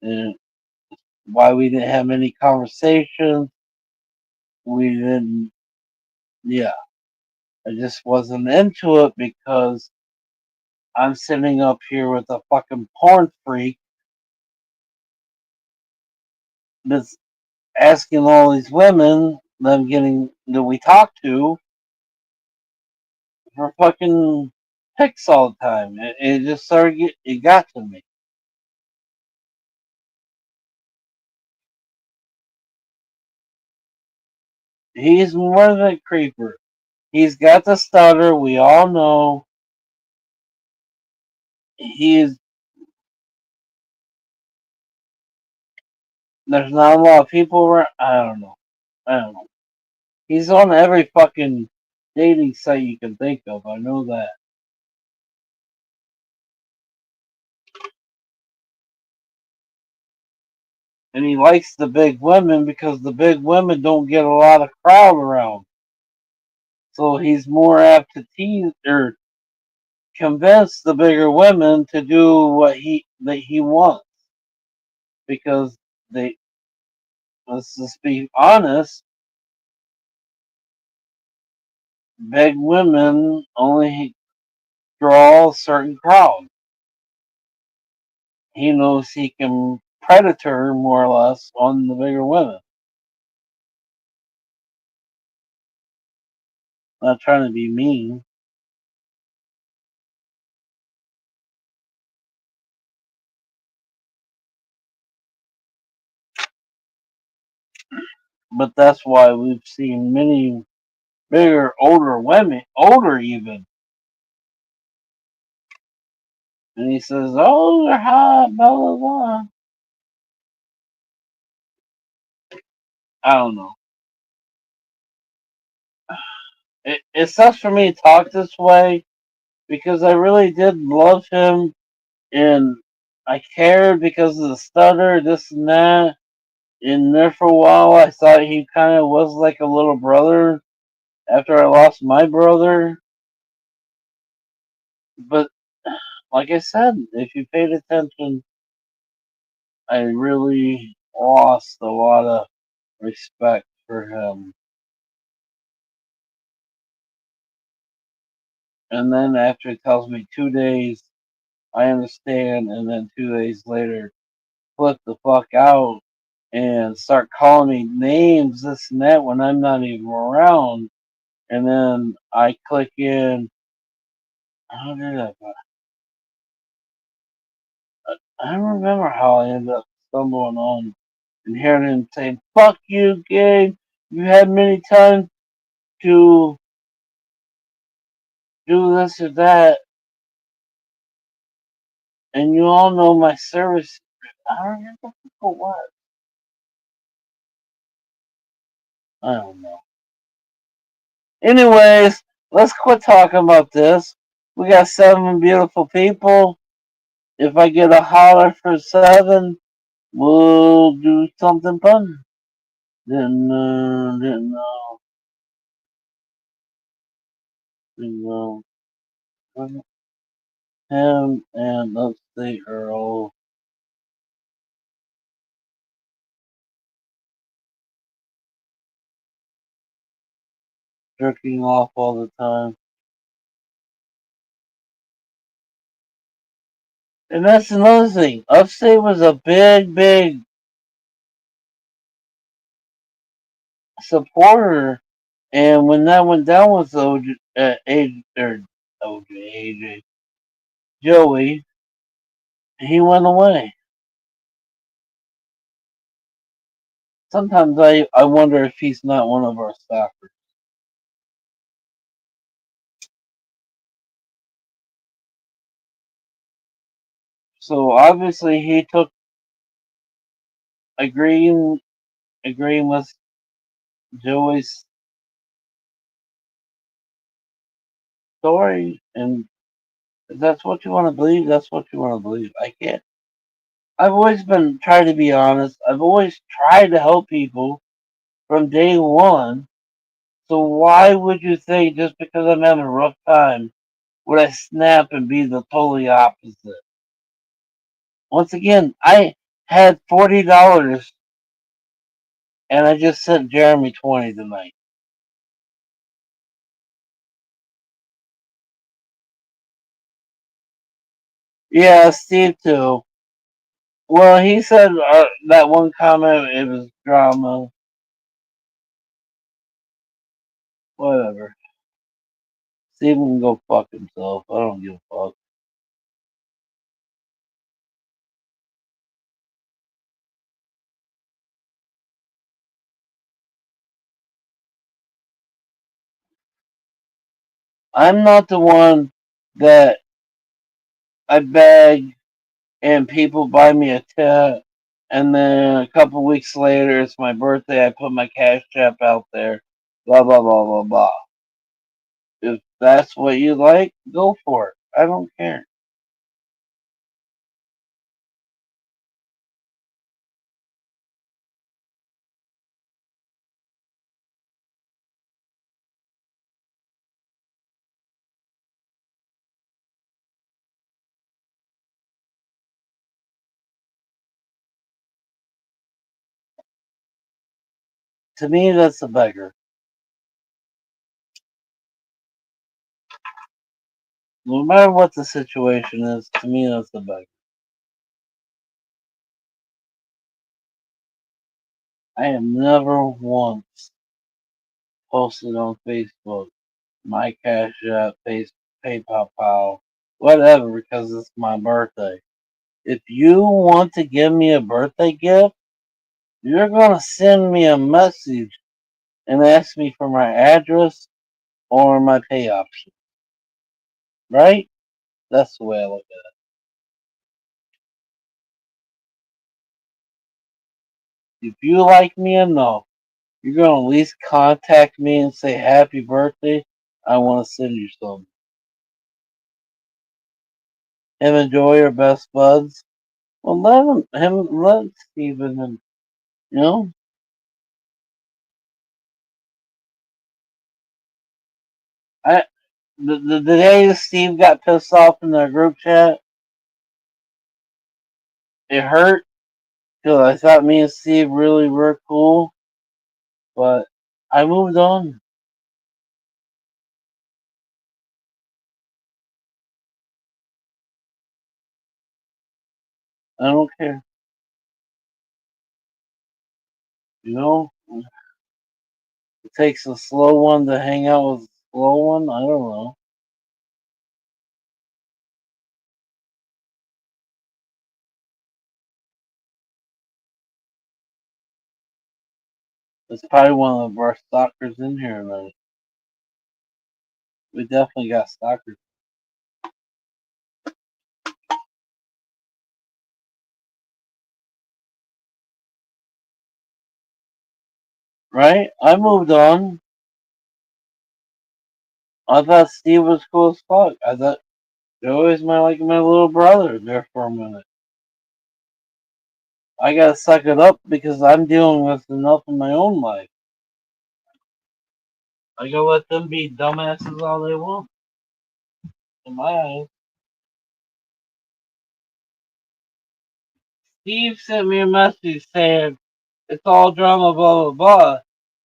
[SPEAKER 1] and why we didn't have many conversations. We didn't. Yeah, I just wasn't into it because I'm sitting up here with a fucking porn freak that's asking all these women that we talk to for fucking pics all the time. It just it got to me. He's more than a creeper. He's got the stutter. We all know. He's There's not a lot of people around. I don't know. I don't know. He's on every fucking dating site you can think of. I know that. And he likes the big women because the big women don't get a lot of crowd around. So he's more apt to tease or convince the bigger women to do what he wants. Because they let's just be honest, big women only draw a certain crowd. He knows he can predator more or less on the bigger women. Not trying to be mean. But that's why we've seen many bigger, older women, older even. And he says, "Oh, they're hot, blah blah blah." I don't know. It sucks for me to talk this way because I really did love him and I cared because of the stutter, this and that. And there for a while, I thought he kind of was like a little brother after I lost my brother. But like I said, if you paid attention, I really lost a lot of respect for him. And then after he tells me 2 days, I understand. And then 2 days later, flip the fuck out and start calling me names, this and that, when I'm not even around. And then I click in. How did I don't remember how I ended up stumbling on and hearing him say, "Fuck you, Gabe. You had many times to do this or that." And you all know my service. I don't remember for what. I don't know. Anyways, let's quit talking about this. We got 7 beautiful people. If I get a holler for 7, we'll do something fun. Didn't know. Him and let's see, Earl. Jerking off all the time. And that's another thing. Upstate was a big supporter. And when that went down with AJ, Joey, he went away. Sometimes I wonder if he's not one of our staffers. So obviously he took agreeing with Joey's story, and if that's what you want to believe, that's what you want to believe. I can't. I've always been trying to be honest. I've always tried to help people from day one. So why would you think just because I'm having a rough time would I snap and be the totally opposite? Once again, I had $40 and I just sent Jeremy 20 tonight. Yeah, Steve too. Well, he said that one comment, it was drama. Whatever. Steve can go fuck himself. I don't give a fuck. I'm not the one that I beg and people buy me a tip, and then a couple weeks later, it's my birthday. I put my cash app out there. Blah blah blah blah blah. If that's what you like, go for it. I don't care. To me, that's a beggar. No matter what the situation is, to me, that's a beggar. I have never once posted on Facebook my cash app, PayPal, whatever, because it's my birthday. If you want to give me a birthday gift, you're gonna send me a message and ask me for my address or my pay option, right? That's the way I look at it. If you like me enough, you're gonna at least contact me and say happy birthday. I want to send you something. Him and Joey are best buds. Well, let Steven, and you know, I the day Steve got pissed off in the group chat, it hurt because I thought me and Steve really were cool, but I moved on. I don't care. You know, it takes a slow one to hang out with a slow one. I don't know. It's probably one of our stalkers in here tonight. We definitely got stalkers. right? I moved on. I thought Steve was cool as fuck. I thought Joey was my little brother there for a minute. I gotta suck it up because I'm dealing with enough in my own life. I gotta let them be dumbasses all they want. In my eyes. Steve sent me a message saying it's all drama, blah blah blah.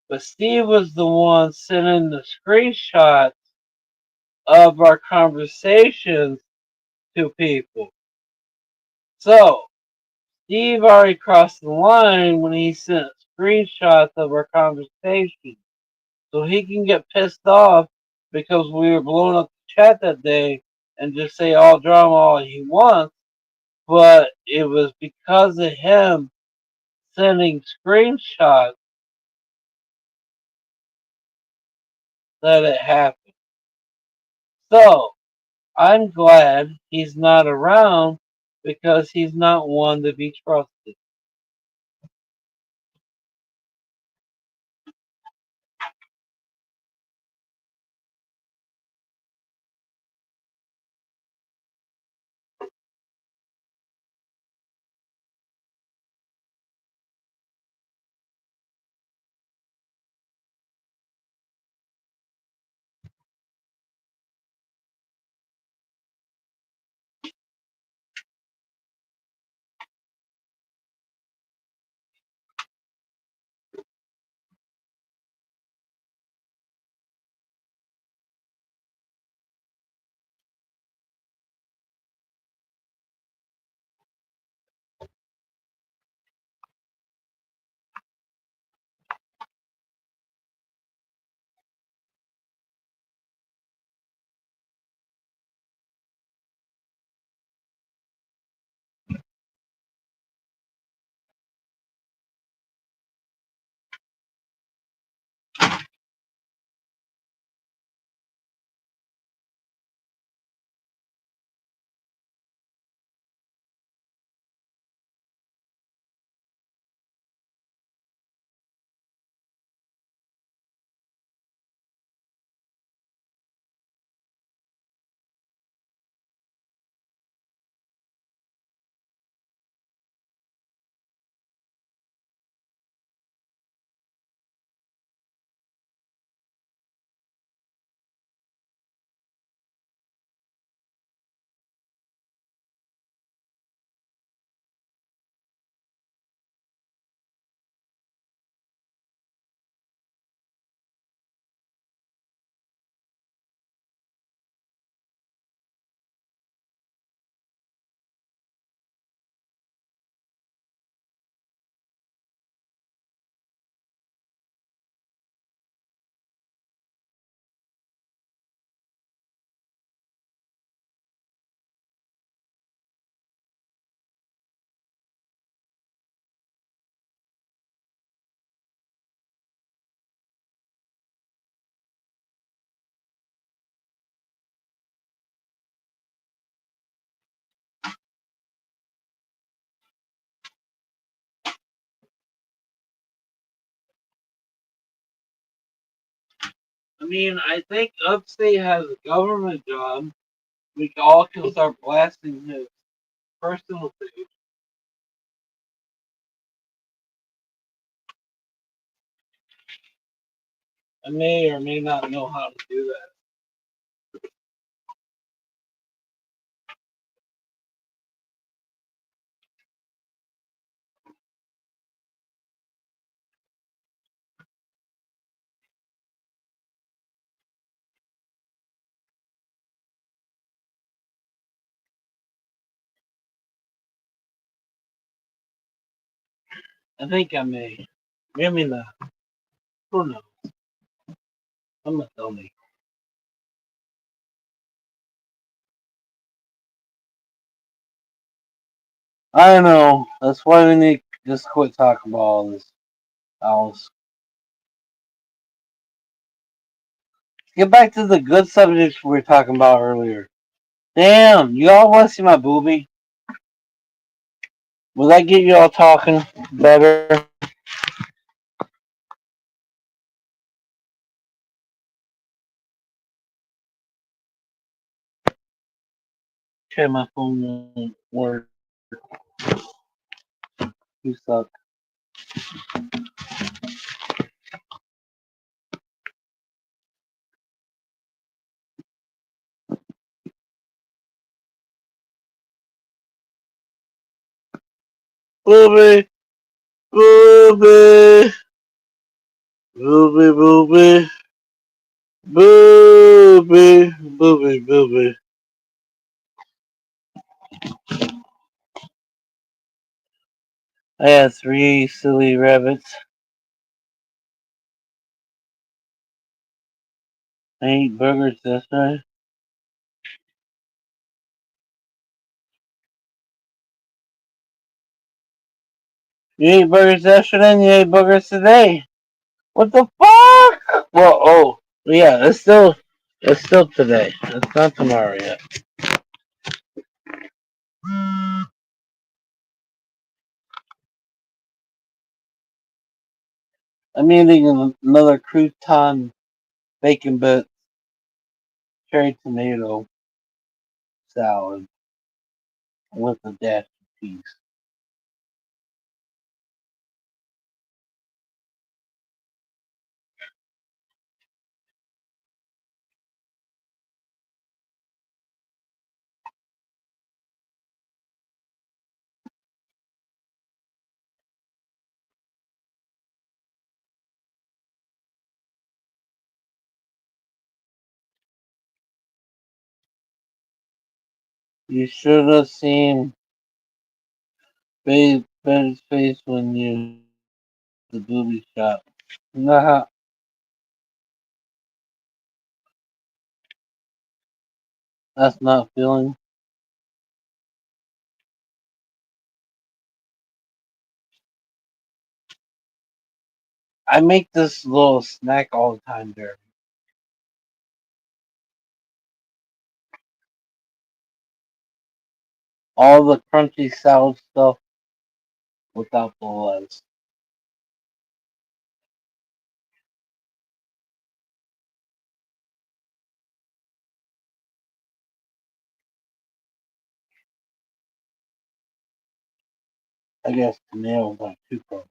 [SPEAKER 1] But Steve was the one sending the screenshots of our conversations to people. So Steve already crossed the line when he sent screenshots of our conversation. So he can get pissed off because we were blowing up the chat that day and just say all drama all he wants. But it was because of him sending screenshots that it happened. So I'm glad he's not around because he's not one to be trusted. I mean, I think Upstate has a government job. We all can start blasting his personal page. I may or may not know how to do that. I think I may. Maybe not. Who knows? I'm a dummy. I know. That's why we need to just quit talking about all this. Alice. Get back to the good subjects we were talking about earlier. Damn, you all want to see my boobie? Will that get you all talking better? shit, my phone won't work. You suck. Booby, booby, booby, booby, booby, booby, booby. I had 3 silly rabbits. I ate burgers yesterday. You ate burgers yesterday and you ate burgers today. What the fuck? Well, oh, yeah, it's still today. It's not tomorrow yet. I'm eating another crouton, bacon bits, cherry tomato salad with a dash of cheese. You should have seen Ben's face when you the booby shot. Nah, that's not feeling. I make this little snack all the time, Jeremy. All the crunchy salad stuff without the lettuce. I guess tomatoes are too crunchy.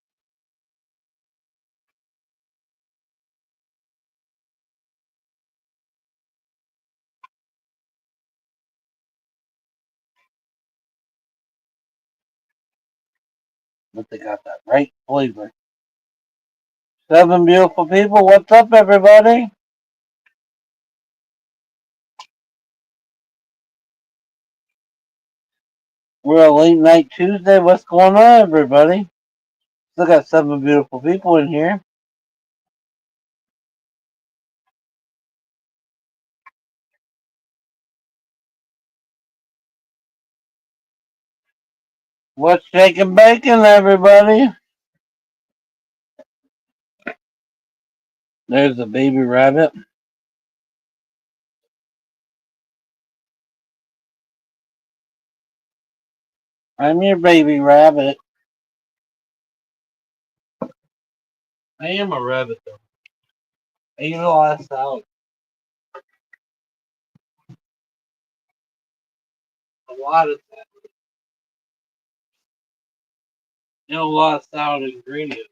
[SPEAKER 1] But they got that right flavor. 7 beautiful people. What's up, everybody? We're a late night Tuesday. What's going on, everybody? Still got 7 beautiful people in here. What's shaking bacon, everybody? There's a baby rabbit. I'm your baby rabbit. I am a rabbit, though. I eat a lot of salad. A lot of salad. A lot of salad ingredients.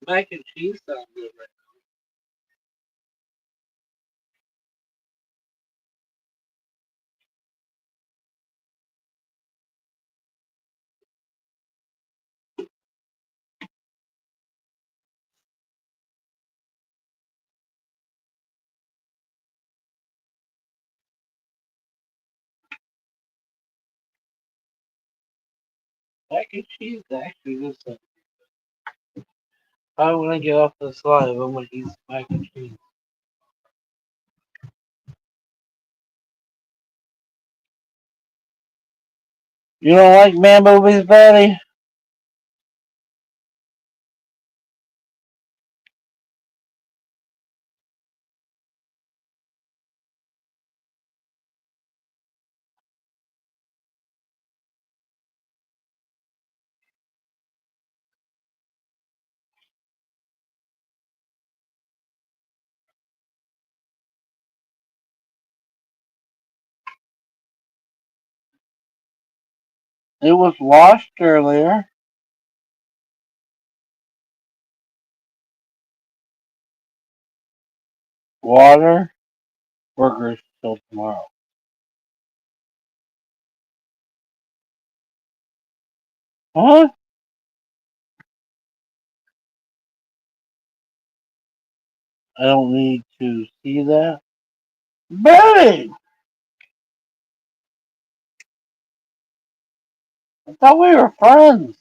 [SPEAKER 1] Mac and cheese sound good right now. Mac and cheese actually good stuff. I want to get off this live. I'm going to eat mac and cheese. You don't like man movies, Betty? It was washed earlier. Water. Burgers till tomorrow. Huh? I don't need to see that. Betty! I thought we were friends.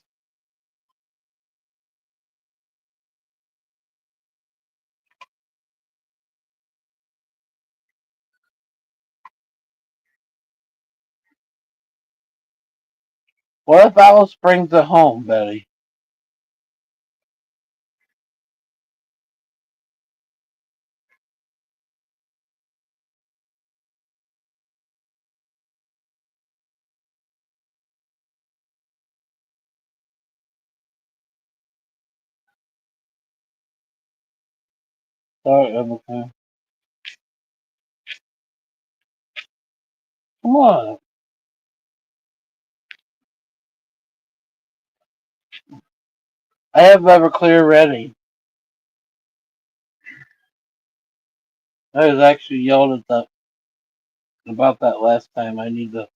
[SPEAKER 1] What if Alice brings it home, Betty? Sorry, okay. Come on. I have Everclear ready. I was actually yelled at about that last time. I need to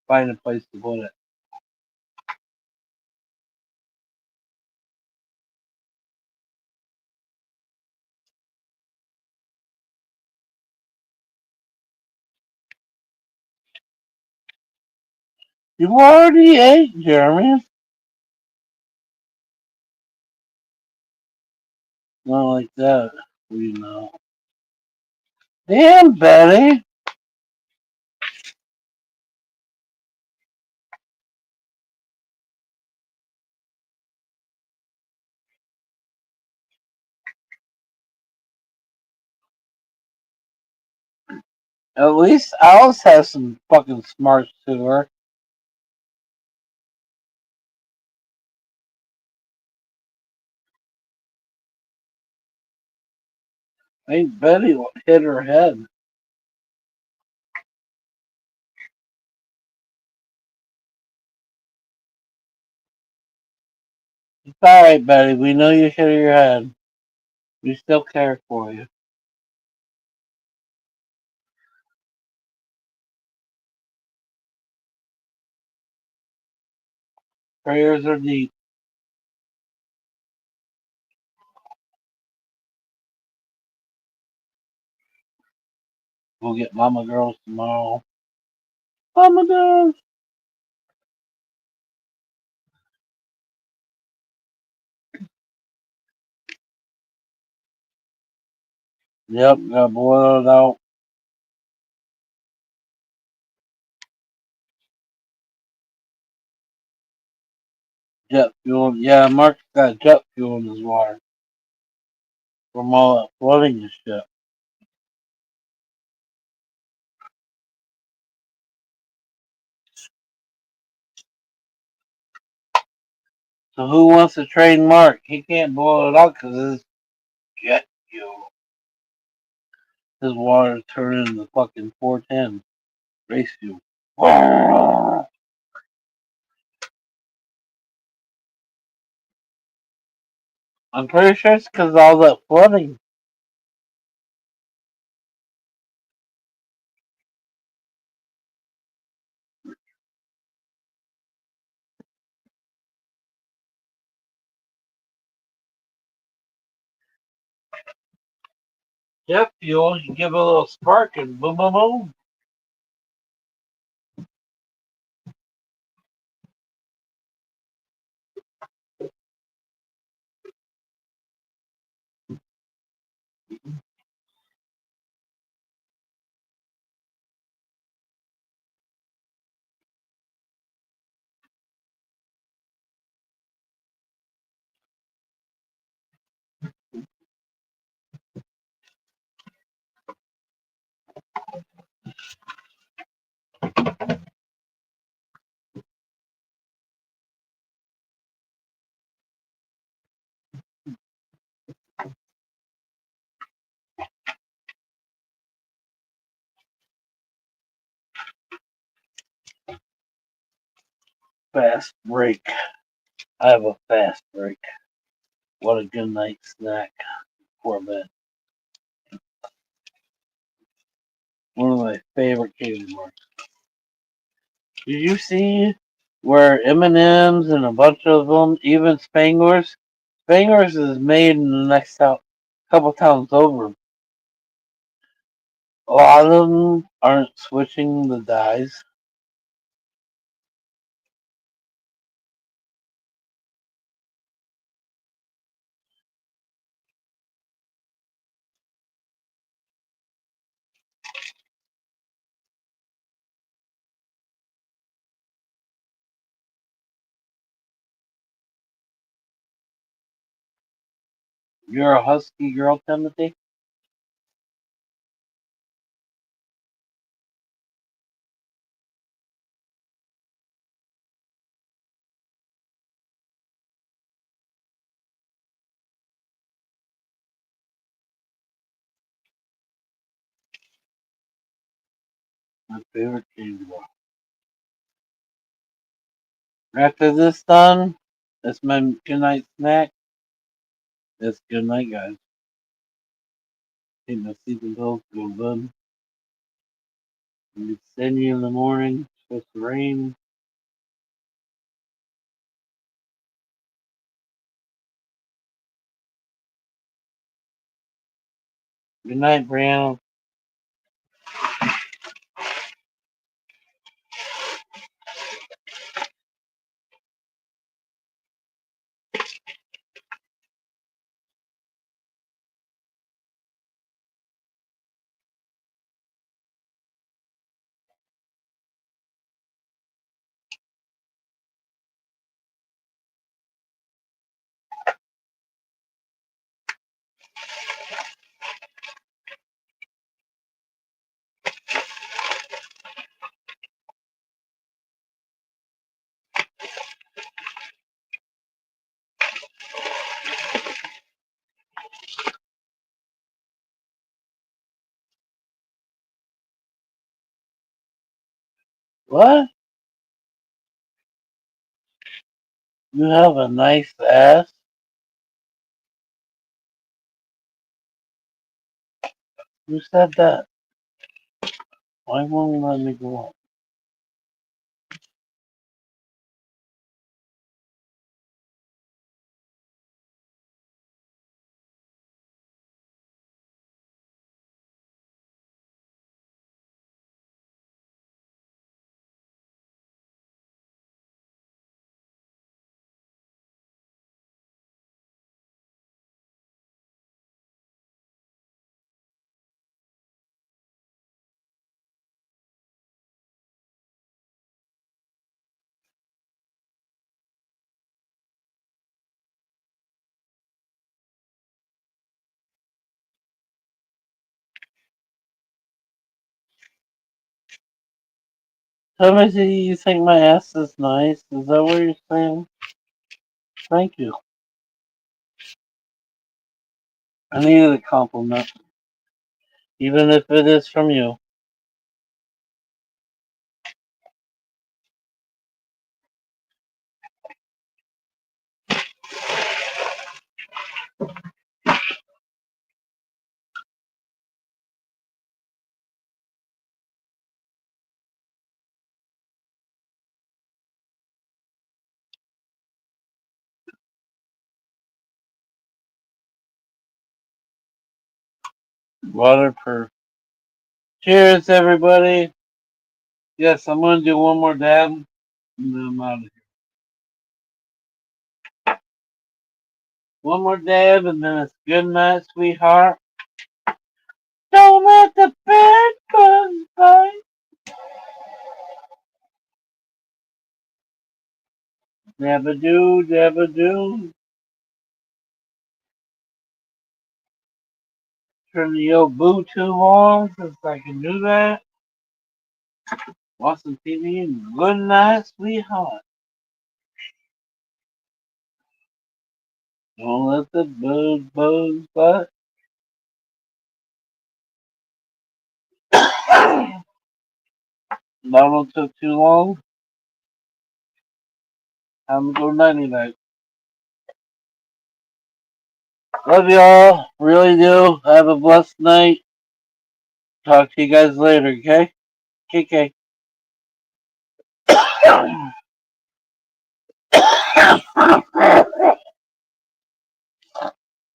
[SPEAKER 1] find a place to put it. You've already ate, Jeremy. Not like that. We know. Damn, Betty. At least Alice has some fucking smarts to her. I think Betty hit her head. It's alright, Betty. We know you hit your head. We still care for you. Prayers are deep. We'll get Mama Girls tomorrow. Mama Girls! Yep, gotta boil it out. Jet fuel. Yeah, Mark's got jet fuel in his water from all that flooding and shit. So who wants to trade Mark? He can't boil it out because his jet fuel. His water turned into fucking 410 race fuel. I'm pretty sure it's because of all that flooding. Jet fuel, you give it a little spark and boom, boom, boom. fast break. I have a fast break. What a good night snack for bed. One of my favorite candy bars. Did you see where M&M's and a bunch of them, even Spangler's? Spangler's is made in the next couple towns over. A lot of them aren't switching the dyes. You're a husky girl, Timothy? My favorite candy bar. After this done, it's my good night snack. It's good night, guys. Take my sleeping pills, go to bed. It's sunny in the morning. It's supposed to rain. Good night, Brianna. What? You have a nice ass? Who said that? Why won't you let me go up? Timothy, you think my ass is nice? Is that what you're saying? Thank you. I needed a compliment, even if it is from you. Waterproof. Cheers, everybody. Yes, I'm going to do one more dab, and then I'm out of here. One more dab, and then it's good night, sweetheart. Don't let the bad bugs bite. Dabba-doo, dabba-doo. Turn the old Bluetooth on, since I can do that. Watch some TV, and good night, sweetheart. Don't let the bugs bite. That one took too long. I'm going nighty night. Love y'all. Really do. Have a blessed night. Talk to you guys later, okay? KK.